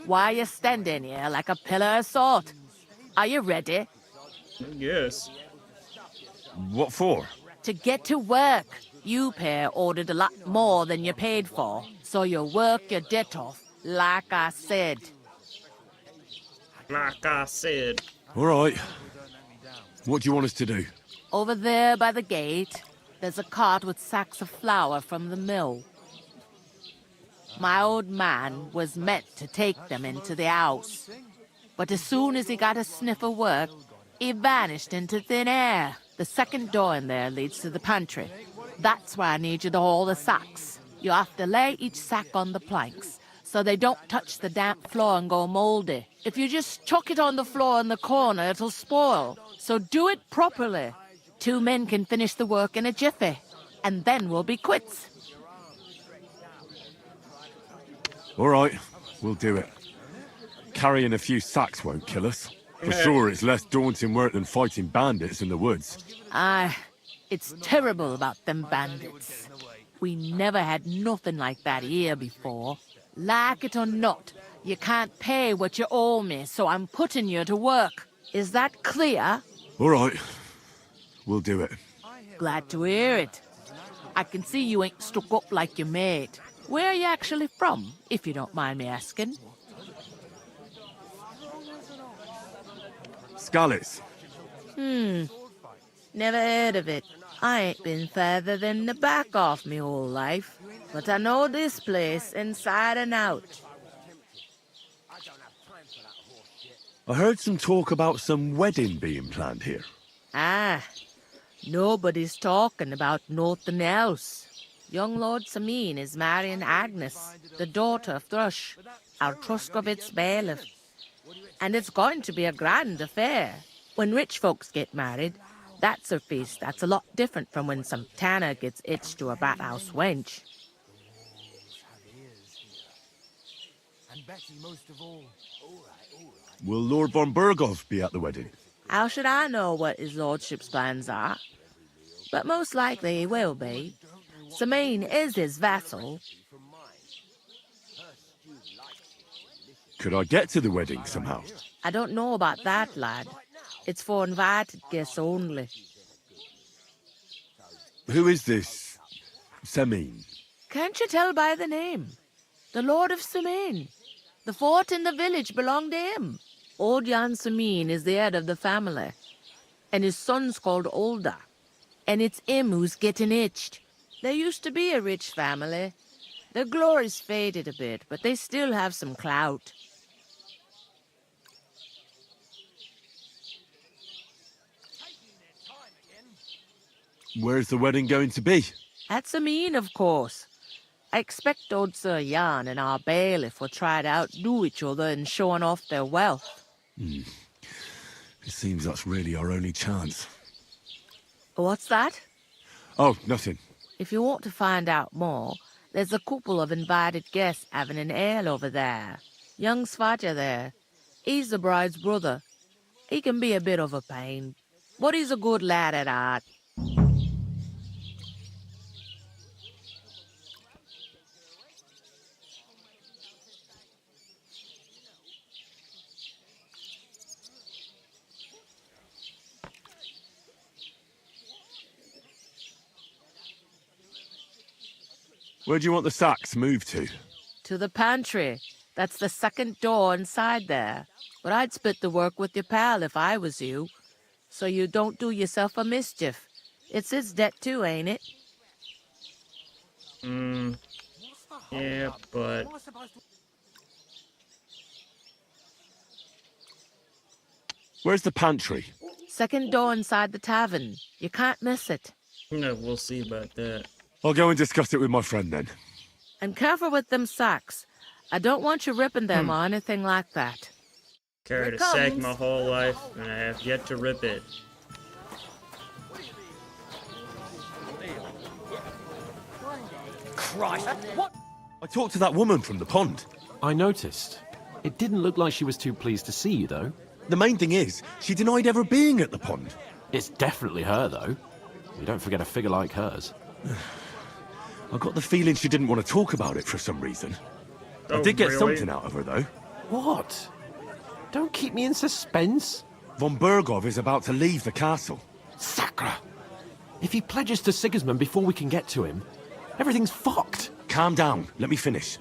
Why are you standing here like a pillar of salt? Are you ready? Yes. What for? To get to work. You pair ordered a lot more than you paid for, so you work your debt off, like I said. Like I said. All right. What do you want us to do? Over there by the gate, there's a cart with sacks of flour from the mill. My old man was meant to take them into the house. But as soon as he got a sniff of work, he vanished into thin air. The second door in there leads to the pantry. That's where I need you to haul the sacks. You have to lay each sack on the planks, so they don't touch the damp floor and go moldy. If you just chuck it on the floor in the corner, it'll spoil. So do it properly. 2 men can finish the work in a jiffy, and then we'll be quits. All right, we'll do it. Carrying a few sacks won't kill us. For sure, it's less daunting work than fighting bandits in the woods. Aye, it's terrible about them bandits. We never had nothing like that here before. Like it or not, you can't pay what you owe me, so I'm putting you to work. Is that clear? All right, we'll do it. Glad to hear it. I can see you ain't stuck up like your mate. Where are you actually from, if you don't mind me asking? Scallis. Never heard of it. I ain't been further than the back off me whole life. But I know this place inside and out. I heard some talk about some wedding being planned here. Ah, nobody's talking about nothing else. Young Lord Samin is marrying Agnes, the daughter of Thrush, our Truscovitz bailiff. And it's going to be a grand affair. When rich folks get married, that's a feast that's a lot different from when some tanner gets hitched to a bathhouse wench. Will Lord von Berghoff be at the wedding? How should I know what his lordship's plans are? But most likely he will be. Samin is his vassal. Could I get to the wedding somehow? I don't know about that, lad. It's for invited guests only. Who is this Semin? Can't you tell by the name? The Lord of Semin. The fort and the village belong to him. Old Jan Semin is the head of the family, and his son's called Olda. And it's him who's getting itched. There used to be a rich family. Their glory's faded a bit, but they still have some clout. Where's the wedding going to be? At Semin, of course. I expect old Sir Jan and our bailiff will try to outdo each other in showing off their wealth. It seems that's really our only chance. What's that? Oh, nothing. If you want to find out more, there's a couple of invited guests having an ale over there. Young Svatja there. He's the bride's brother. He can be a bit of a pain, but he's a good lad at heart. Where do you want the sacks moved to? To the pantry. That's the second door inside there. But I'd split the work with your pal if I was you, so you don't do yourself a mischief. It's his debt too, ain't it? Yeah, but... Where's the pantry? Second door inside the tavern. You can't miss it. No, we'll see about that. I'll go and discuss it with my friend then. And careful with them socks. I don't want you ripping them or anything like that. Carried a sack my whole life, and I have yet to rip it. Christ! What? I talked to that woman from the pond. I noticed. It didn't look like she was too pleased to see you, though. The main thing is, she denied ever being at the pond. It's definitely her, though. We don't forget a figure like hers. I got the feeling she didn't want to talk about it for some reason. I did get something out of her, though. What? Don't keep me in suspense. Von Bergov is about to leave the castle. Sacra! If he pledges to Sigismund before we can get to him, everything's fucked. Calm down. Let me finish.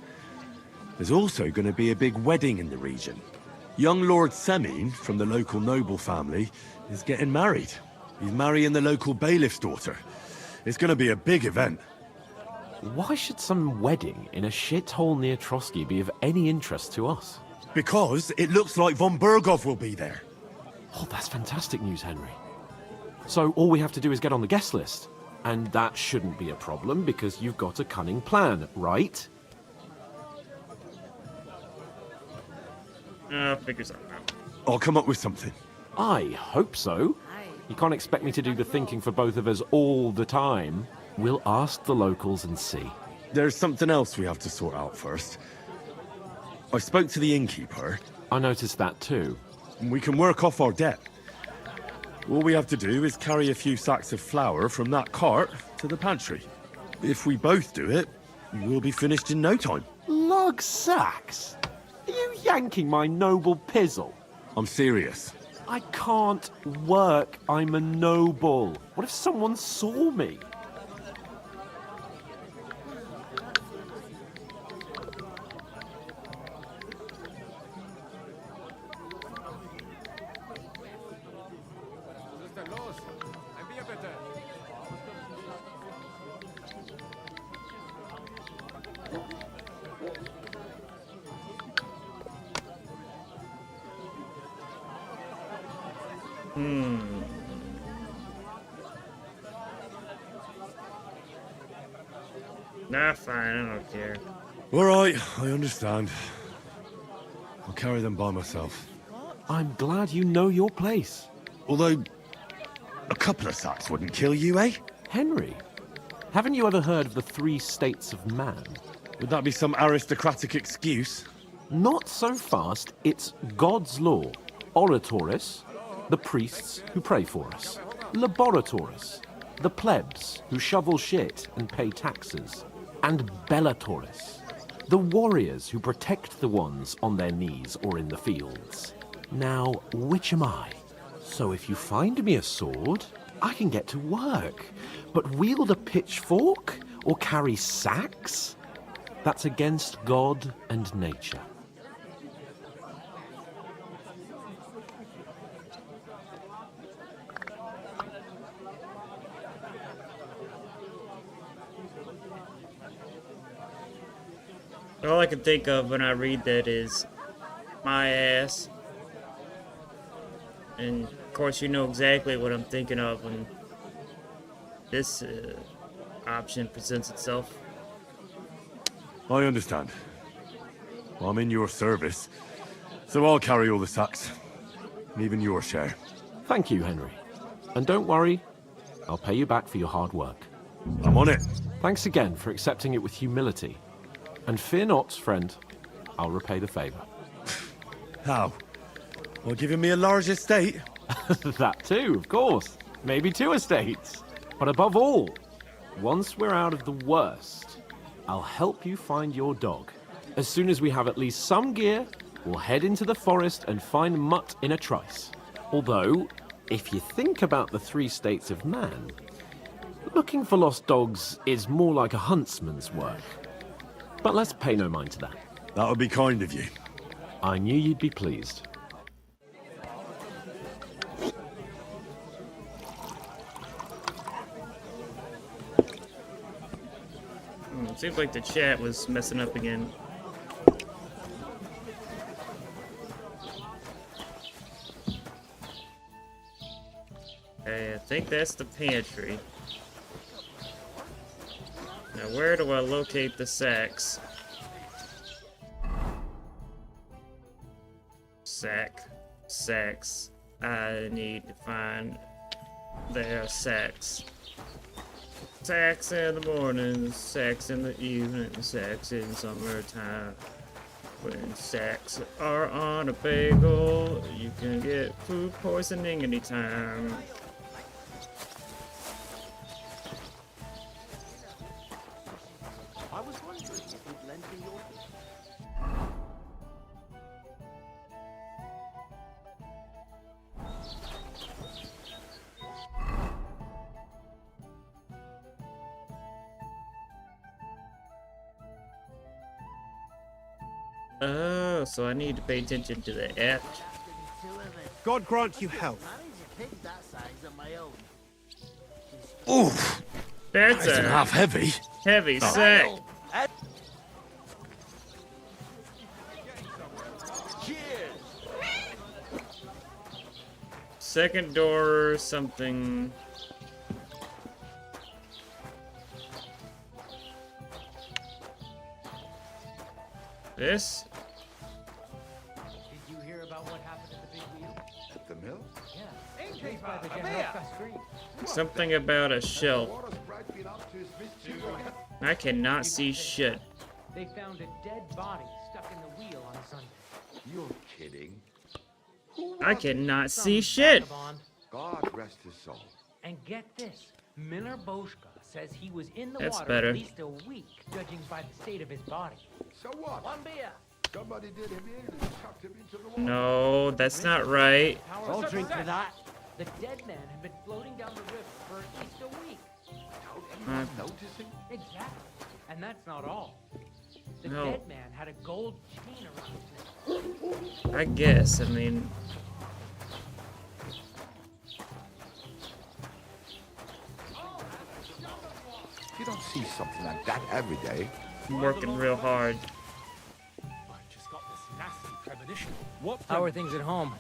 There's also going to be a big wedding in the region. Young Lord Semin, from the local noble family, is getting married. He's marrying the local bailiff's daughter. It's going to be a big event. Why should some wedding in a shithole near Trotsky be of any interest to us? Because it looks like Von Bergov will be there. Oh, that's fantastic news, Henry. So all we have to do is get on the guest list. And that shouldn't be a problem because you've got a cunning plan, right? Figure something out. I'll come up with something. I hope so. You can't expect me to do the thinking for both of us all the time. We'll ask the locals and see. There's something else we have to sort out first. I spoke to the innkeeper. I noticed that too. We can work off our debt. All we have to do is carry a few sacks of flour from that cart to the pantry. If we both do it, we'll be finished in no time. Lug sacks? Are you yanking my noble pizzle? I'm serious. I can't work. I'm a noble. What if someone saw me? Nah, fine, I don't care. All right, I understand. I'll carry them by myself. I'm glad you know your place. Although, a couple of sacks wouldn't kill you, eh? Henry, haven't you ever heard of the 3 states of man? Would that be some aristocratic excuse? Not so fast. It's God's law. Oratoris, the priests who pray for us. Laboratoris, the plebs who shovel shit and pay taxes. And Bellatoris, the warriors who protect the ones on their knees or in the fields. Now, which am I? So if you find me a sword, I can get to work. But wield a pitchfork or carry sacks? That's against God and nature. All I can think of when I read that is my ass. And of course, you know exactly what I'm thinking of when this option presents itself. I understand. Well, I'm in your service, so I'll carry all the sacks. Even your share. Thank you, Henry. And don't worry, I'll pay you back for your hard work. I'm on it. Thanks again for accepting it with humility. And fear not, friend, I'll repay the favor. How? Well, giving me a large estate? That too, of course. Maybe 2 estates. But above all, once we're out of the worst, I'll help you find your dog. As soon as we have at least some gear, we'll head into the forest and find Mutt in a trice. Although, if you think about the 3 states of man, looking for lost dogs is more like a huntsman's work. But let's pay no mind to that. That would be kind of you. I knew you'd be pleased. Seems like the chat was messing up again. Okay, I think that's the pantry. Now, where do I locate the sacks? Sacks. I need to find their sacks. Sacks in the morning, sacks in the evening, sacks in summertime. When sacks are on a bagel, you can get food poisoning anytime. I was wondering if you'd lend me your... Oh, so I need to pay attention to the act. God grant you health. Oof! That's Isn't a half heavy. heavy Oh. sack. Second door, something. This? Did you hear about what happened at the big wheel? At the mill? Yeah. AJ's by the General Street. Something about a shelf. I cannot see shit. They found a dead body stuck in the wheel on Sunday. You're kidding. I cannot see shit. God rest his soul. And get this, Miller Boschka says he was in the That's water better. at least a week, judging by the state of his body. So what? One beer. Somebody did him in and chucked him into the water. No, that's not right. I'll drink to that. The dead man had been floating down the river for at least a week. Without anyone noticing? Exactly. And that's not all. The No. dead man had a gold chain around his neck. I guess, I mean. You don't see something like that every day. I'm working real hard. I've just got this nasty premonition. How are things at home?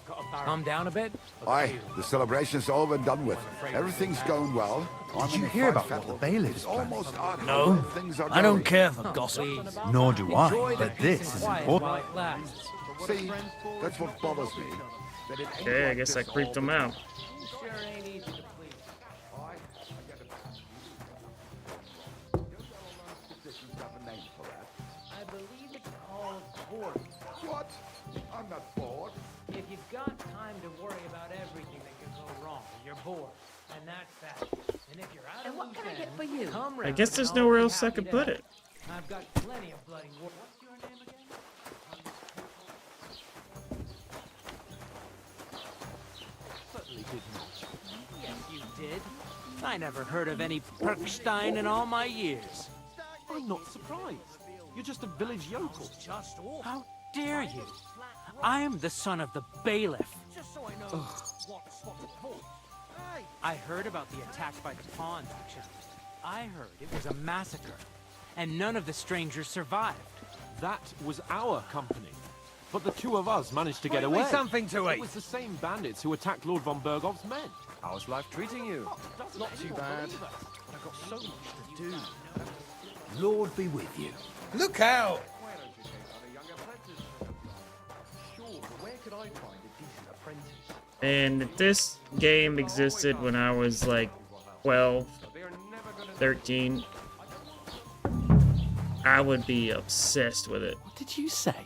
Calm down a bit? Aye, the celebration's over and done with. Everything's going well. Did you hear about what the bailiff's planning? Almost on. No, Things are I don't going. care for gossip. Nor do I, but this is important. See, that's what bothers me. That it ain't Okay, I like guess I this creeped all him the out. Sure ain't easy to please. Aye, I get it. Petitions have a name for that. I believe it's called bored. What? I'm not bored. If you've got time to worry about everything that can go wrong, you're bored. And that's that. And if you're out And of what loose can I get ends, for you? come I round guess and there's I'll nowhere be else I happy could to put help. it. I've got plenty of bloody work. What's your name again? Certainly I never heard of any Perkstein in all my years. I'm not surprised. You're just a village yokel. How dare you? I'm the son of the bailiff. I heard about the attack by the pond, actually. I heard it was a massacre, and none of the strangers survived. That was our company. But the two of us managed to get Bring me away. something to It eat. was the same bandits who attacked Lord von Bergov's men. How's life treating you? Not too bad. I've got so much to do. Lord be with you. Look out! And if this game existed when I was like 12, 13, I would be obsessed with it. What did you say?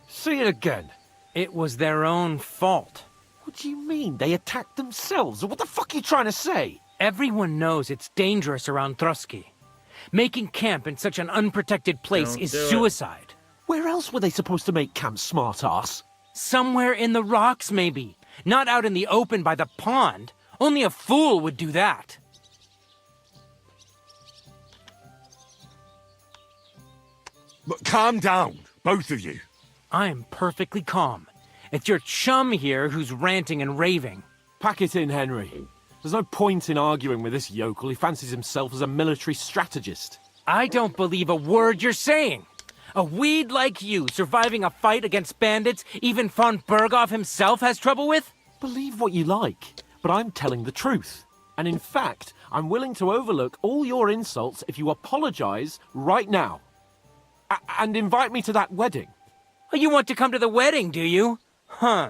Say it again. It was their own fault. What do you mean? They attacked themselves? What the fuck are you trying to say? Everyone knows it's dangerous around Trusky. Making camp in such an unprotected place Don't is do it. suicide. Where else were they supposed to make camp, smart-ass? Somewhere in the rocks, maybe. Not out in the open by the pond. Only a fool would do that. But calm down, both of you. I'm perfectly calm. It's your chum here who's ranting and raving. Pack it in, Henry. There's no point in arguing with this yokel. He fancies himself as a military strategist. I don't believe a word you're saying. A weed like you surviving a fight against bandits even von Berghoff himself has trouble with? Believe what you like, but I'm telling the truth. And in fact, I'm willing to overlook all your insults if you apologize right now. And invite me to that wedding. Oh, you want to come to the wedding, do you? Huh.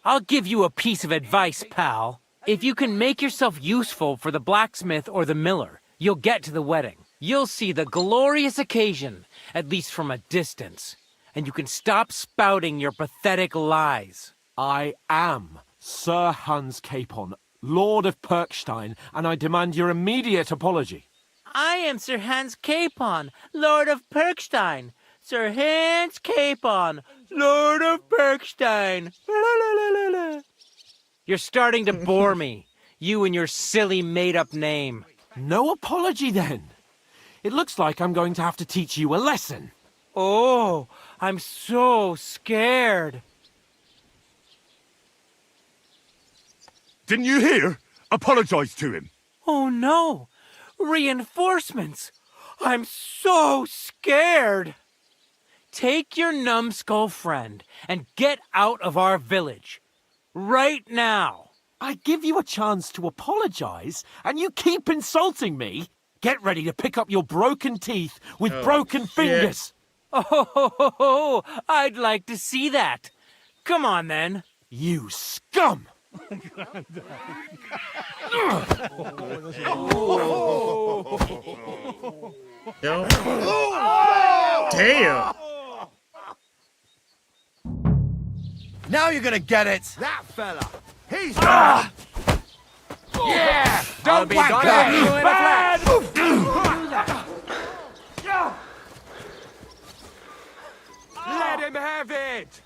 I'll give you a piece of advice, pal. If you can make yourself useful for the blacksmith or the miller, you'll get to the wedding. You'll see the glorious occasion, at least from a distance. And you can stop spouting your pathetic lies. I am Sir Hans Capon, Lord of Perkstein, and I demand your immediate apology. I am Sir Hans Capon, Lord of Perkstein. Sir Hans Capon, Lord of Perkstein. You're starting to bore me. You and your silly made-up name. No apology, then. It looks like I'm going to have to teach you a lesson. Oh, I'm so scared. Didn't you hear? Apologize to him. Oh no! Reinforcements! I'm so scared! Take your numbskull friend and get out of our village. Right now! I give you a chance to apologize, and you keep insulting me? Get ready to pick up your broken teeth with broken fingers. Oh, I'd like to see that. Come on, then. You scum! Don't. Damn. Now you're gonna get it. That fella. He's Yeah! Don't whack Let him have it!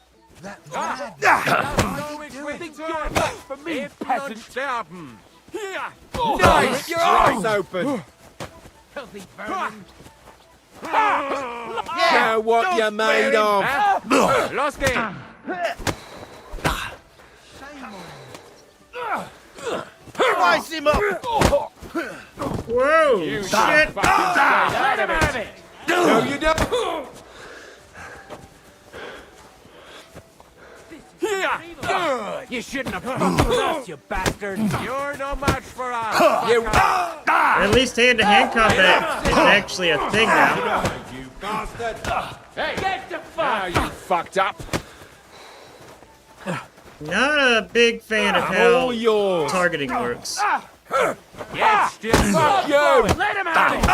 For me, peasant. Sterben! Here! Nice! Your eyes open! Filthy vermin. Show what you're made of! Los geht's! Slice him up! Whoa! You Shit! fucking Let him have it! No, you don't! Here! You shouldn't have fucked with us, you bastard. You're no match for us! At least hand-to-hand combat is actually a thing now. You bastard! Hey! Get the Now fuck! you fucked up! Not a big fan of how targeting works. Yes, still fuck you! Let him have it!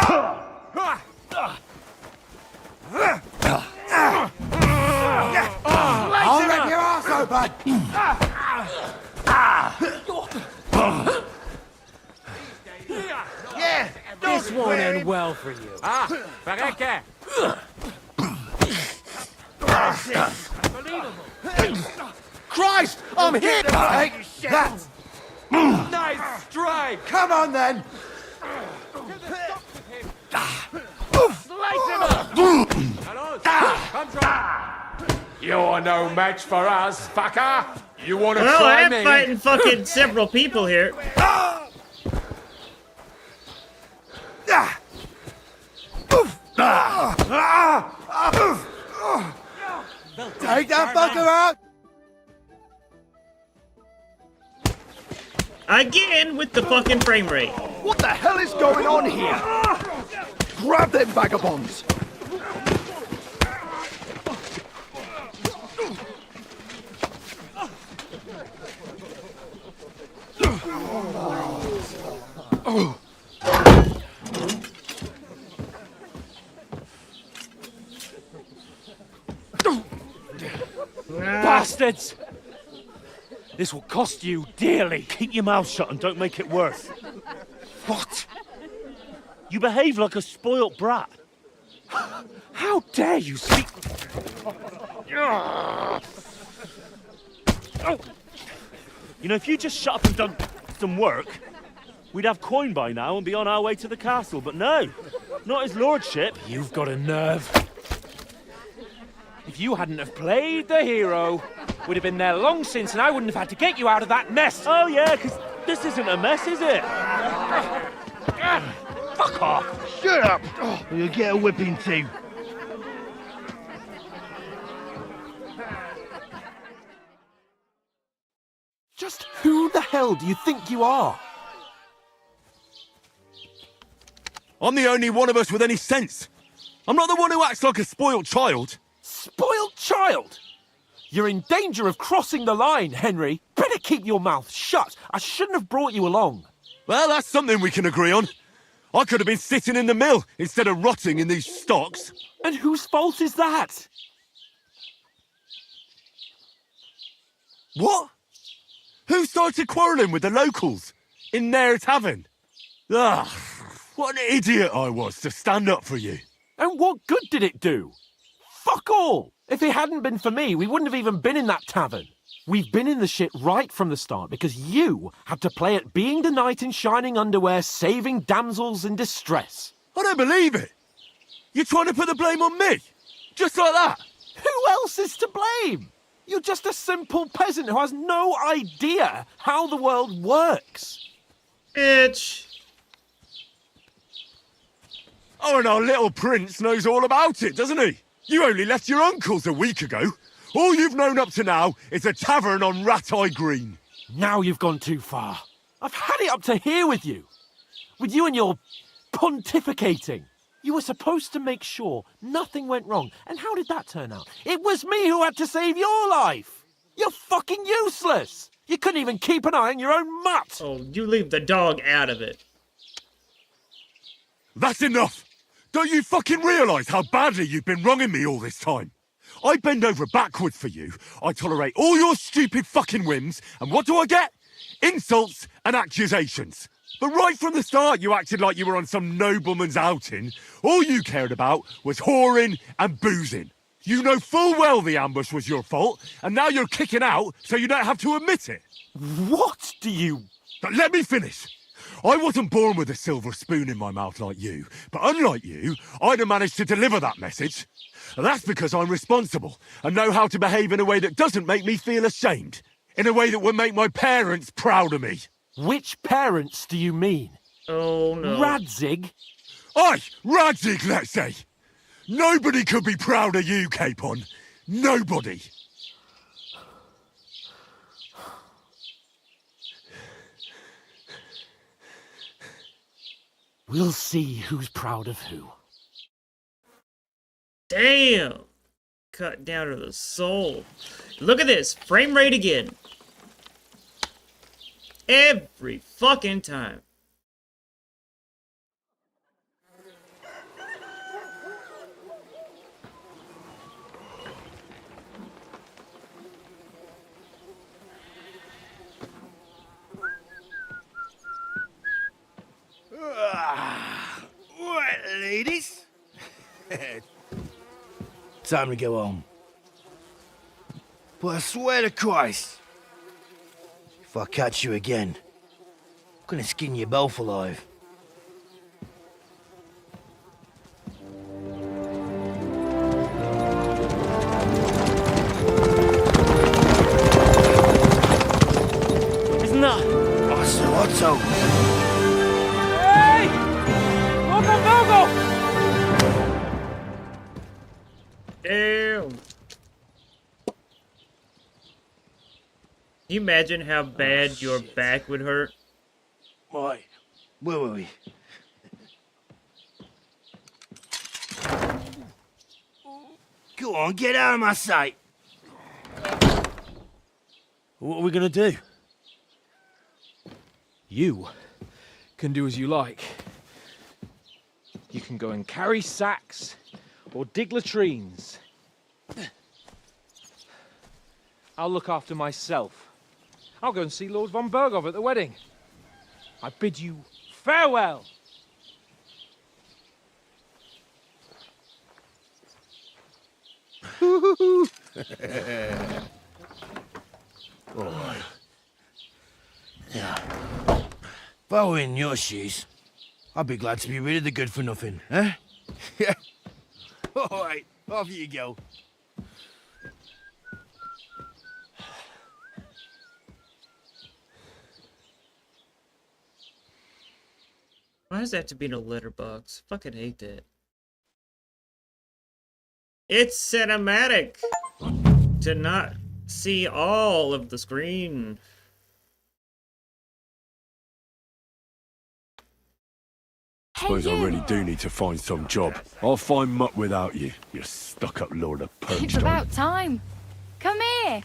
I'll rip your ass open! Yeah! This won't end well for you. Verrecke! Christ! I'm hit! Take that! eyes straight! Come on then! Slice him up! You're no match for us, fucker! You wanna Well, I try am me? fighting fucking several people here. Take that fucker out! Again with the fucking frame rate. What the hell is going on here? Grab them vagabonds! Bastards! This will cost you dearly. Keep your mouth shut and don't make it worse. What? You behave like a spoilt brat. How dare you speak... You know, if you just shut up and done some work, we'd have coin by now and be on our way to the castle, but no, not his lordship. You've got a nerve. If you hadn't have played the hero, we'd have been there long since and I wouldn't have had to get you out of that mess. Oh yeah, because this isn't a mess, is it? Fuck off. Shut up! Or you'll get a whipping too. Just who the hell do you think you are? I'm the only one of us with any sense. I'm not the one who acts like a spoiled child. Spoiled child? You're in danger of crossing the line, Henry. Better keep your mouth shut. I shouldn't have brought you along. Well, that's something we can agree on. I could have been sitting in the mill instead of rotting in these stocks. And whose fault is that? What? Who started quarrelling with the locals in their tavern? Ah, what an idiot I was to stand up for you. And what good did it do? Fuck all! If it hadn't been for me, we wouldn't have even been in that tavern. We've been in the shit right from the start because you had to play at being the knight in shining underwear, saving damsels in distress. I don't believe it. You're trying to put the blame on me? Just like that? Who else is to blame? You're just a simple peasant who has no idea how the world works. Bitch. Oh, and our little prince knows all about it, doesn't he? You only left your uncle's a week ago. All you've known up to now is a tavern on Rat-Eye Green. Now you've gone too far. I've had it up to here with you. With you and your pontificating. You were supposed to make sure nothing went wrong. And how did that turn out? It was me who had to save your life. You're fucking useless. You couldn't even keep an eye on your own mutt. Oh, you leave the dog out of it. That's enough. Don't you fucking realise how badly you've been wronging me all this time? I bend over backwards for you. I tolerate all your stupid fucking whims. And what do I get? Insults and accusations. But right from the start, you acted like you were on some nobleman's outing. All you cared about was whoring and boozing. You know full well the ambush was your fault, and now you're kicking out so you don't have to admit it. What do you... But let me finish. I wasn't born with a silver spoon in my mouth like you, but unlike you, I'd have managed to deliver that message. That's because I'm responsible and know how to behave in a way that doesn't make me feel ashamed. In a way that would make my parents proud of me. Which parents do you mean? Oh, no. Radzig? Aye, Radzig, let's say. Nobody could be proud of you, Capon. Nobody. We'll see who's proud of who. Damn. Cut down to the soul. Look at this. Frame rate again. Every fucking time. Right, ladies. Time to go home. But I swear to Christ, if I catch you again, gonna skin you both alive. Isn't that? Otto! Hey! Local Virgo! Damn. Can you imagine how bad your back would hurt? Right. Where were we? Go on, get out of my sight. What are we gonna do? You can do as you like. You can go and carry sacks or dig latrines. I'll look after myself. I'll go and see Lord von Bergov at the wedding. I bid you farewell. All right. Yeah. If I were in your shoes, I'd be glad to be rid of the good for nothing, eh? Yeah. All right, off you go. Why does that have to be in a letterbox? Fucking hate that. It's cinematic to not see all of the screen. Suppose I really do need to find some job. I'll find muck without you, you stuck-up lord of perch. It's about time. Come here.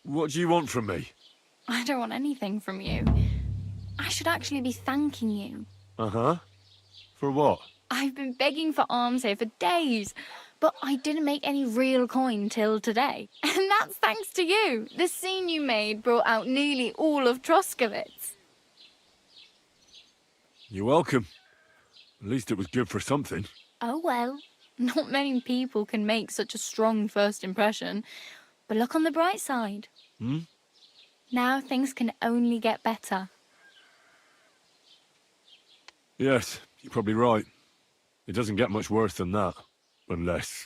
What do you want from me? I don't want anything from you. I should actually be thanking you. Uh-huh. For what? I've been begging for alms here for days, but I didn't make any real coin till today. And that's thanks to you. The scene you made brought out nearly all of Troskowitz. You're welcome. At least it was good for something. Oh well, not many people can make such a strong first impression. But look on the bright side. Hmm? Now things can only get better. Yes, you're probably right. It doesn't get much worse than that. Unless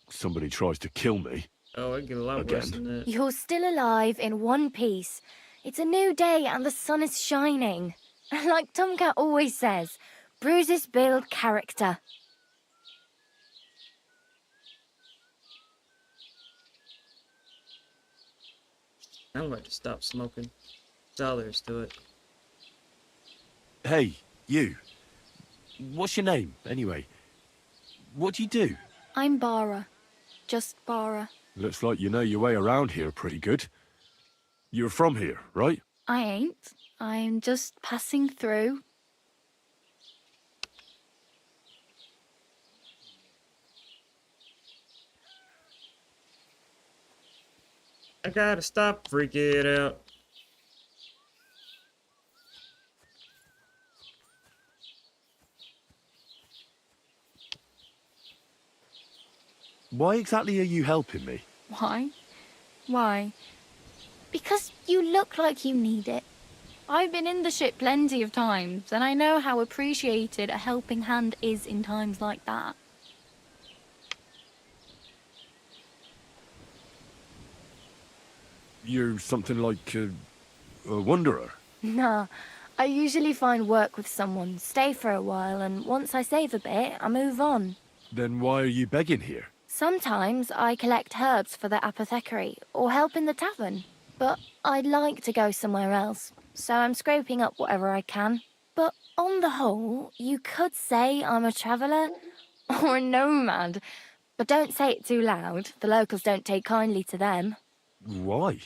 somebody tries to kill me. Oh, I get a lot worse than that. You're still alive in one piece. It's a new day and the sun is shining. Like Tomcat always says, bruises build character. I'm going to stop smoking. That's all there is to it. Hey, you. What's your name, anyway? What do you do? I'm Bara. Just Bara. Looks like you know your way around here pretty good. You're from here, right? I ain't. I'm just passing through. I gotta stop freaking out. Why exactly are you helping me? Why? Why? Because you look like you need it. I've been in the ship plenty of times, and I know how appreciated a helping hand is in times like that. You're something like a wanderer. Nah, I usually find work with someone, stay for a while, and once I save a bit, I move on. Then why are you begging here? Sometimes I collect herbs for the apothecary, or help in the tavern. But I'd like to go somewhere else, so I'm scraping up whatever I can. But on the whole, you could say I'm a traveller, or a nomad. But don't say it too loud, the locals don't take kindly to them. Why?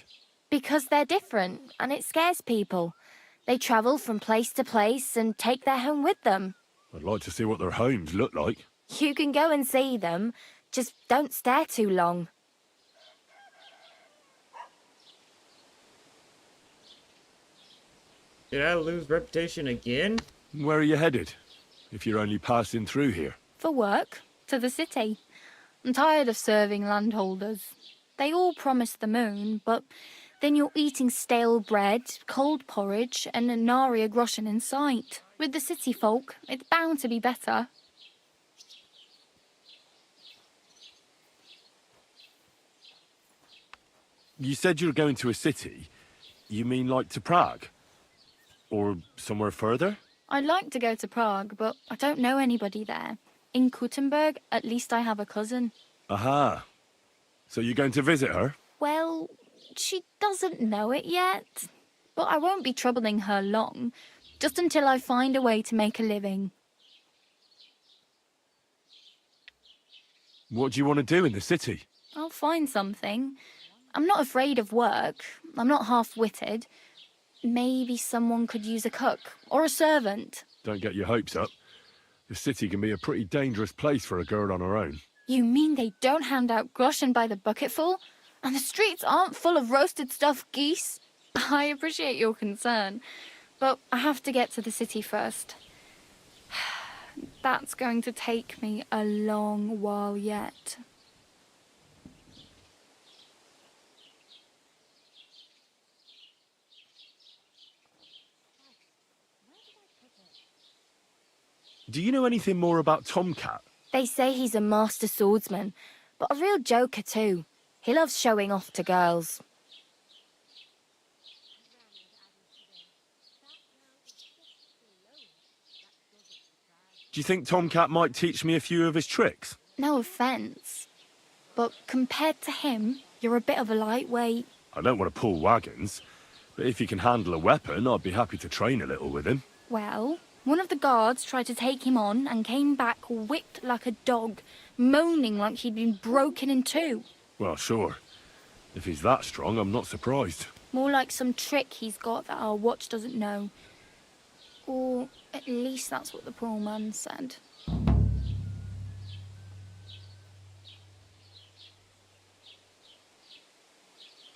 Because they're different, and it scares people. They travel from place to place and take their home with them. I'd like to see what their homes look like. You can go and see them, just don't stare too long. Did I lose reputation again? Where are you headed? If you're only passing through here. For work, to the city. I'm tired of serving landholders. They all promise the moon, but Then you're eating stale bread, cold porridge, and a nary a groschen in sight. With the city folk, it's bound to be better. You said you were going to a city. You mean like to Prague? Or somewhere further? I'd like to go to Prague, but I don't know anybody there. In Kuttenberg, at least I have a cousin. Aha. So you're going to visit her? Well, she doesn't know it yet. But I won't be troubling her long, just until I find a way to make a living. What do you want to do in the city? I'll find something. I'm not afraid of work. I'm not half-witted. Maybe someone could use a cook or a servant. Don't get your hopes up. The city can be a pretty dangerous place for a girl on her own. You mean they don't hand out groschen by the bucketful? And the streets aren't full of roasted stuffed geese? I appreciate your concern, but I have to get to the city first. That's going to take me a long while yet. Do you know anything more about Tomcat? They say he's a master swordsman, but a real joker too. He loves showing off to girls. Do you think Tomcat might teach me a few of his tricks? No offence, but compared to him, you're a bit of a lightweight. I don't want to pull wagons, but if he can handle a weapon, I'd be happy to train a little with him. Well, one of the guards tried to take him on and came back whipped like a dog, moaning like he'd been broken in two. Well, sure. If he's that strong, I'm not surprised. More like some trick he's got that our watch doesn't know. Or at least that's what the poor man said.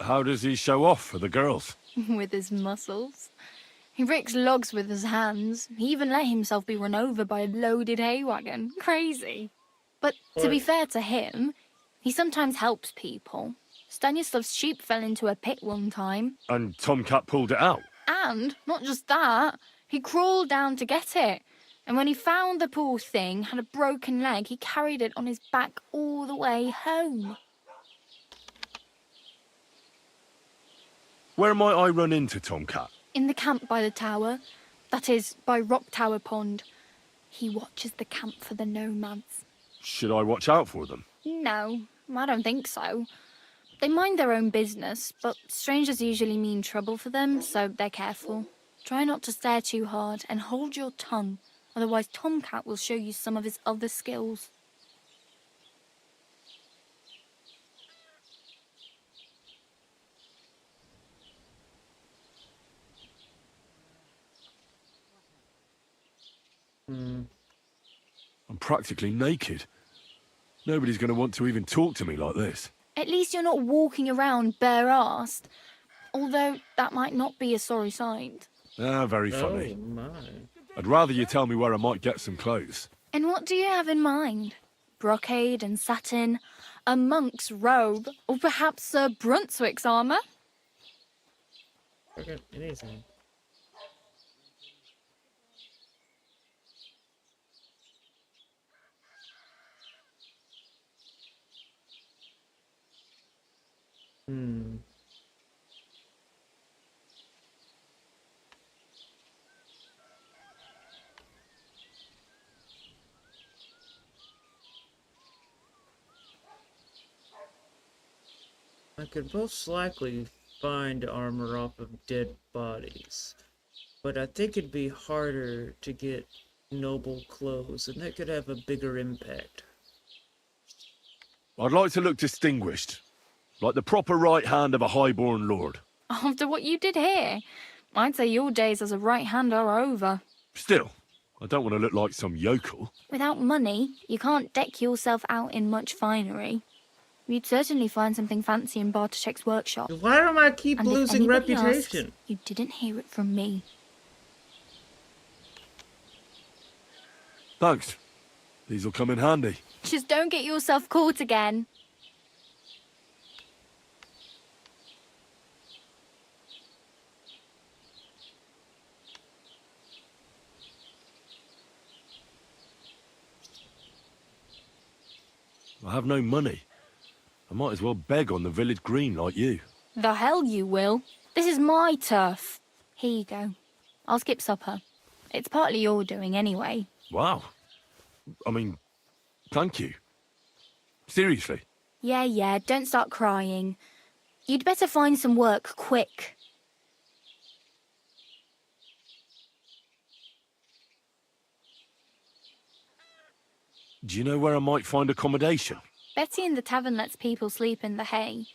How does he show off for the girls? With his muscles. He ricks logs with his hands. He even let himself be run over by a loaded hay wagon. Crazy. But to be fair to him, he sometimes helps people. Stanislav's sheep fell into a pit one time. And Tomcat pulled it out? And, not just that, he crawled down to get it. And when he found the poor thing had a broken leg, he carried it on his back all the way home. Where might I run into Tomcat? In the camp by the tower. That is, by Rock Tower Pond. He watches the camp for the nomads. Should I watch out for them? No, I don't think so. They mind their own business, but strangers usually mean trouble for them, so they're careful. Try not to stare too hard and hold your tongue, otherwise Tomcat will show you some of his other skills. I'm practically naked. Nobody's going to want to even talk to me like this. At least you're not walking around bare-assed, although that might not be a sorry sight. Ah, very funny. Oh, my. I'd rather you tell me where I might get some clothes. And what do you have in mind? Brocade and satin, a monk's robe, or perhaps Sir Brunswick's armour? Okay, anything. I could most likely find armor off of dead bodies, but I think it'd be harder to get noble clothes, and that could have a bigger impact. I'd like to look distinguished, like the proper right hand of a highborn lord. After what you did here, I'd say your days as a right-hander are over. Still, I don't want to look like some yokel. Without money, you can't deck yourself out in much finery. You'd certainly find something fancy in Bartoszek's workshop. Why do I keep And if losing anybody reputation? asks, you didn't hear it from me. Thanks. These'll come in handy. Just don't get yourself caught again. I have no money. I might as well beg on the village green like you. The hell you will. This is my turf. Here you go. I'll skip supper. It's partly your doing anyway. Wow. I mean, thank you. Seriously. Yeah, don't start crying. You'd better find some work quick. Do you know where I might find accommodation? Betty in the tavern lets people sleep in the hay.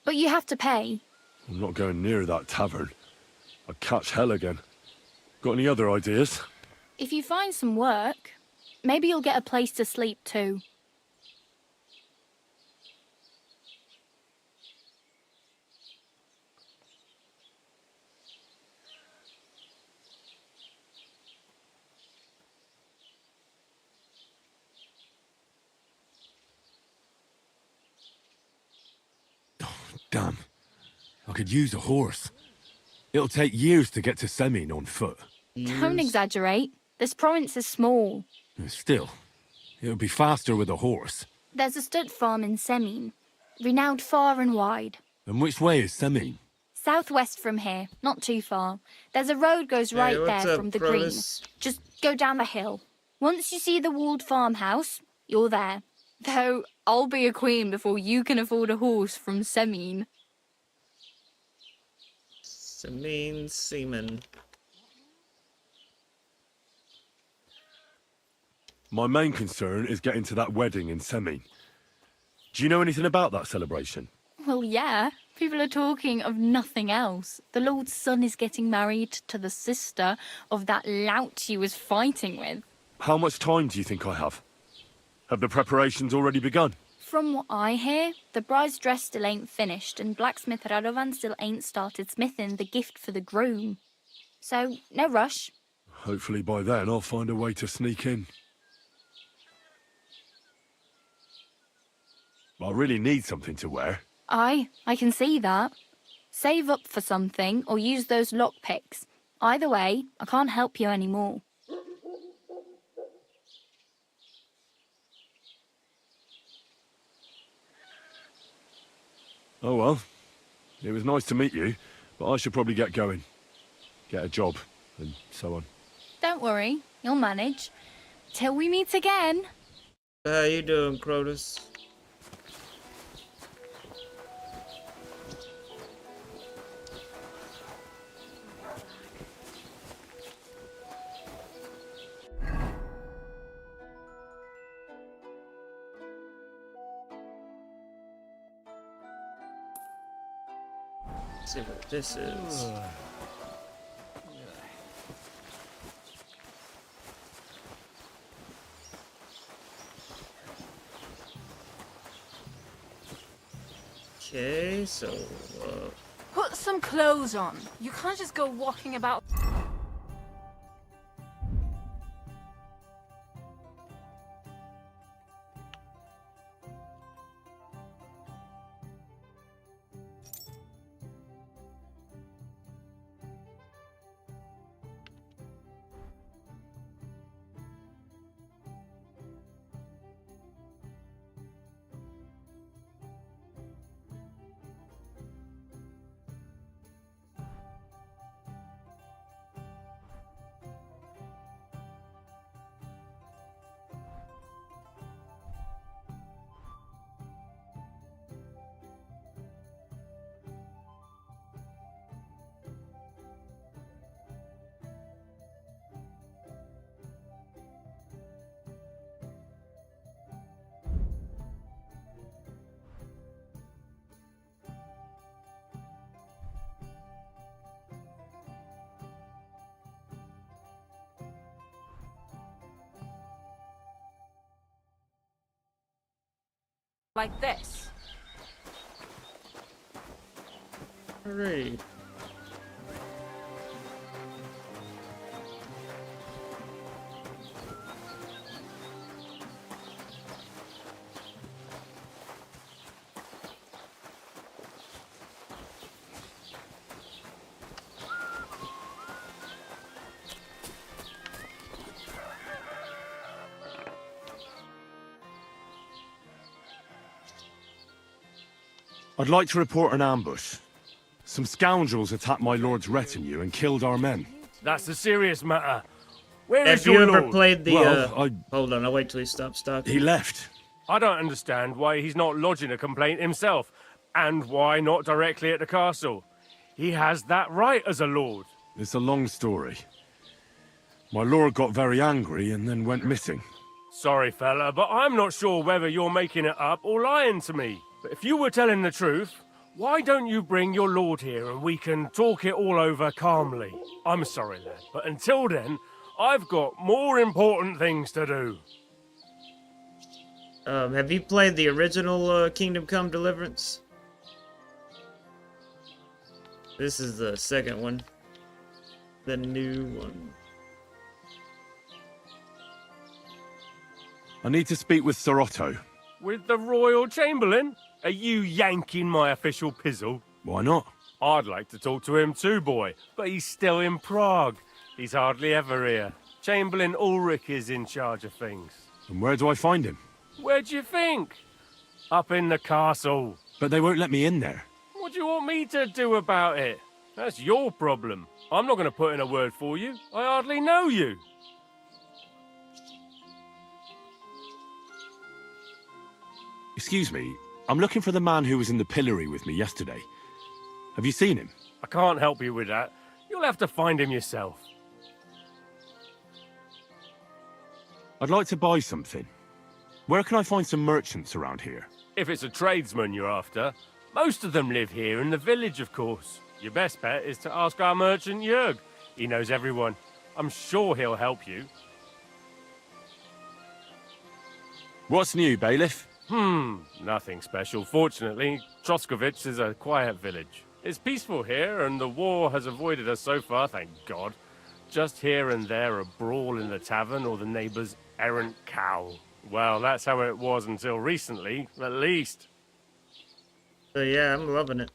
But you have to pay. I'm not going near that tavern. I'd catch hell again. Got any other ideas? If you find some work, maybe you'll get a place to sleep too. Damn. I could use a horse. It'll take years to get to Semin on foot. Don't exaggerate. This province is small. Still, it'll be faster with a horse. There's a stud farm in Semin, renowned far and wide. And which way is Semin? Southwest from here, not too far. There's a road goes right there from the green. Just go down the hill. Once you see the walled farmhouse, you're there. Though I'll be a queen before you can afford a horse from Semin. Seaman. My main concern is getting to that wedding in Semin. Do you know anything about that celebration? Well, yeah. People are talking of nothing else. The Lord's son is getting married to the sister of that lout he was fighting with. How much time do you think I have? Have the preparations already begun? From what I hear, the bride's dress still ain't finished, and blacksmith Radovan still ain't started smithing the gift for the groom. So, no rush. Hopefully by then I'll find a way to sneak in. I really need something to wear. I can see that. Save up for something, or use those lockpicks. Either way, I can't help you anymore. Oh well, it was nice to meet you, but I should probably get going. Get a job, and so on. Don't worry, you'll manage. Till we meet again. How you doing, Crotus? Let's see what this is. Okay, so Put some clothes on. You can't just go walking about. Like this. hooray. I'd like to report an ambush. Some scoundrels attacked my lord's retinue and killed our men. That's a serious matter. Where is Have you your ever lord? played the, Well, Hold on, I'll wait till he stops talking. He left. I don't understand why he's not lodging a complaint himself, and why not directly at the castle. He has that right as a lord. It's a long story. My lord got very angry and then went missing. Sorry, fella, but I'm not sure whether you're making it up or lying to me. But if you were telling the truth, why don't you bring your lord here and we can talk it all over calmly? I'm sorry, lad, but until then, I've got more important things to do. Have you played the original Kingdom Come Deliverance? This is the second one. The new one. I need to speak with Sir Otto. With the Royal Chamberlain? Are you yanking my official pizzle? Why not? I'd like to talk to him too, boy, but he's still in Prague. He's hardly ever here. Chamberlain Ulrich is in charge of things. And where do I find him? Where do you think? Up in the castle. But they won't let me in there. What do you want me to do about it? That's your problem. I'm not going to put in a word for you. I hardly know you. Excuse me, I'm looking for the man who was in the pillory with me yesterday. Have you seen him? I can't help you with that. You'll have to find him yourself. I'd like to buy something. Where can I find some merchants around here? If it's a tradesman you're after, most of them live here in the village, of course. Your best bet is to ask our merchant Jörg. He knows everyone. I'm sure he'll help you. What's new, bailiff? Nothing special. Fortunately, Troskovich is a quiet village. It's peaceful here, and the war has avoided us so far, thank God. Just here and there a brawl in the tavern or the neighbour's errant cow. Well, that's how it was until recently, at least. So yeah, I'm loving it.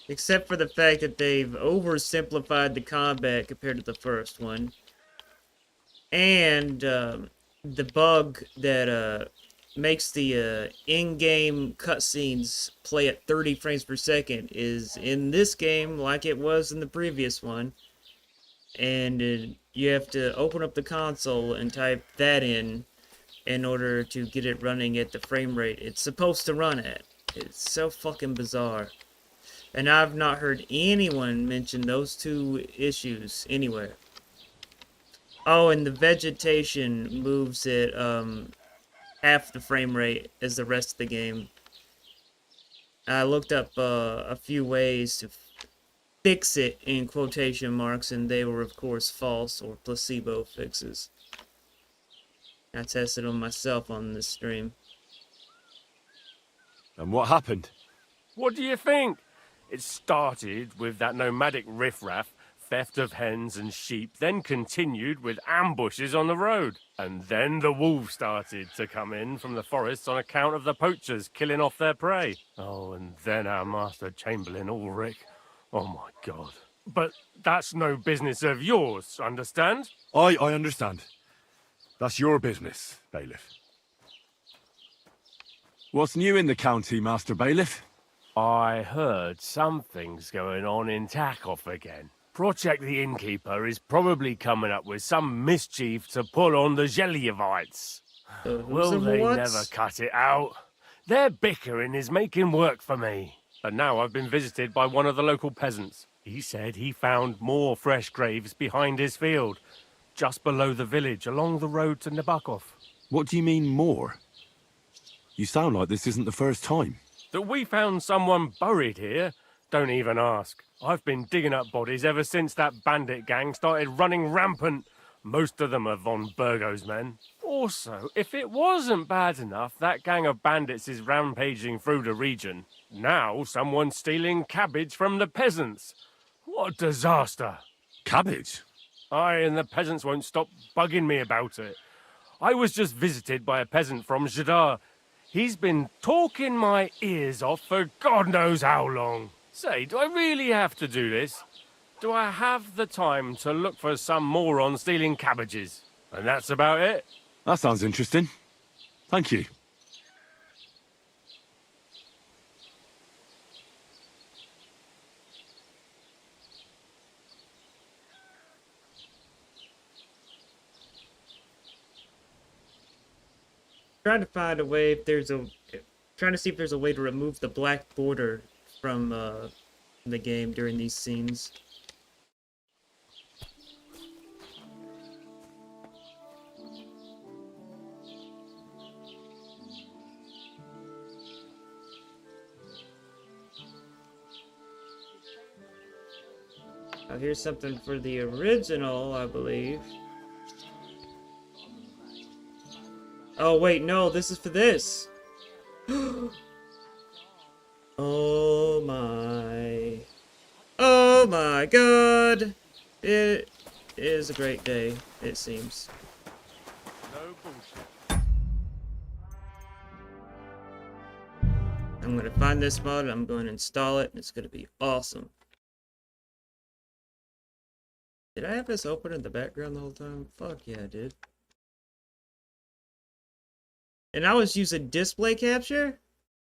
Except for the fact that they've oversimplified the combat compared to the first one. And the bug that makes the in-game cutscenes play at 30 frames per second is in this game like it was in the previous one. And you have to open up the console and type that in order to get it running at the frame rate it's supposed to run at. It's so fucking bizarre. And I've not heard anyone mention those two issues anywhere. Oh, and the vegetation moves at half the frame rate as the rest of the game. I looked up a few ways to fix it in quotation marks, and they were of course false or placebo fixes. I tested them myself on this stream. And what happened? What do you think? It started with that nomadic riffraff, theft of hens and sheep, then continued with ambushes on the road. And then the wolves started to come in from the forests on account of the poachers killing off their prey. Oh, and then our master Chamberlain Ulrich. Oh my God. But that's no business of yours, understand? I understand. That's your business, bailiff. What's new in the county, Master Bailiff? I heard something's going on in Takov again. Project the Innkeeper is probably coming up with some mischief to pull on the Zhelyevites. Will they never cut it out? Their bickering is making work for me. And now I've been visited by one of the local peasants. He said he found more fresh graves behind his field, just below the village, along the road to Nabokov. What do you mean, more? You sound like this isn't the first time. That we found someone buried here? Don't even ask. I've been digging up bodies ever since that bandit gang started running rampant. Most of them are von Burgo's men. Also, if it wasn't bad enough that gang of bandits is rampaging through the region, now someone's stealing cabbage from the peasants. What a disaster. Cabbage? Aye, and the peasants won't stop bugging me about it. I was just visited by a peasant from Zadar. He's been talking my ears off for God knows how long. Say, do I really have to do this? Do I have the time to look for some moron stealing cabbages? And that's about it. That sounds interesting. Thank you. Trying to find a way if there's a trying to see if there's a way to remove the black border from the game during these scenes. Oh, here's something for the original, I believe. Oh wait, no, this is for this. Oh my. Oh my god. It is a great day, it seems. No bullshit. I'm gonna find this mod, I'm going to install it, and it's gonna be awesome. Did I have this open in the background the whole time? Fuck yeah, I did. And I was using display capture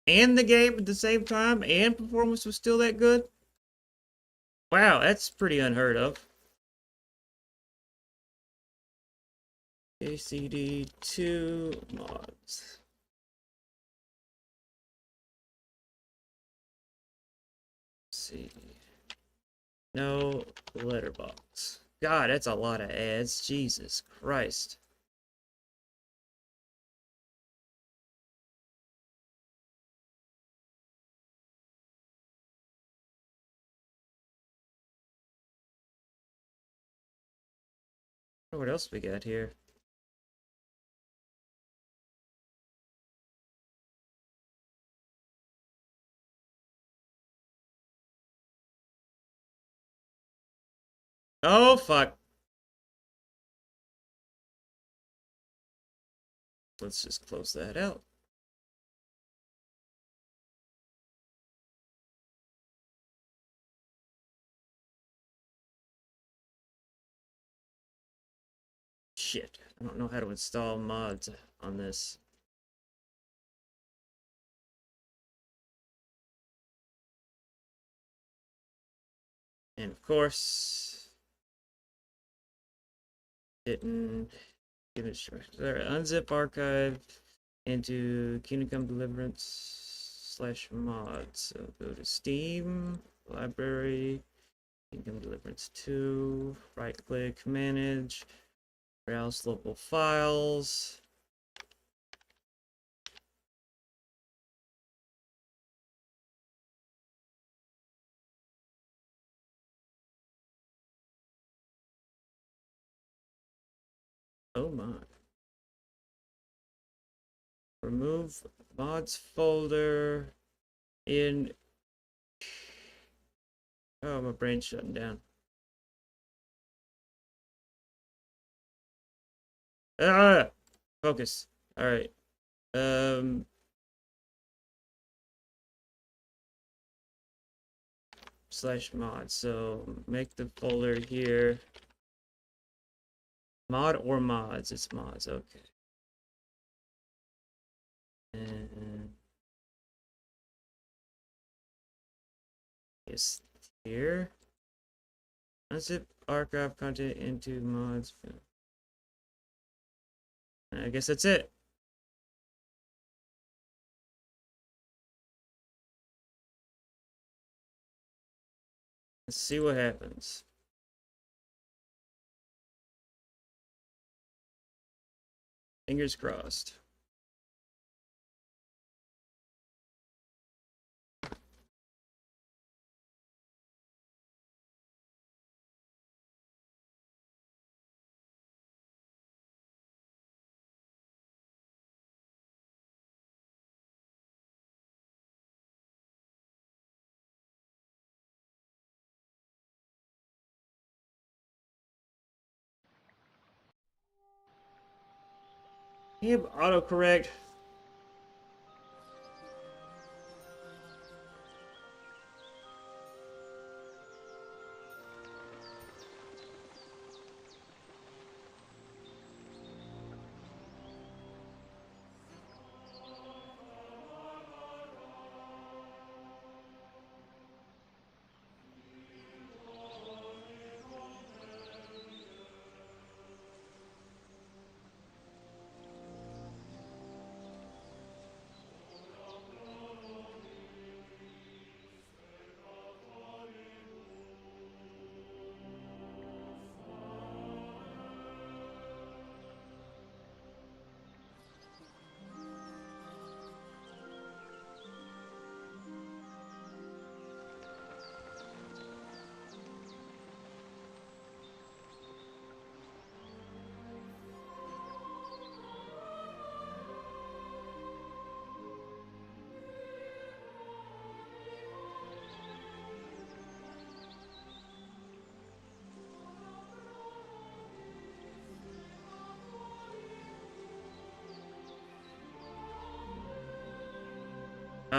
and the game at the same time, and performance was still that good? Wow, that's pretty unheard of. ACD2 mods. Let's see. No letterbox. God, that's a lot of ads. Jesus Christ. What else we got here? Oh, fuck. Let's just close that out. Shit, I don't know how to install mods on this. And of course, didn't give instructions. Alright, unzip archive into Kingdom Come Deliverance /mods. So go to Steam, library, Kingdom Come Deliverance 2, right click, manage, browse local files. Oh my. Remove mods folder in. Oh, my brain's shutting down. Ah! Focus. Alright. /mod. So make the folder here. Mod or mods? It's mods, okay. And it's here. Unzip archive content into mods. I guess that's it. Let's see what happens. Fingers crossed. Him autocorrect.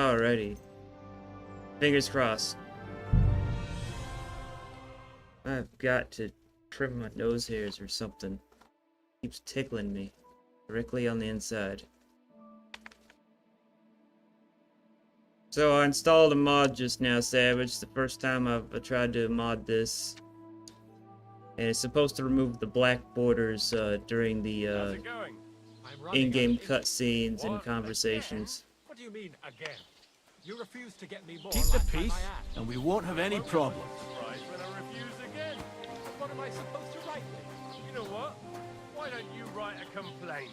Alrighty. Fingers crossed. I've got to trim my nose hairs or something. Keeps tickling me. Directly on the inside. So I installed a mod just now, Savage. The first time I've tried to mod this. And it's supposed to remove the black borders during the in-game cutscenes and conversations. What do you mean, again? You refuse to get me more. Keep the peace, and we won't have any problems. Right, when I refuse again. What am I supposed to write then? You know what? Why don't you write a complaint?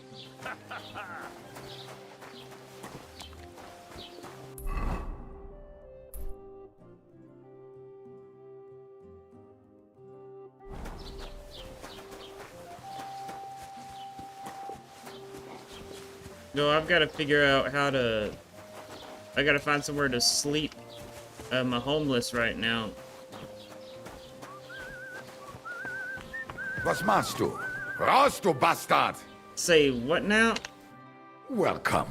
No, I've got to figure out how to... I gotta find somewhere to sleep. I'm homeless right now. Was machst du? Raus, du Bastard! Say what now? Welcome.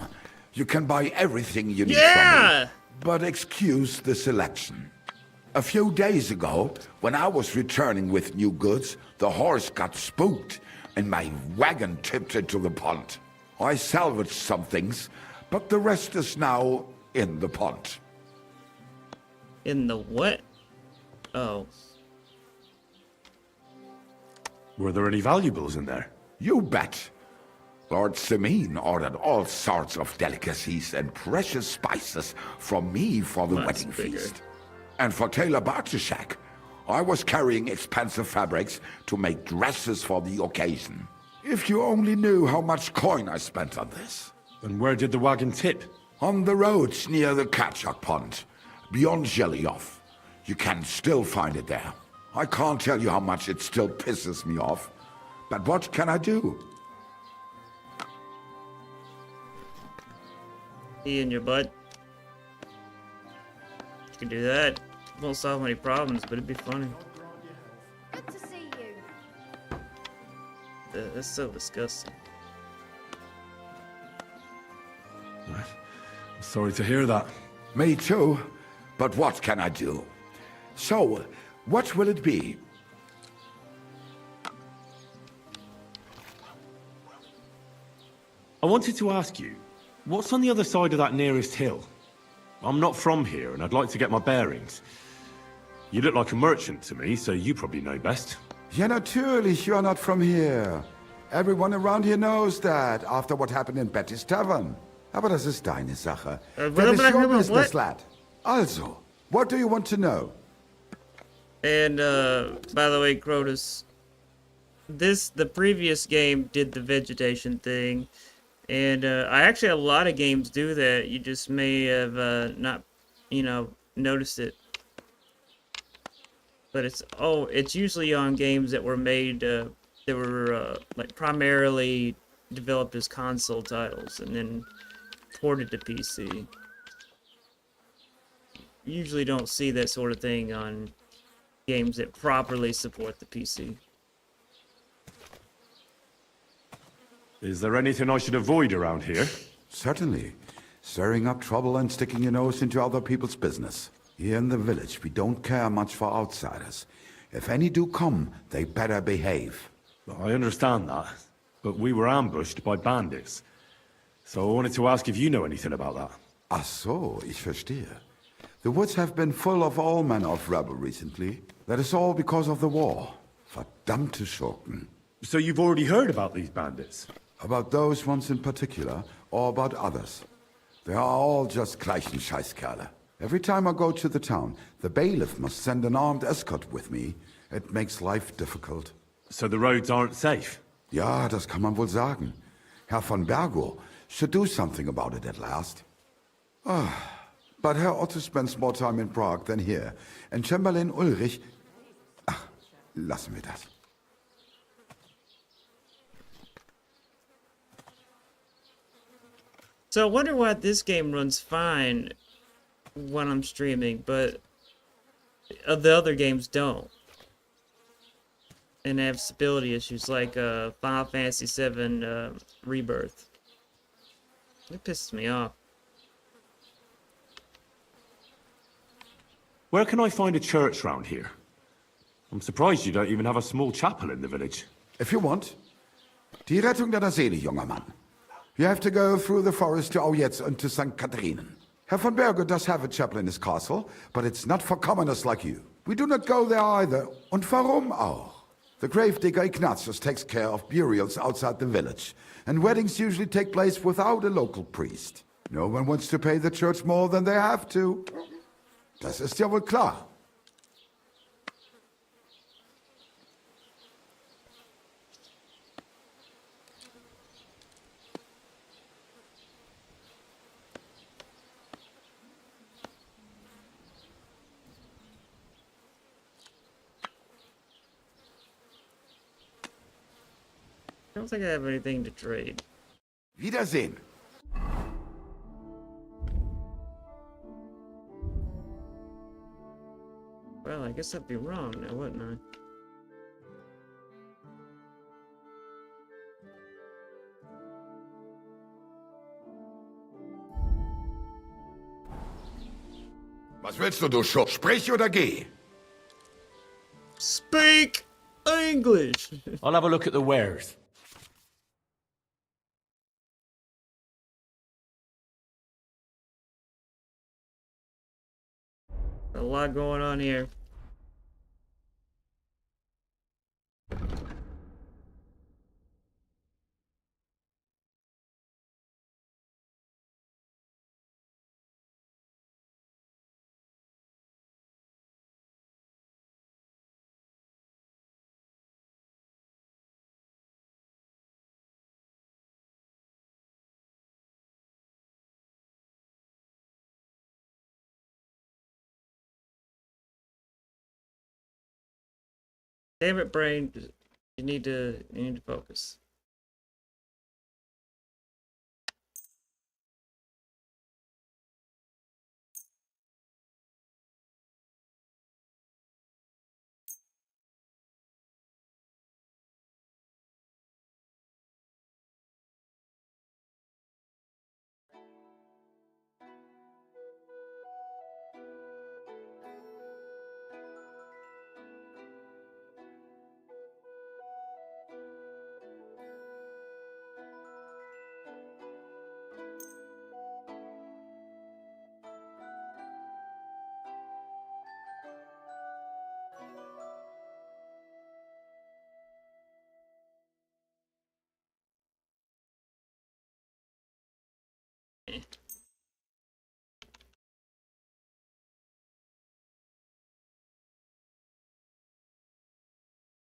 You can buy everything you need Yeah! from me. But excuse the selection. A few days ago, when I was returning with new goods, the horse got spooked and my wagon tipped into the pond. I salvaged some things, but the rest is now in the pond. In the what? Oh. Were there any valuables in there? You bet. Lord Simeon ordered all sorts of delicacies and precious spices from me for the wedding feast. And for Taylor Bartishak, I was carrying expensive fabrics to make dresses for the occasion. If you only knew how much coin I spent on this. And where did the wagon tip? On the roads near the Katchak Pond, beyond Jelioff. You can still find it there. I can't tell you how much it still pisses me off. But what can I do? Pee in your butt. You can do that. Won't solve any problems, but it'd be funny. Good to see you. That's so disgusting. I'm sorry to hear that. Me too. But what can I do? So, what will it be? I wanted to ask you, what's on the other side of that nearest hill? I'm not from here, and I'd like to get my bearings. You look like a merchant to me, so you probably know best. Ja, natürlich, you're not from here. Everyone around here knows that, after what happened in Betty's Tavern. Aber das ist deine Sache. That is your business, lad. Also, what do you want to know? And, by the way, Crotus, the previous game did the vegetation thing, and, I actually, a lot of games do that. You just may have, not, noticed it. But it's usually on games that were made, that were, like, primarily developed as console titles, and then ported to PC. Usually don't see that sort of thing on games that properly support the PC. Is there anything I should avoid around here? Certainly. Stirring up trouble and sticking your nose into other people's business. Here in the village, we don't care much for outsiders. If any do come, they better behave. I understand that, but we were ambushed by bandits. So I wanted to ask if you know anything about that. Ach so, ich verstehe. The woods have been full of all manner of rebel recently. That is all because of the war. Verdammte Schurken. So you've already heard about these bandits? About those ones in particular, or about others. They are all just gleichen Scheißkerle. Every time I go to the town, the bailiff must send an armed escort with me. It makes life difficult. So the roads aren't safe? Ja, das kann man wohl sagen. Herr von Bergo should do something about it at last. But Herr Otto spends more time in Prague than here. And Chamberlain Ulrich... Ach, lassen wir das. So I wonder why this game runs fine when I'm streaming, but the other games don't. And have stability issues like Final Fantasy VII Rebirth. It pisses me off. Where can I find a church round here? I'm surprised you don't even have a small chapel in the village. If you want. Die Rettung deiner Seele, junger Mann. You have to go through the forest to Aujetz and to St. Catharinen. Herr von Berger does have a chapel in his castle, but it's not for commoners like you. We do not go there either. Und warum auch? The gravedigger Ignatius takes care of burials outside the village, and weddings usually take place without a local priest. No one wants to pay the church more than they have to. Das ist ja wohl klar. I don't think I have anything to trade. Wiedersehen. Well, I guess I'd be wrong now, wouldn't I? Was willst du, Schuft? Sprich oder geh? Speak English! I'll have a look at the wares. A lot going on here. Damn it, brain. You need to focus.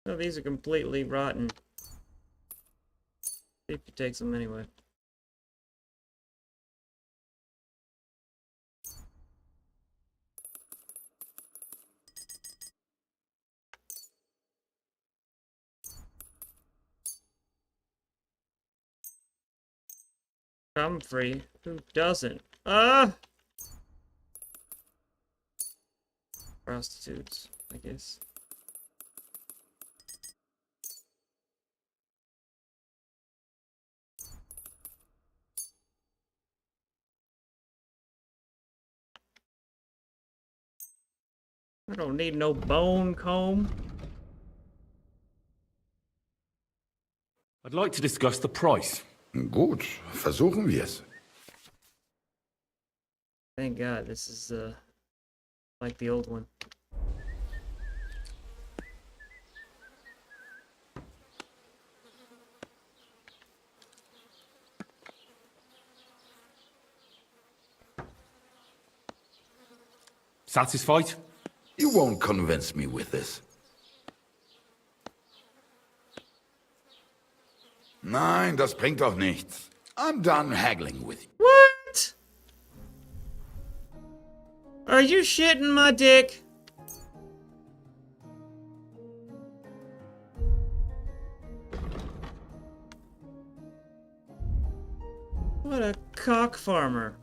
No, these are completely rotten. See if he takes them anyway. I'm free. Who doesn't? Prostitutes, I guess. I don't need no bone comb. I'd like to discuss the price. Gut, versuchen wir's. Thank God, this is like the old one. Satisfied? You won't convince me with this. Nein, das bringt doch nichts. I'm done haggling with you. What? Are you shitting my dick? What a cock farmer.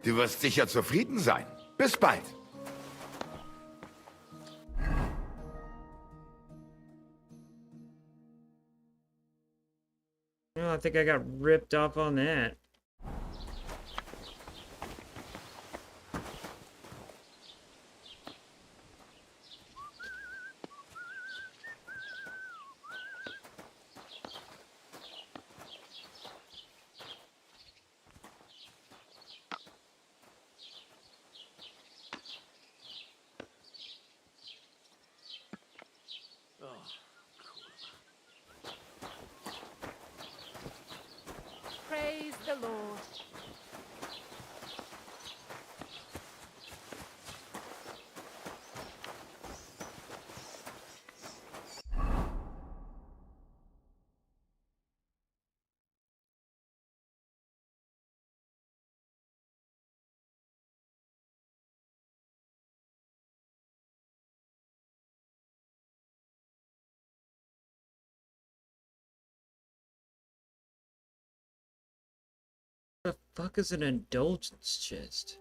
Du wirst sicher zufrieden sein. Bis bald. Oh, I think I got ripped off on that. The fuck is an indulgence chest?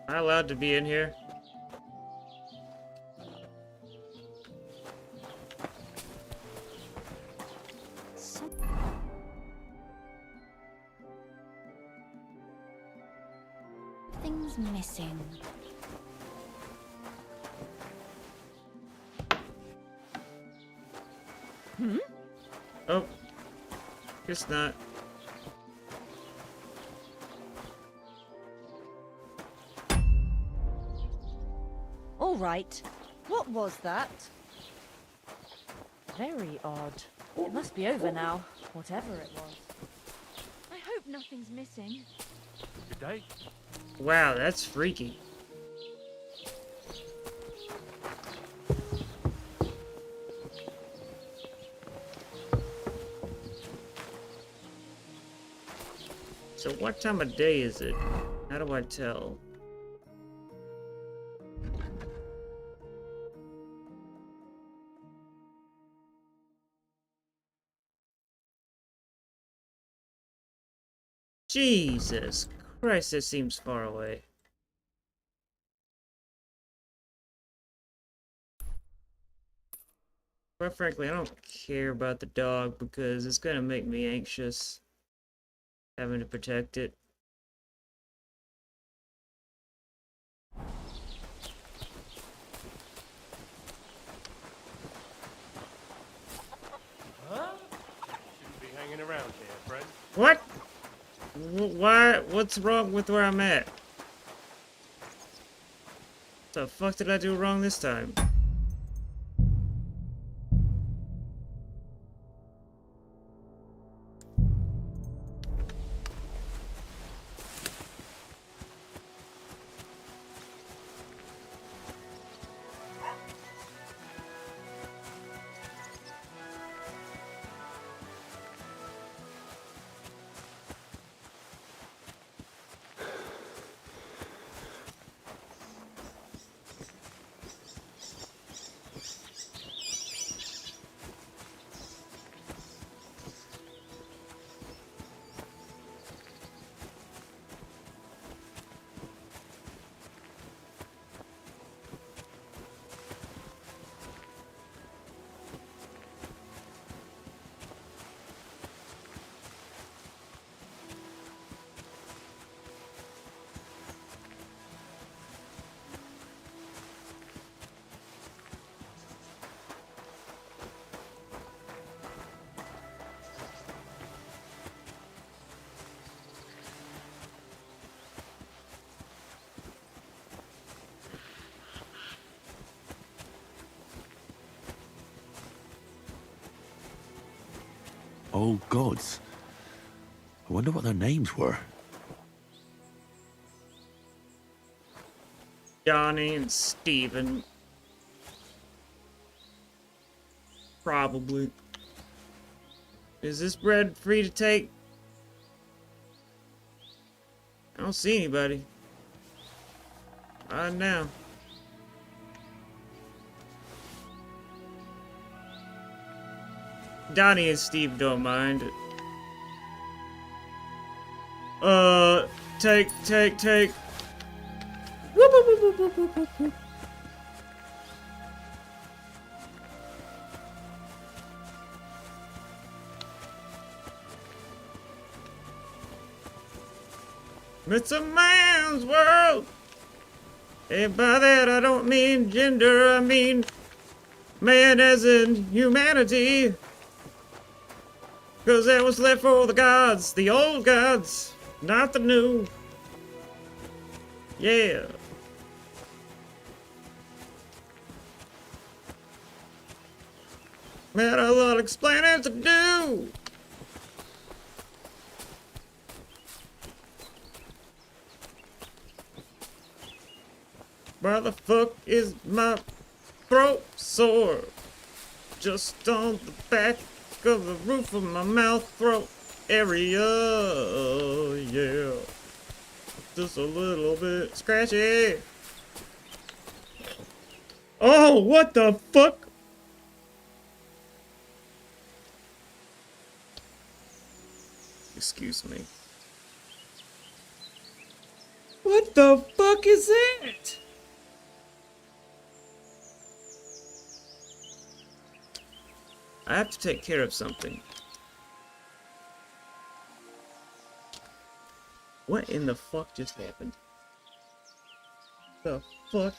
Am I allowed to be in here? Things missing. Hmm? Oh. Guess not. All right. What was that? Very odd. It must be over now, whatever it was. I hope nothing's missing. Good day. Wow, that's freaky. So what time of day is it? How do I tell? Jesus Christ, this seems far away. Quite frankly, I don't care about the dog because it's gonna make me anxious having to protect it. Huh? Shouldn't be hanging around here, friend. What? Why? What's wrong with where I'm at? The fuck did I do wrong this time? Oh, gods. I wonder what their names were. Johnny and Steven. Probably. Is this bread free to take? I don't see anybody. Right now. Donnie and Steve don't mind. Take. Whoop, whoop, whoop, whoop, whoop, whoop, whoop. It's a man's world. And by that I don't mean gender, I mean man as in humanity. 'Cause that was left for the gods, the old gods, not the new. Yeah. Had a lot of explaining to do. Why the fuck is my throat sore? Just on the back of the roof of my mouth throat area, yeah. Just a little bit scratchy. Oh, what the fuck? Excuse me. What the fuck is that? I have to take care of something. What in the fuck just happened? The fuck?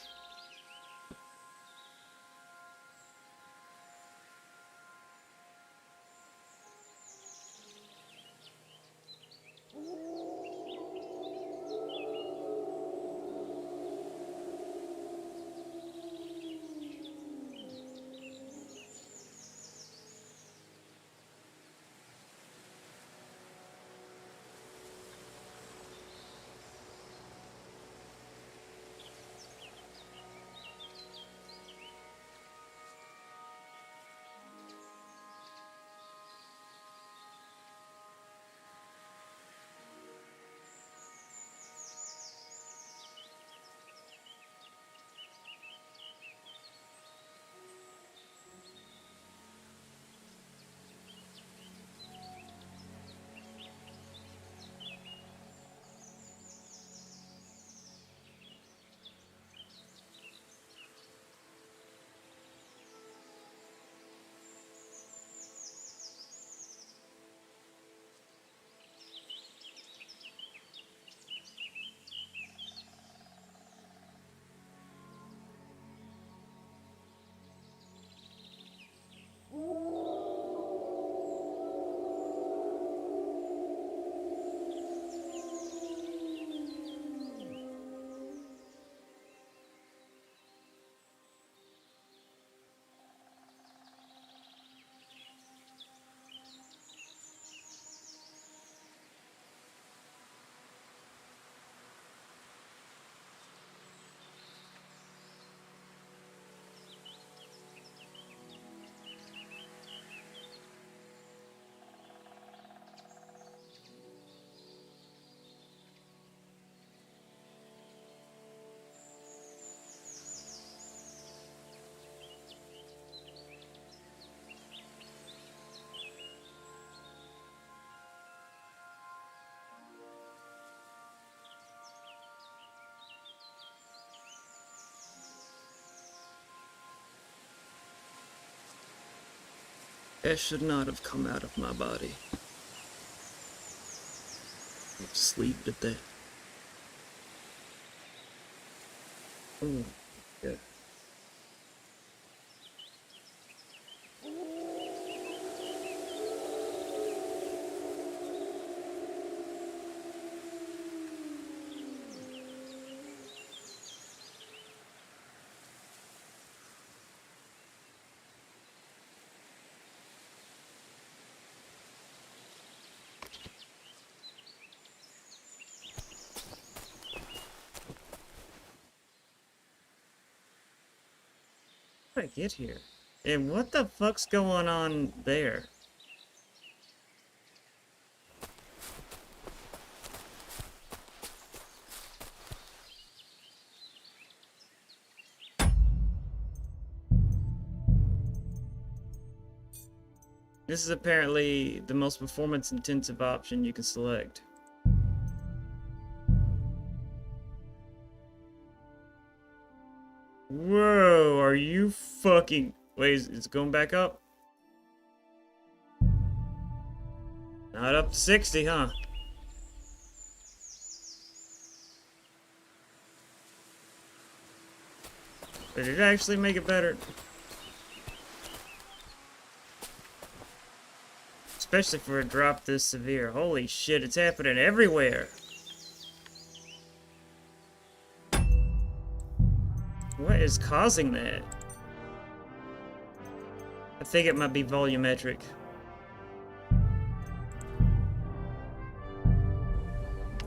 That should not have come out of my body. Just leave it at that. Oh, yeah. How did I get here? And what the fuck's going on there? This is apparently the most performance-intensive option you can select. Whoa, are you fucking... Wait, it's going back up? Not up to 60, huh? But did it actually make it better? Especially for a drop this severe. Holy shit, it's happening everywhere. What is causing that? I think it might be volumetric.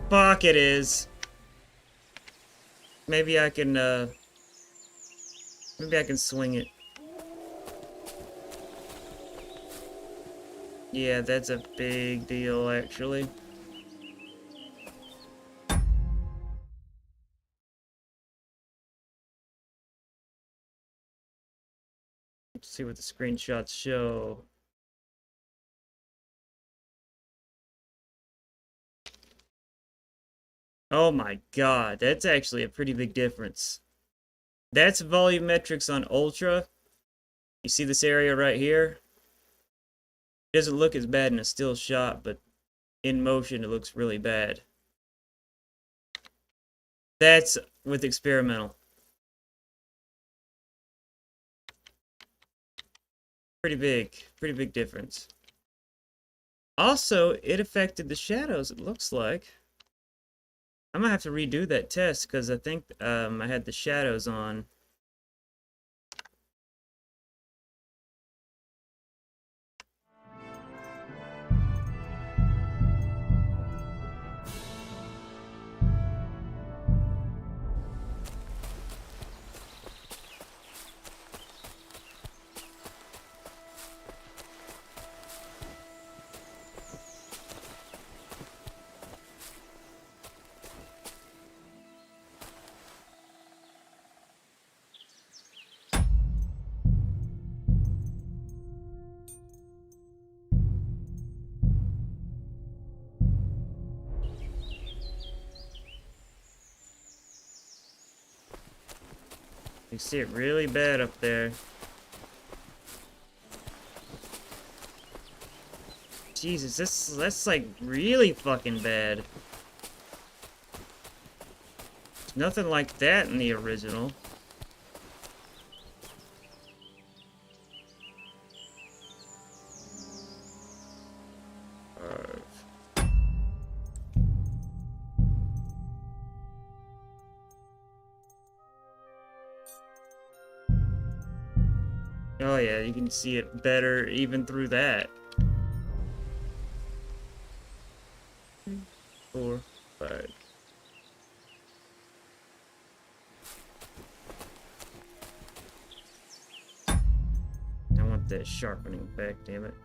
Fuck, it is. Maybe I can, Maybe I can swing it. Yeah, that's a big deal, actually. Let's see what the screenshots show. Oh my god, that's actually a pretty big difference. That's volumetrics on Ultra. You see this area right here? It doesn't look as bad in a still shot, but in motion it looks really bad. That's with experimental. Pretty big difference. Also, it affected the shadows, it looks like. I'm gonna have to redo that test because I think I had the shadows on. You see it really bad up there. Jesus, that's like really fucking bad. There's nothing like that in the original. Oh yeah, you can see it better even through that. 4, 5. I want that sharpening back, damn it.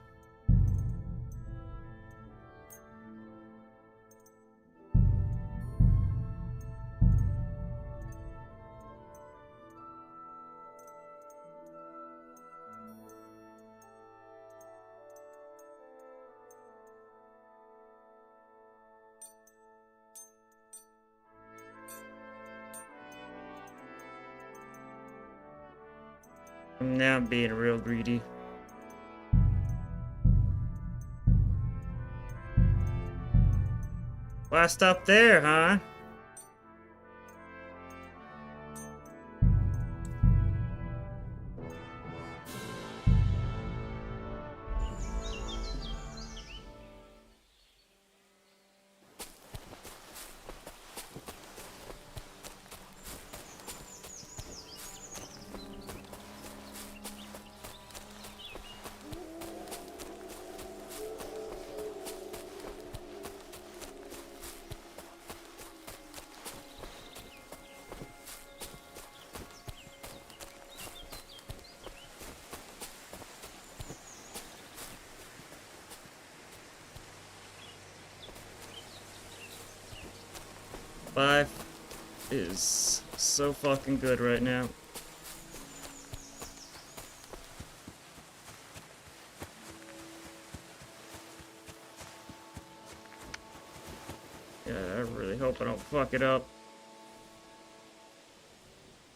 I'm now being real greedy. Why stop there, huh? Life is so fucking good right now. Yeah, I really hope I don't fuck it up.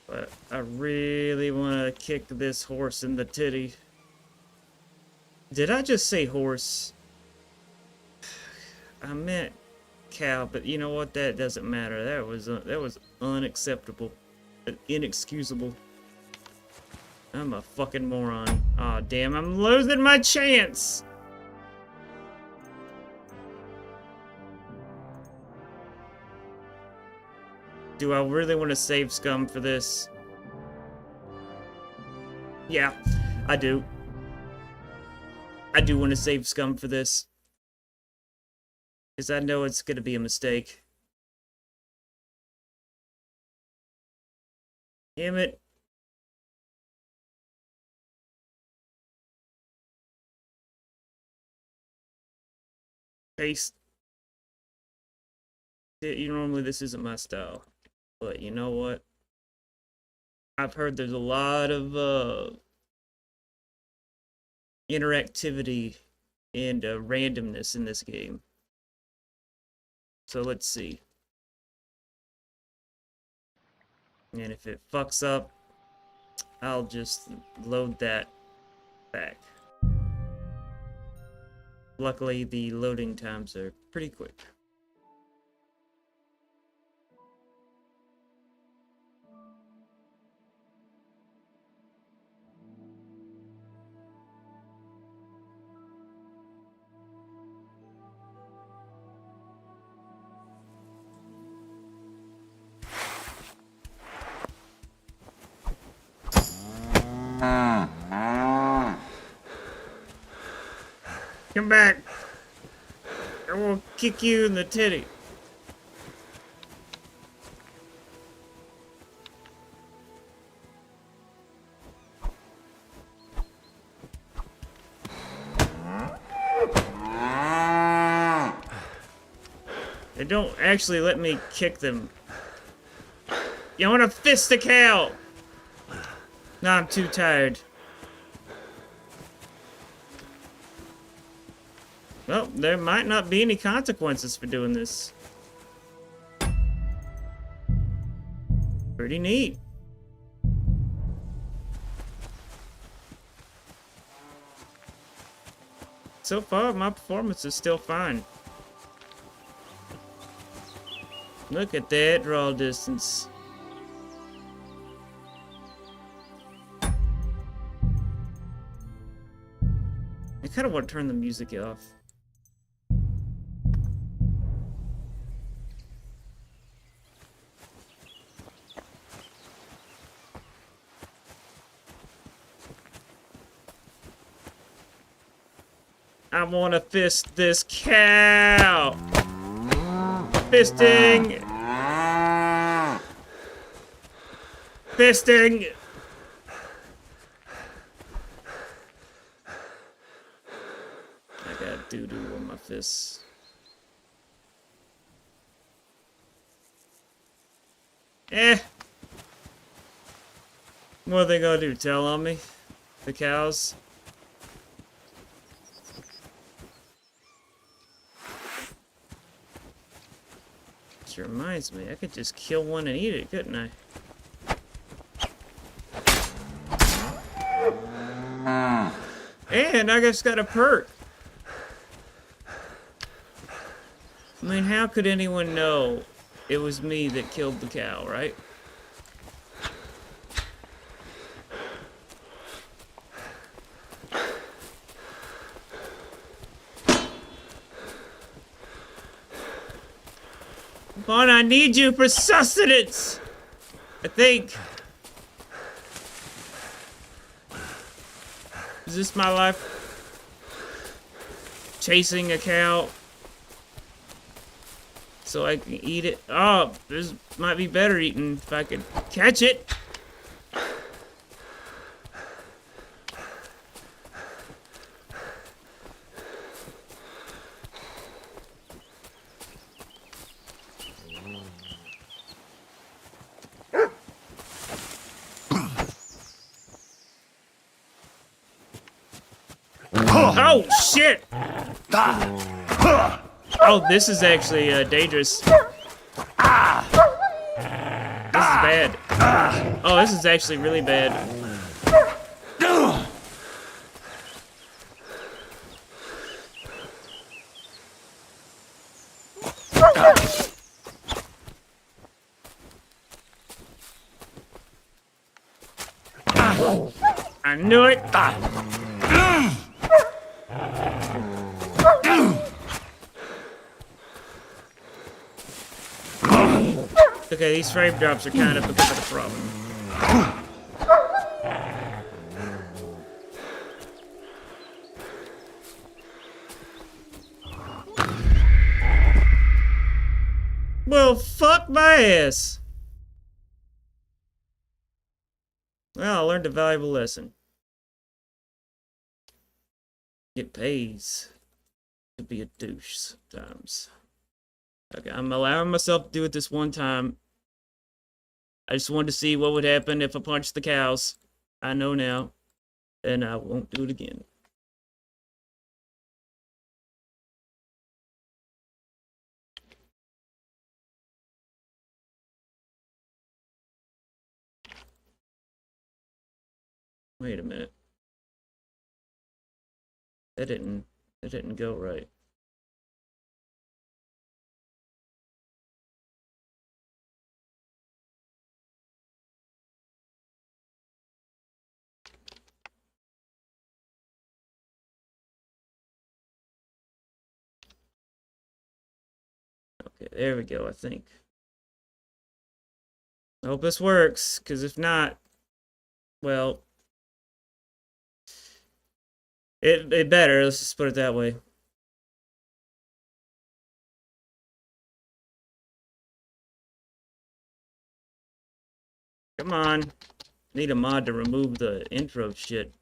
But I really want to kick this horse in the titty. Did I just say horse? I meant cow, but you know what? That doesn't matter. That was unacceptable, inexcusable. I'm a fucking moron. Aw, damn! I'm losing my chance. Do I really want to save scum for this? Yeah, I do. I do want to save scum for this. Because I know it's going to be a mistake. Damn it. Paste. Normally this isn't my style, but you know what? I've heard there's a lot of interactivity and randomness in this game. So let's see. And if it fucks up, I'll just load that back. Luckily, the loading times are pretty quick. Come back! I will kick you in the titty. They don't actually let me kick them. You wanna fist the cow? No, I'm too tired. Well, there might not be any consequences for doing this. Pretty neat. So far, my performance is still fine. Look at that draw distance. I kind of want to turn the music off. I want to fist this cow. Fisting. Fisting. I got doo-doo on my fists. What are they gonna do? Tell on me? The cows? Which reminds me, I could just kill one and eat it, couldn't I? And I just got a perk. I mean, how could anyone know it was me that killed the cow, right? Come on, I need you for sustenance! I think. Is this my life? Chasing a cow so I can eat it? Oh, this might be better eating if I could catch it. Oh, shit! Oh, this is actually dangerous. This is bad. Oh, this is actually really bad. I knew it! Okay, these frame drops are kind of a bit of a problem. Well, fuck my ass. Well, I learned a valuable lesson. It pays to be a douche sometimes. Okay, I'm allowing myself to do it this one time. I just wanted to see what would happen if I punched the cows. I know now, and I won't do it again. Wait a minute. That didn't go right. Okay, there we go, I think. I hope this works, because if not, well, it better, let's just put it that way. Come on. Need a mod to remove the intro shit.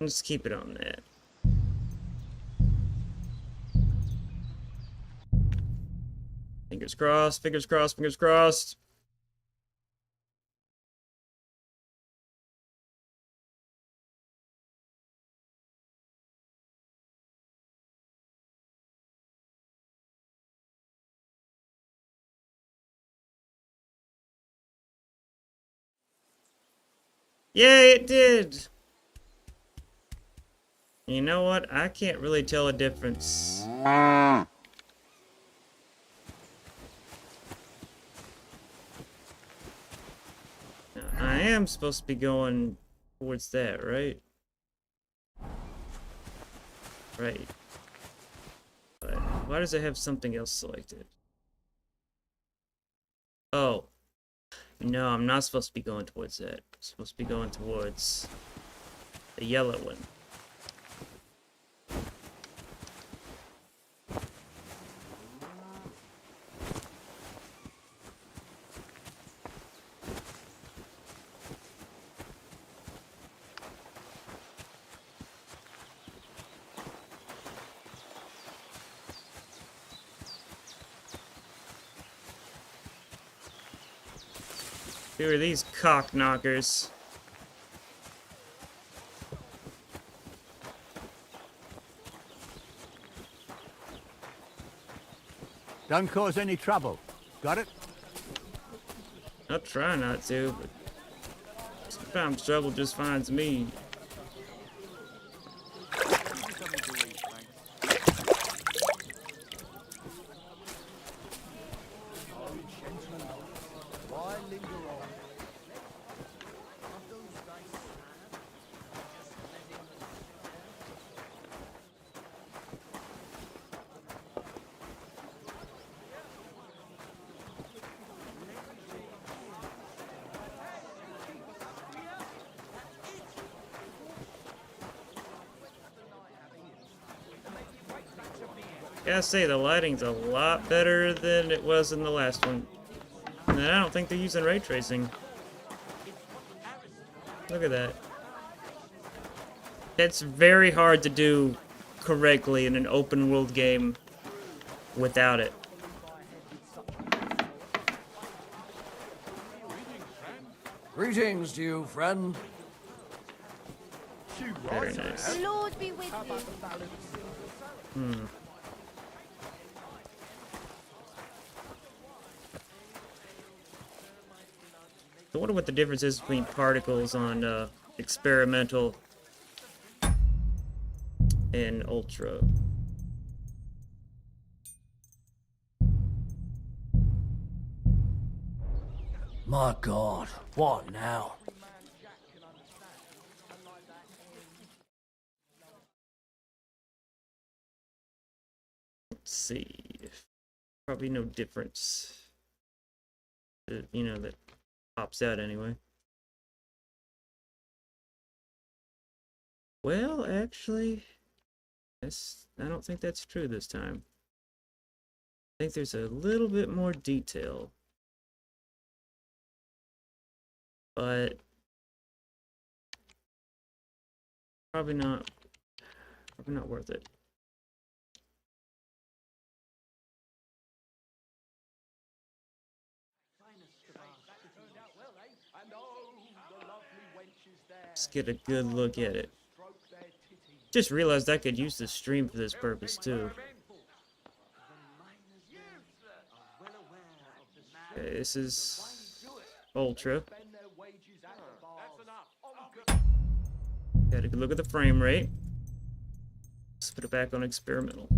Let's keep it on that. Fingers crossed, fingers crossed, fingers crossed. Yay, it did! You know what? I can't really tell a difference. I am supposed to be going towards that, right? Right. But why does it have something else selected? Oh. No, I'm not supposed to be going towards that. I'm supposed to be going towards the yellow one. Who are these cock knockers? Don't cause any trouble. Got it? I'll try not to, but sometimes trouble just finds me. Gotta say, the lighting's a lot better than it was in the last one. And I don't think they're using ray tracing. Look at that. That's very hard to do correctly in an open world game without it. Greetings to you, friend. Very nice. The Lord be with you. I wonder what the difference is between particles on experimental and ultra. My God, what now? see. Probably no difference. You know, that pops out anyway. Well, actually, I don't think that's true this time. I think there's a little bit more detail. But probably not worth it. Let's get a good look at it. Just realized I could use the stream for this purpose too. Okay, this is Ultra. Got a good look at the frame rate. Let's put it back on experimental.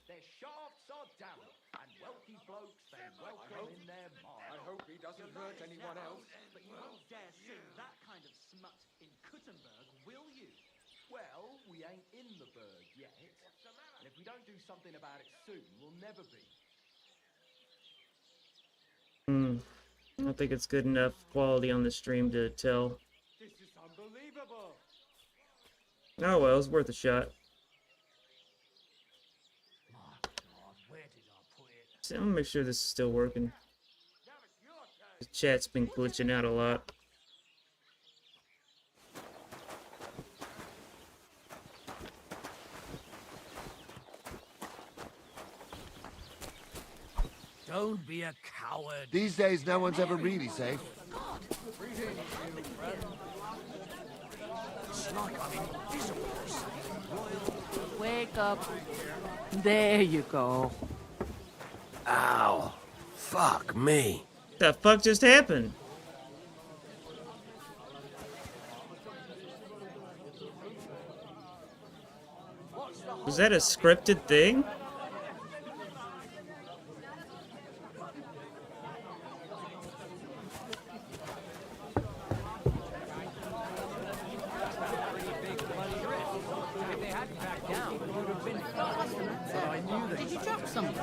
Their shafts are damp, and wealthy blokes they welcome in their mire. I hope he doesn't hurt anyone else. But you won't dare sing that kind of smut in Kuttenberg, will you? Well, we ain't in the Berg yet. And if we don't do something about it soon, we'll never be. I don't think it's good enough quality on the stream to tell. This is unbelievable. Oh well, it's worth a shot. So I'm gonna make sure this is still working. The chat's been glitching out a lot. Don't be a coward. These days, no one's ever really safe. It's like I'm invisible. Wake up. There you go. Ow. Fuck me. What the fuck just happened? Was that a scripted thing? Did you drop something?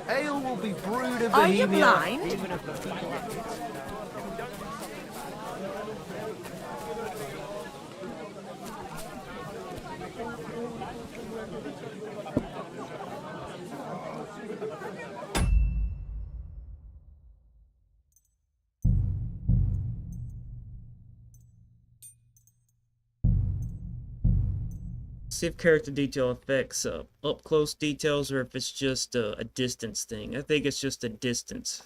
Ale will be brewed of Are you Bohemia, blind? even if the people at it. See if character detail affects up close details or if it's just a distance thing. I think it's just a distance.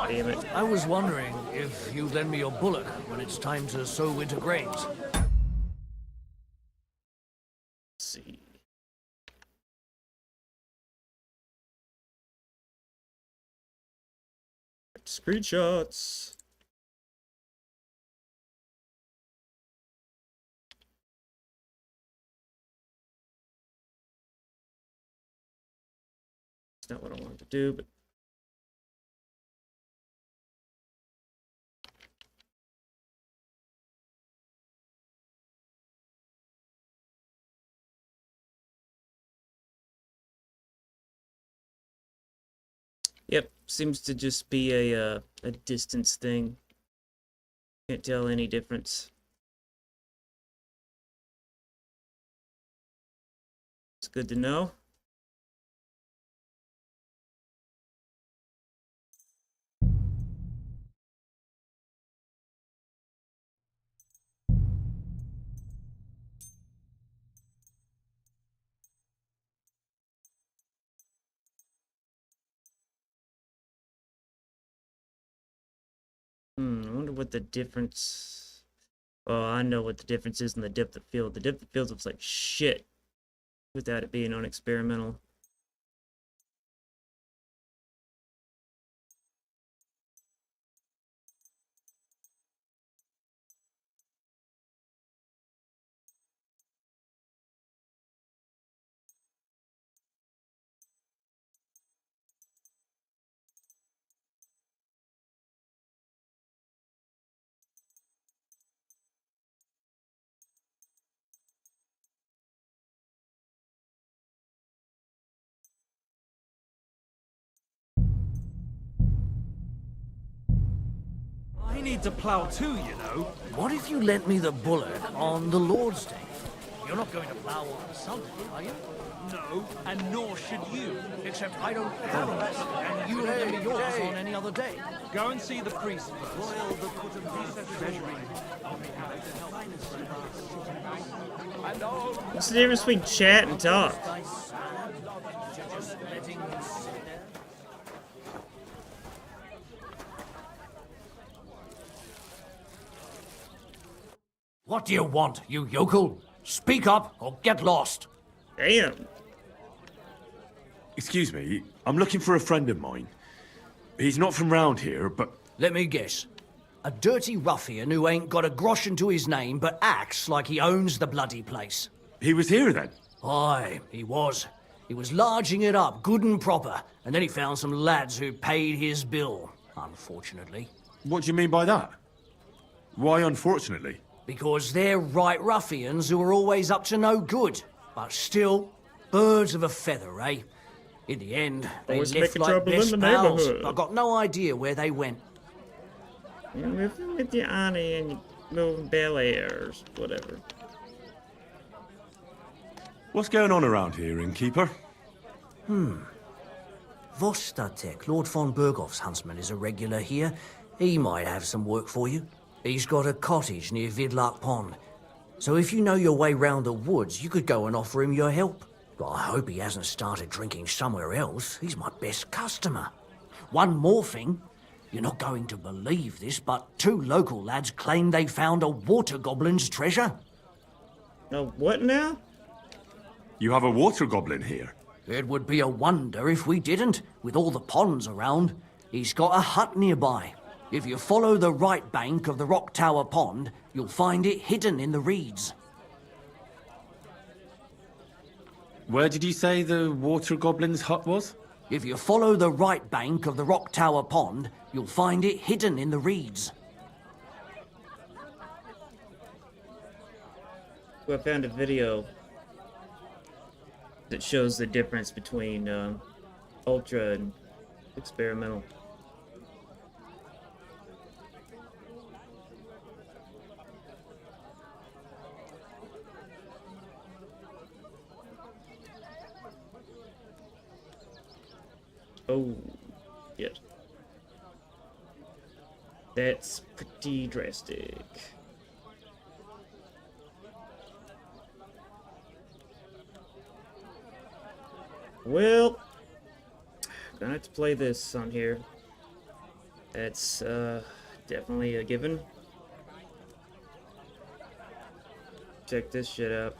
Damn it. I was wondering if you'd lend me your bullock when it's time to sow winter grains. Let's see. Screenshots. It's not what I wanted to do, but yep, seems to just be a distance thing. Can't tell any difference. It's good to know. I wonder what the difference... Oh, I know what the difference is in the depth of field. The depth of field looks like shit without it being on experimental. need to plough too, you know. What if you lent me the bullock on the Lord's Day? You're not going to plough on Sunday, are you? No, and nor should you. Except I don't have a lesson, and you lend me yours on any other day. Go and see the priest first. What's the difference between chat and talk? What do you want, you yokel? Speak up or get lost. Damn. Excuse me, I'm looking for a friend of mine. He's not from round here, but... Let me guess. A dirty ruffian who ain't got a groschen to his name but acts like he owns the bloody place. He was here then? Aye, he was. He was larging it up good and proper, and then he found some lads who paid his bill, unfortunately. What do you mean by that? Why unfortunately? Because they're right ruffians who are always up to no good. But still, birds of a feather, eh? In the end, they Always left making like trouble in best the pals. neighborhood. I got no idea where they went. You're living with your auntie and you're moving Bel Airs, whatever. What's going on around here, innkeeper? Vostatek, Lord von Berghoff's huntsman, is a regular here. He might have some work for you. He's got a cottage near Vidlark Pond. So if you know your way round the woods, you could go and offer him your help. But I hope he hasn't started drinking somewhere else. He's my best customer. One more thing. You're not going to believe this, but 2 local lads claim they found a water goblin's treasure. Oh, what now? You have a water goblin here? It would be a wonder if we didn't, with all the ponds around. He's got a hut nearby. If you follow the right bank of the Rock Tower Pond, you'll find it hidden in the reeds. Where did you say the water goblin's hut was? If you follow the right bank of the Rock Tower Pond, you'll find it hidden in the reeds. Well, I found a video that shows the difference between ultra and experimental. Oh, yes. That's pretty drastic. Well, gonna have to play this on here. That's definitely a given. Check this shit out.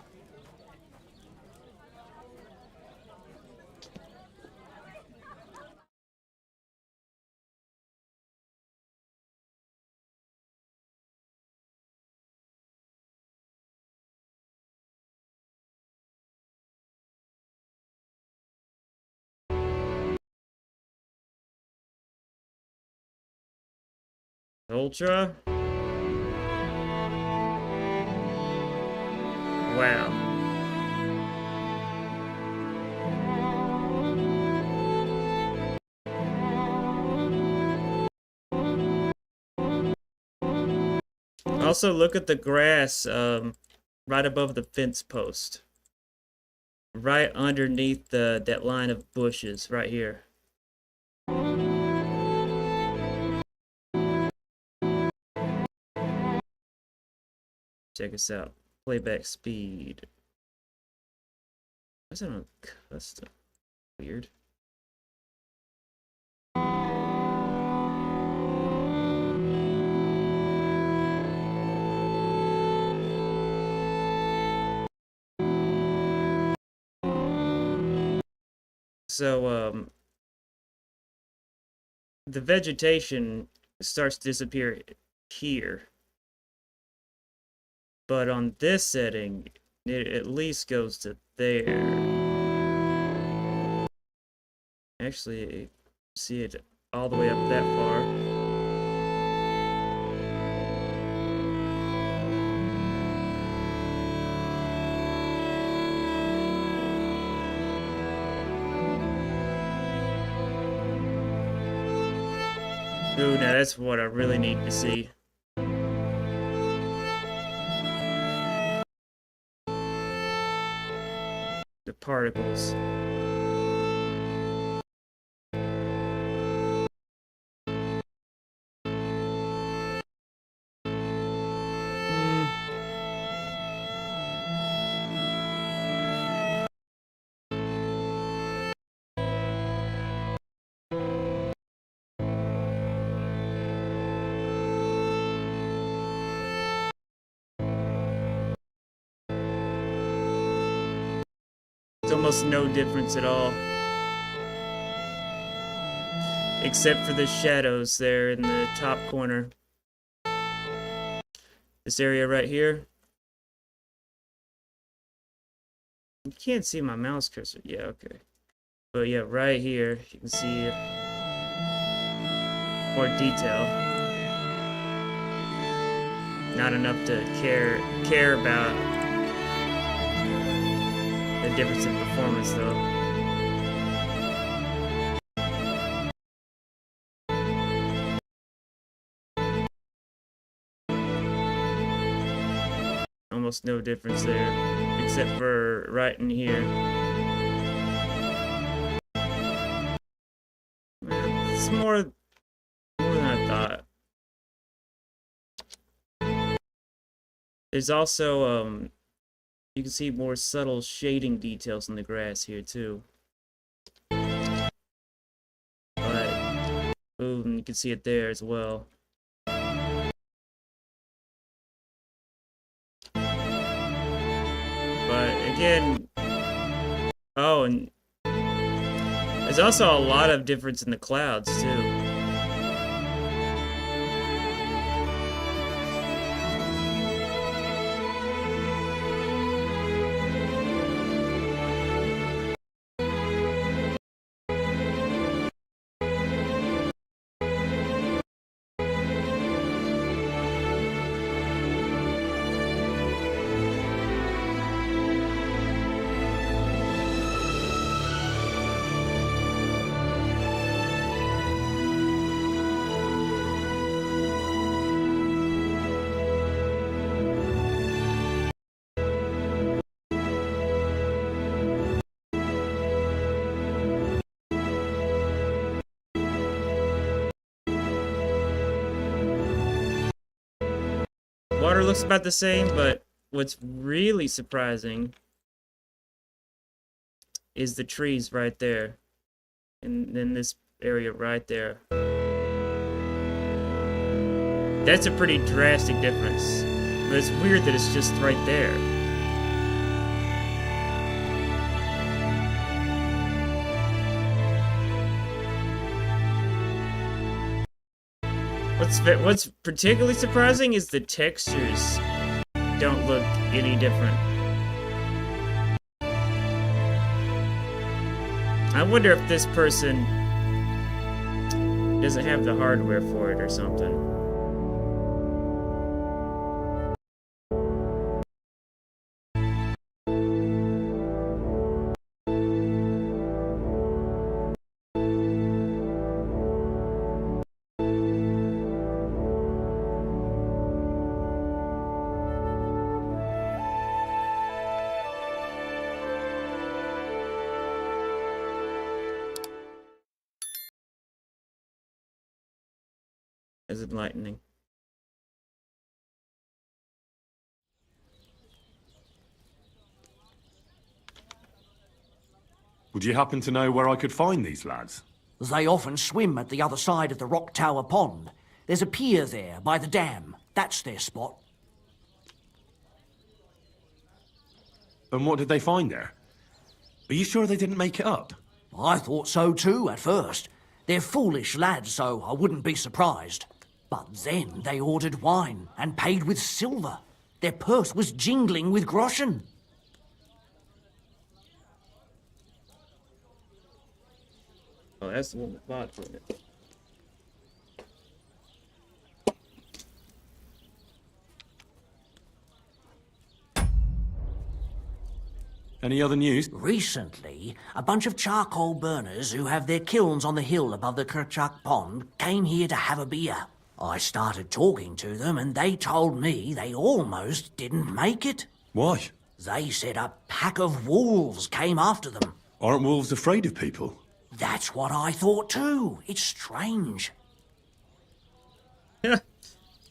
Ultra. Wow. Also, look at the grass right above the fence post. Right underneath that line of bushes right here. Check us out. Playback speed. Why is it on custom? Weird. So, the vegetation starts to disappear here. But on this setting, it at least goes to there. Actually, see it all the way up that far. Ooh, now that's what I really need to see. particles. It's almost no difference at all. Except for the shadows there in the top corner. This area right here. You can't see my mouse cursor. Yeah, okay. But yeah, right here, you can see more detail. Not enough to care about the difference in performance, though. Almost no difference there, except for right in here. It's more than I thought. There's also, you can see more subtle shading details in the grass here, too. But, boom, you can see it there as well. But, again, oh, and there's also a lot of difference in the clouds, too. Water looks about the same, but what's really surprising is the trees right there. And then this area right there. That's a pretty drastic difference. But it's weird that it's just right there. What's particularly surprising is the textures don't look any different. I wonder if this person doesn't have the hardware for it or something. As enlightening. Would you happen to know where I could find these lads? They often swim at the other side of the Rock Tower Pond. There's a pier there by the dam. That's their spot. And what did they find there? Are you sure they didn't make it up? I thought so too at first. They're foolish lads, so I wouldn't be surprised. But then they ordered wine and paid with silver. Their purse was jingling with groschen. Oh, that's the one that bought from it. Any other news? Recently, a bunch of charcoal burners who have their kilns on the hill above the Kerchak Pond came here to have a beer. I started talking to them and they told me they almost didn't make it. Why? They said a pack of wolves came after them. Aren't wolves afraid of people? That's what I thought too. It's strange.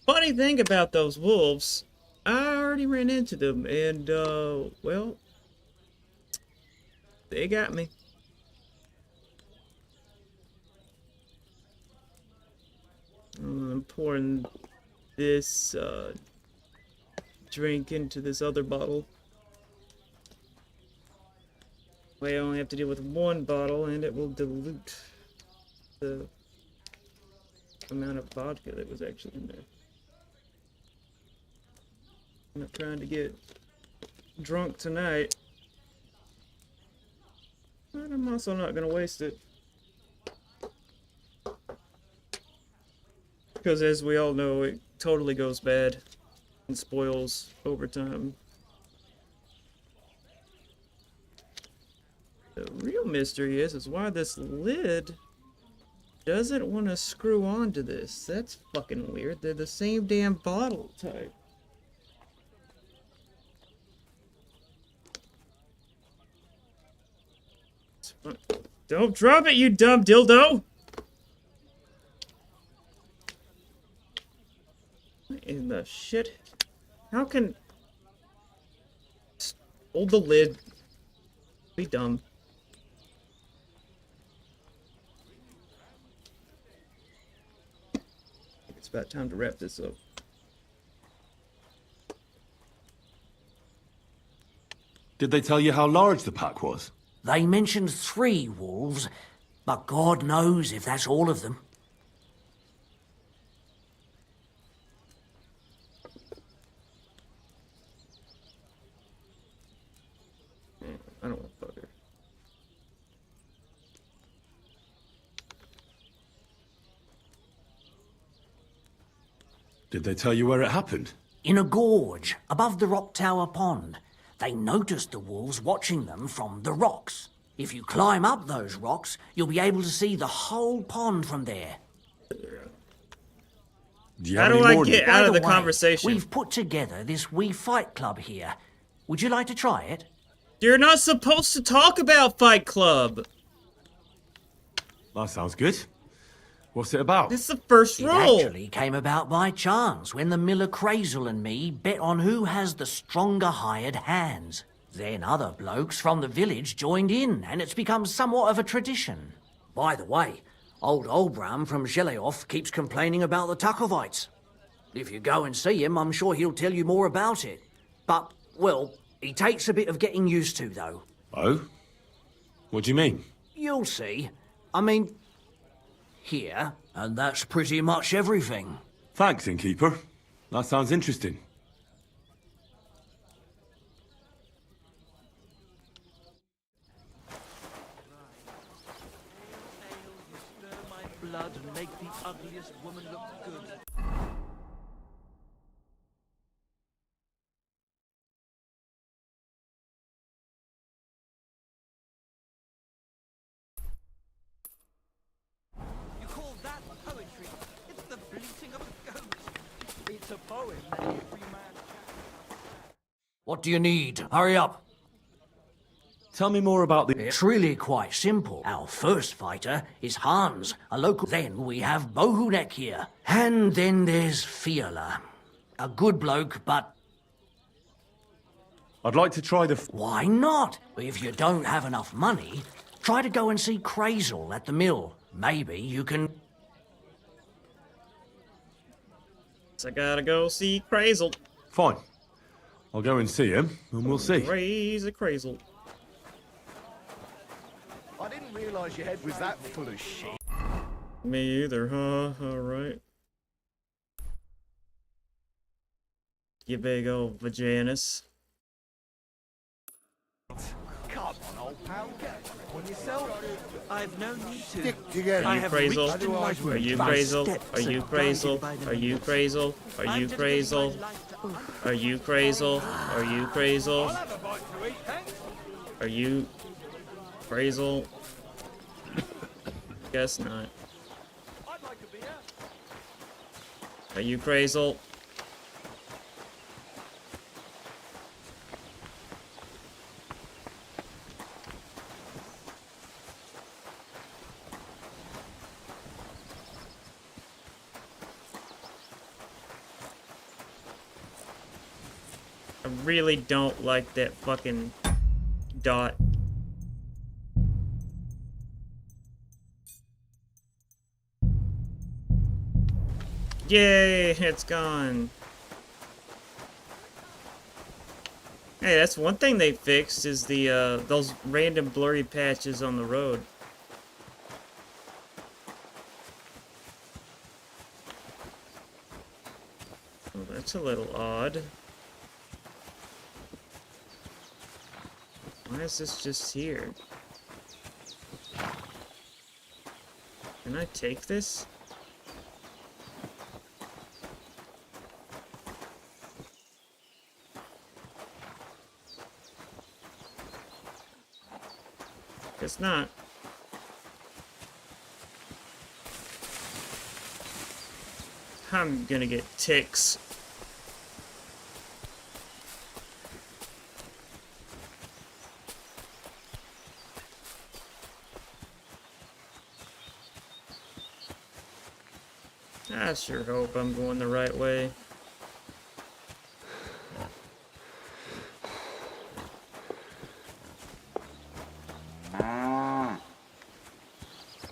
Funny thing about those wolves, I already ran into them, and, well, they got me. I'm pouring this, drink into this other bottle. I only have to deal with one bottle, and it will dilute the amount of vodka that was actually in there. I'm not trying to get drunk tonight, but I'm also not going to waste it. Because as we all know, it totally goes bad and spoils over time. The real mystery is why this lid doesn't want to screw onto this. That's fucking weird. They're the same damn bottle type. Don't drop it, you dumb dildo! What in the shit? How can... Hold the lid. Be dumb. It's about time to wrap this up. Did they tell you how large the pack was? They mentioned 3 wolves, but God knows if that's all of them. I don't want butter. Did they tell you where it happened? In a gorge, above the rock tower pond. They noticed the wolves watching them from the rocks. If you climb up those rocks, you'll be able to see the whole pond from there. How do I get out of the conversation? We've put together this wee fight club here. Would you like to try it? You're not supposed to talk about Fight Club. That sounds good. What's it about? It's the first rule. It actually came about by chance when the miller Crazel and me bet on who has the stronger hired hands. Then other blokes from the village joined in, and it's become somewhat of a tradition. By the way, old Olbram from Zheleoth keeps complaining about the Takovites. If you go and see him, I'm sure he'll tell you more about it. But, well, he takes a bit of getting used to, though. Oh? What do you mean? You'll see. I mean, here, and that's pretty much everything. Thanks, innkeeper. That sounds interesting. Blood and make the ugliest woman look good. You call that poetry? It's the bleating of a goat. It's a poem that every man can. What do you need? Hurry up. Tell me more about the... It's really quite simple. Our first fighter is Hans, a local. Then we have Bohunek here. And then there's Fiala. A good bloke, but... I'd like to try the... Why not? If you don't have enough money, try to go and see Crazel at the mill. Maybe you can... So I gotta go see Crazel. Fine. I'll go and see him, and we'll see. Raise a Crazel. I didn't realise your head was that full of shit. Me either, huh? Alright. You big old vaginas. Come on, old pal, get on yourself. I've no need to. Stick together. Are you Crazel? reached in life Are you by Crazel? steps Are you and Crazel? guided by Are you the Crazel? Are you I'm dedicating my Crazel? life to- Are you Crazel? Are you Crazel? I'll have a bite to eat, thanks. Are you Crazel? Guess not. I'd like a beer. Are you Crazel? I really don't like that fucking dot. Yay, it's gone. Hey, that's one thing they fixed is the those random blurry patches on the road. Oh, that's a little odd. Why is this just here? Can I take this? Guess not. I'm gonna get ticks. I sure hope I'm going the right way.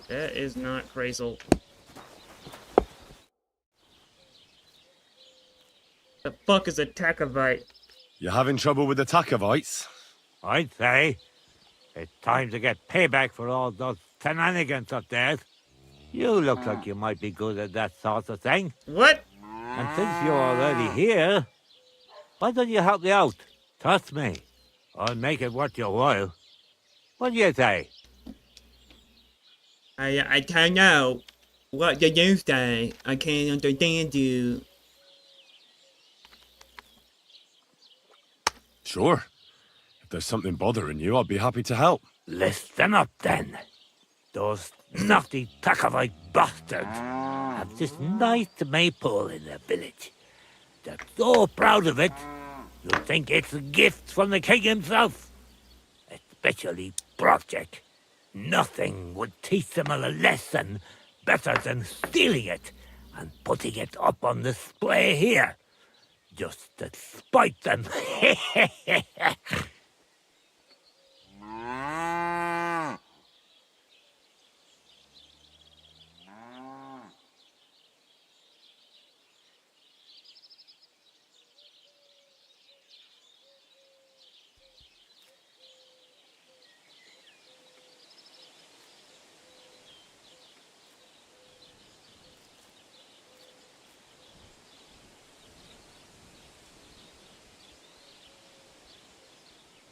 That is not Crazel. The fuck is a Tacavite? You having trouble with the Tacovites? I'd say it's time to get payback for all those shenanigans up there. You look like you might be good at that sort of thing. What? And since you're already here, why don't you help me out? Trust me, I'll make it worth your while. What do you say? I don't know. What do you say? I can't understand you. Sure. If there's something bothering you, I'd be happy to help. Listen up then. Those naughty Tacavite bastards have this nice maypole in their village. They're so proud of it, you'll think it's a gift from the king himself. Especially Project. Nothing would teach them a lesson better than stealing it and putting it up on display here. Just to spite them.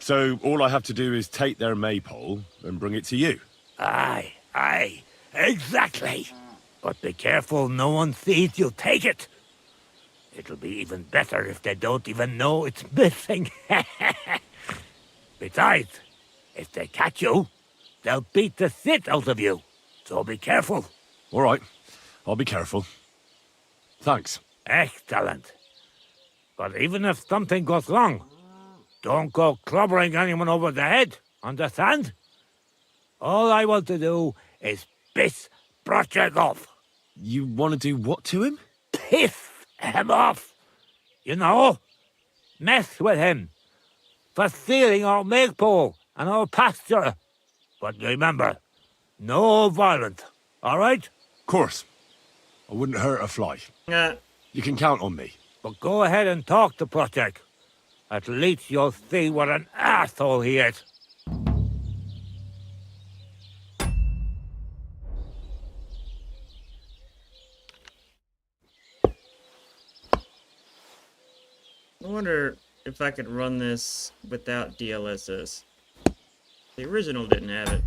So all I have to do is take their maypole and bring it to you? Aye, exactly. But be careful no one sees you take it. It'll be even better if they don't even know it's missing. Besides, if they catch you, they'll beat the shit out of you. So be careful. All right, I'll be careful. Thanks. Excellent. But even if something goes wrong, don't go clobbering anyone over the head, understand? All I want to do is piss Project off. You want to do what to him? Piss him off! You know? Mess with him. For stealing our maypole and our pasture. But remember, no violence, all right? Of course. I wouldn't hurt a fly. You can count on me. But go ahead and talk to Project. At least you'll see what an asshole he is. I wonder if I could run this without DLSS. The original didn't have it.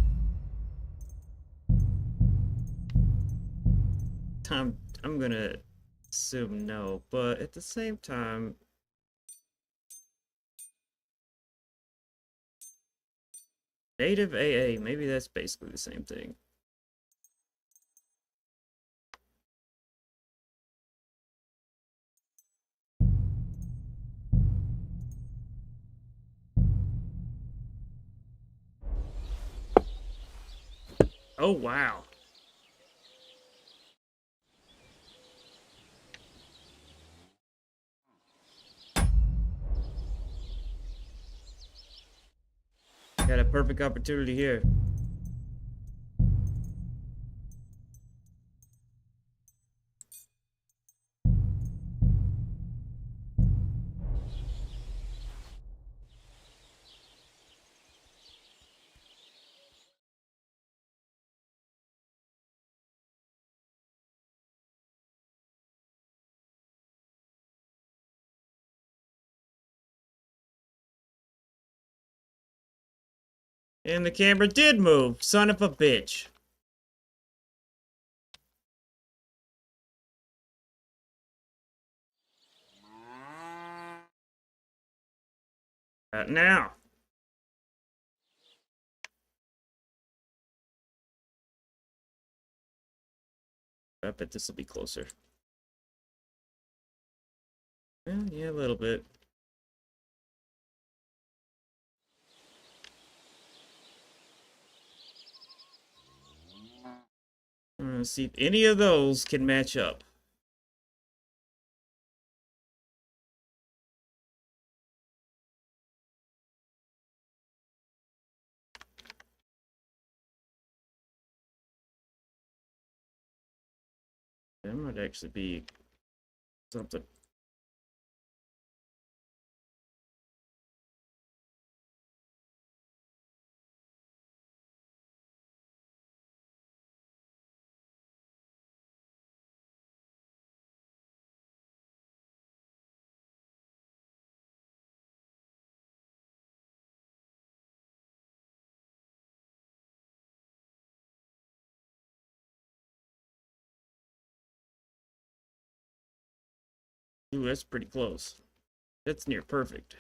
I'm gonna assume no, but at the same time, native AA, maybe that's basically the same thing. Oh, wow. Got a perfect opportunity here. And the camera did move, son of a bitch. Not now. I bet this will be closer. Yeah, a little bit. Let's see if any of those can match up. That might actually be something. Ooh, that's pretty close. That's near perfect.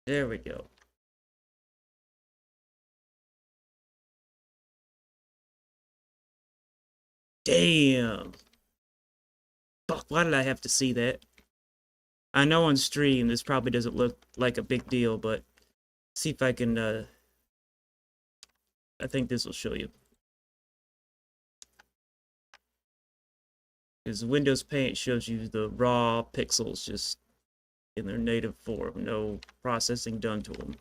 There we go. Damn. Fuck, why did I have to see that? I know on stream this probably doesn't look like a big deal, but see if I can, I think this will show you. Because Windows Paint shows you the raw pixels just in their native form, no processing done to them.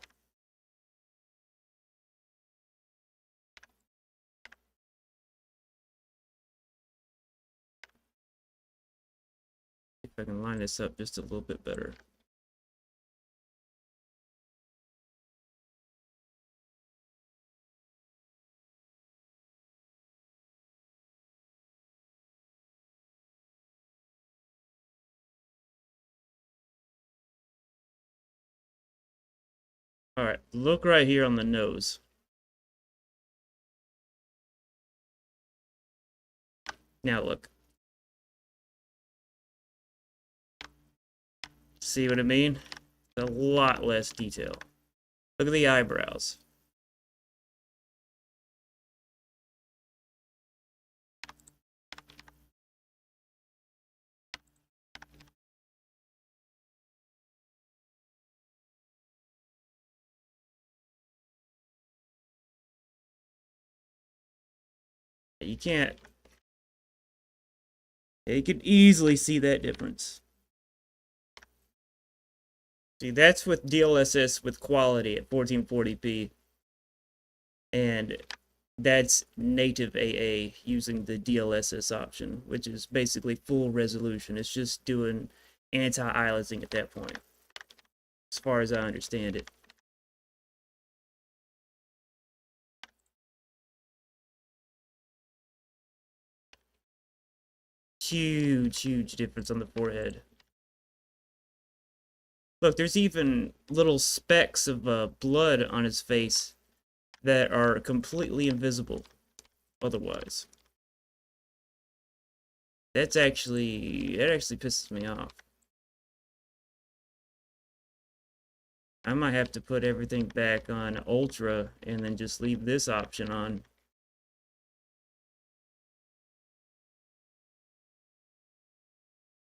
If I can line this up just a little bit better. Alright, look right here on the nose. Now look. See what I mean? A lot less detail. Look at the eyebrows. You can't. You could easily see that difference. See, that's with DLSS with quality at 1440p. And that's native AA using the DLSS option, which is basically full resolution. It's just doing anti-aliasing at that point, as far as I understand it. Huge difference on the forehead. Look, there's even little specks of blood on his face that are completely invisible otherwise. That actually pisses me off. I might have to put everything back on Ultra and then just leave this option on.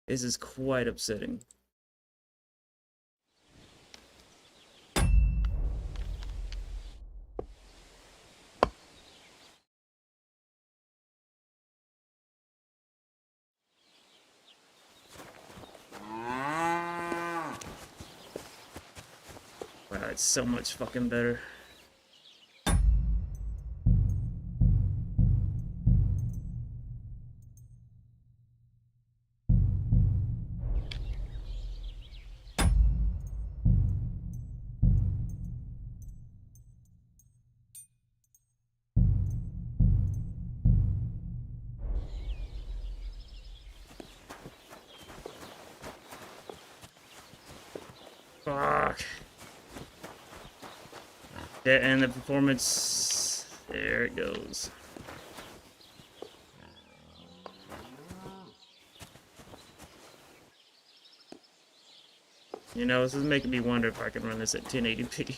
This is quite upsetting. It's so much fucking better. Fuck. Yeah, and the performance, there it goes. You know, this is making me wonder if I can run this at 1080p.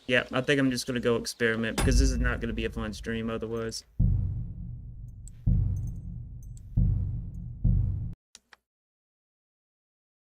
Yeah, I think I'm just gonna go experiment because this is not gonna be a fun stream otherwise.